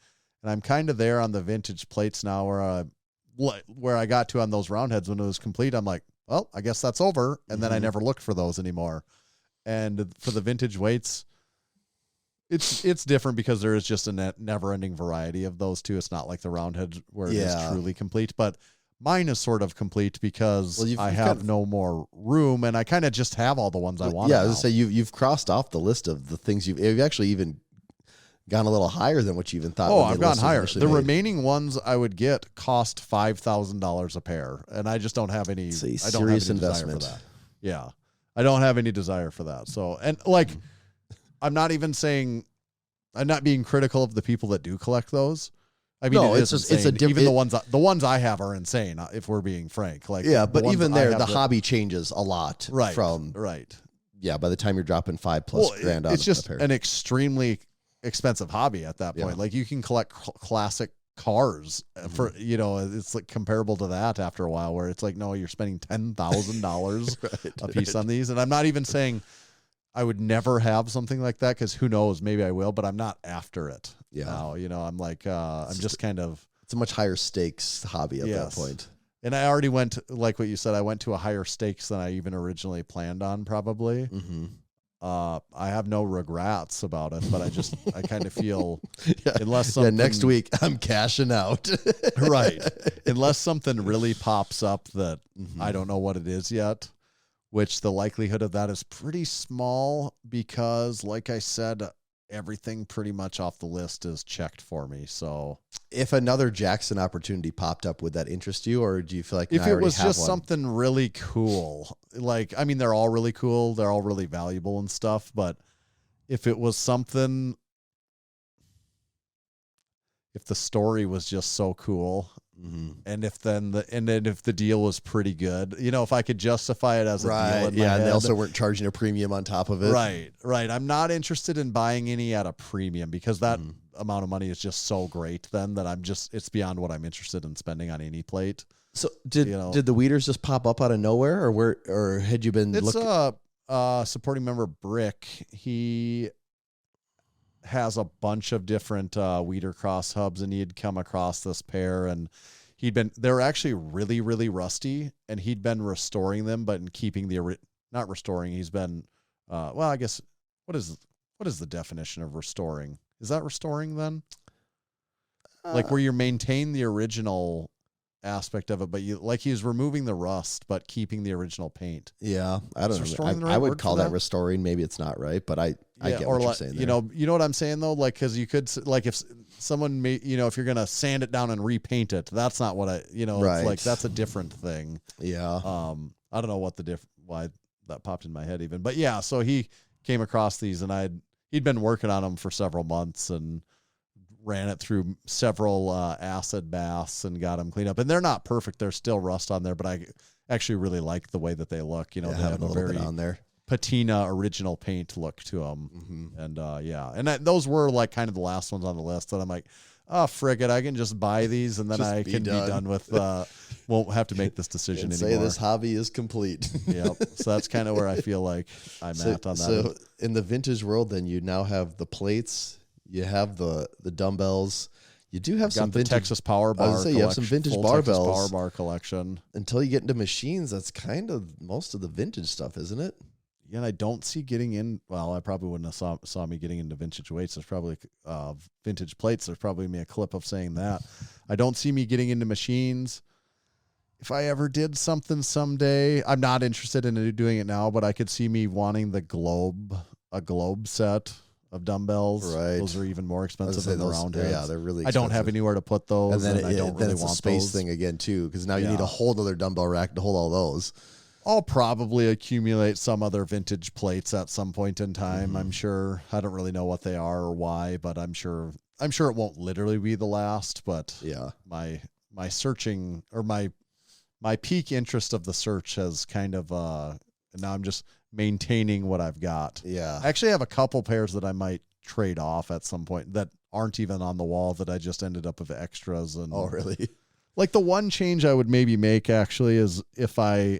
And I'm kind of there on the vintage plates now where I got to on those Roundheads when it was complete. I'm like, well, I guess that's over. And then I never looked for those anymore. And for the vintage weights, it's different because there is just a never-ending variety of those two. It's not like the Roundhead where it is truly complete, but mine is sort of complete because I have no more room, and I kind of just have all the ones I want. Yeah, I was gonna say you've crossed off the list of the things you've actually even gone a little higher than what you even thought. Oh, when the I've gone list was higher. initially The made. remaining ones I would get cost $5,000 a pair, and I just don't have any. It's a I don't have any serious desire investment. for that. Yeah, I don't have any desire for that. So, and I'm not even saying I'm not being critical of the people that do collect those. I mean, No, it it's is just- it's a insane. diff- Even the ones I have are insane. If we're being frank, Yeah, but ones even I there, have the that- hobby changes a lot. right From right. by the time you're dropping $5+ grand on it's just a pair. an extremely expensive hobby at that point. Yeah. Like you can collect classic cars for it's like comparable to that after a while, where it's like, no, you're spending $10,000 a piece on these. And I'm not even saying I would never have something like that, because who knows, maybe I will, but I'm not after it. Yeah. Now, I'm like I'm just kind of. It's a much higher stakes hobby at that point. And I already went, like what you said, I went to a higher stakes than I even originally planned on, probably. Mm-hmm. I have no regrets about it, but I kind of feel Yeah. unless Yeah, something next week I'm cashing out. right, unless something really pops up that I don't know what it is yet, which the likelihood of that is pretty small because, like I said, everything pretty much off the list is checked for me. So If another Jackson opportunity popped up, would that interest you, or do you feel like if I it already was have just one? something really cool, like, I mean, they're all really cool. They're all really valuable and stuff. But if it was something, if the story was just so cool, and if then if the deal was pretty good, if I could justify it as a deal Right, in my yeah, and they head, also weren't charging a premium on top of it. Right. I'm not interested in buying any at a premium because that amount of money is just so great then that it's beyond what I'm interested in spending on any plate. So did the Weeders just pop up out of nowhere, or had you been It's looking? supporting member Brick. He has a bunch of different Weeder Cross hubs, and he'd come across this pair, and they were actually really, really rusty, and he'd been restoring them, but in keeping not restoring, he's been, I guess, what is the definition of restoring? Is that restoring then? Like where you maintain the original aspect of it, but he's removing the rust, but keeping the original paint. Yeah, I don't restoring know. the right I would word call for that that? restoring. Maybe it's not right, but I get what you're saying there. You know what I'm saying though? Like, cause you could, like if someone if you're going to sand it down and repaint it, that's not what Right. it's like, that's a different thing. Yeah. I don't know what why that popped in my head even, but yeah, so he came across these and he'd been working on them for several months and ran it through several acid baths and got them cleaned up, and they're not perfect. There's still rust on there, but I actually really like the way that they look. They have a a little very bit on there. patina original paint look to them. And those were like kind of the last ones on the list that I'm like, oh, frig it, I can just buy these and then Just I be can done. be done with won't have to make this decision And anymore. say this hobby is complete. Yep. So that's kind of where I feel like I'm at on that. So in the vintage world, then you now have the plates, you have the dumbbells, you do have some Got the vintage Texas Power Bar. I was gonna say, you have some collection, vintage full Texas barbells. Power Bar collection. Until you get into machines, that's kind of most of the vintage stuff, isn't it? Yeah, and I don't see getting in. Well, I probably wouldn't have saw me getting into vintage weights. There's probably vintage plates. There's probably me a clip of saying that. I don't see me getting into machines. If I ever did something someday, I'm not interested in doing it now, but I could see me wanting a globe set of dumbbells. Right. Those are even more expensive than the those, round heads. yeah, they're really I don't have expensive. anywhere to put those, And then I don't really it's a want space those. thing again too, because now you Yeah. need a whole other dumbbell rack to hold all those. I'll probably accumulate some other vintage plates at some point in time. Mm-hmm. I'm sure. I don't really know what they are or why, but I'm sure it won't literally be the last, but Yeah. my searching or my peak interest of the search has kind of now I'm just maintaining what I've got. Yeah. I actually have a couple pairs that I might trade off at some point that aren't even on the wall that I just ended up with extras. And Oh, really? like the one change I would maybe make actually is if I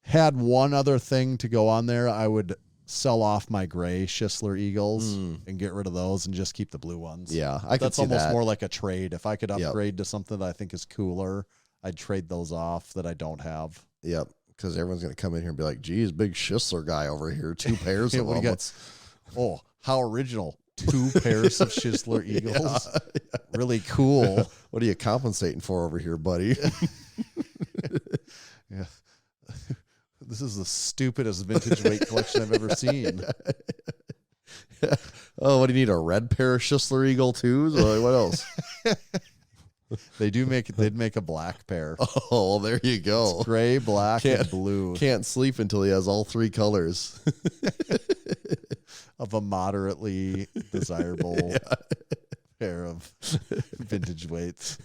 had one other thing to go on there, I would sell off my gray Schisler Eagles and get rid of those and just keep the blue ones. Yeah, I could That's see almost that. more like a trade. If I could Yep. upgrade to something that I think is cooler, I'd trade those off that I don't have. Yep. Because everyone's going to come in here and be like, geez, big Schisler guy over here. 2 pairs Yeah, of what do them. you got? Oh, how original. 2 pairs of Schisler Eagles. Really cool. What are you compensating for over here, buddy? Yeah. This is the stupidest vintage weight collection I've ever seen. Oh, what do you need? A red pair of Schisler Eagle 2s? Or what else? They'd make a black pair. Oh, well, there you go. Gray, black, and blue Can't sleep until he has all 3 colors. of a moderately desirable pair of vintage weights.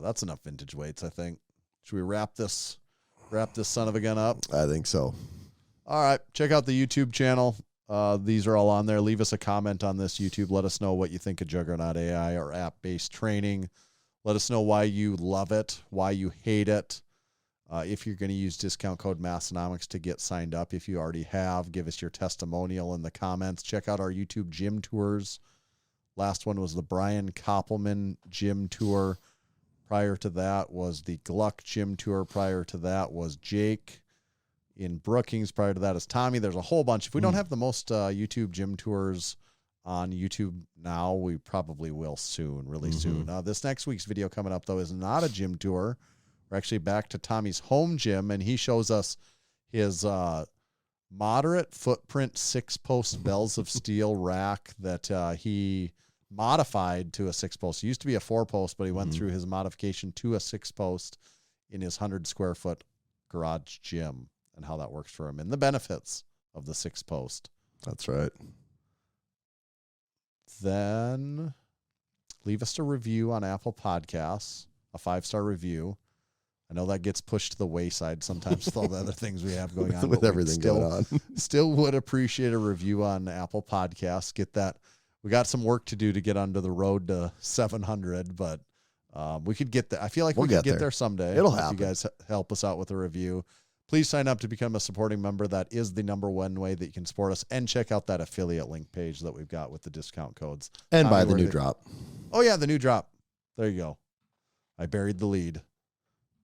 That's enough vintage weights, I think. Should we wrap this son of a gun up? I think so. All right. Check out the YouTube channel. These are all on there. Leave us a comment on this YouTube. Let us know what you think of Juggernaut AI or app-based training. Let us know why you love it, why you hate it. If you're going to use discount code Massenomics to get signed up. If you already have, give us your testimonial in the comments. Check out our YouTube gym tours. Last one was the Brian Koppelman gym tour. Prior to that was the Gluck gym tour. Prior to that was Jake. in Brookings. Prior to that is Tommy. There's a whole bunch. If we don't have the most YouTube gym tours on YouTube now, we probably will soon, really soon. This next week's video coming up, though, is not a gym tour. We're actually back to Tommy's home gym, and he shows us his moderate footprint 6-post bells of steel rack that he modified to a 6-post. It used to be a 4-post, but he went through his modification to a 6-post in his 100-square-foot garage gym, and how that works for him and the benefits of the 6-post. That's right. Then leave us a review on Apple Podcasts, a 5-star review. I know that gets pushed to the wayside sometimes with all the other things we have going on. With everything going on. Still would appreciate a review on Apple Podcasts. Get that. We got some work to do to get onto the road to 700, but we could get there. I feel like we could get there someday. It'll if happen. You guys help us out with a review. Please sign up to become a supporting member. That is the number one way that you can support us. And check out that affiliate link page that we've got with the discount codes. And buy the new drop. Oh, yeah, the new drop. There you go. I buried the lead.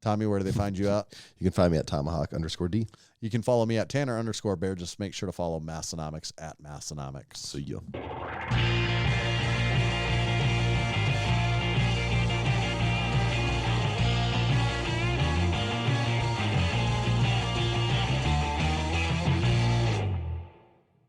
Tommy, where do they find you at? You can find me at Tomahawk_D. You can follow me at Tanner_Bear. Just make sure to follow Massenomics at Massenomics. See ya.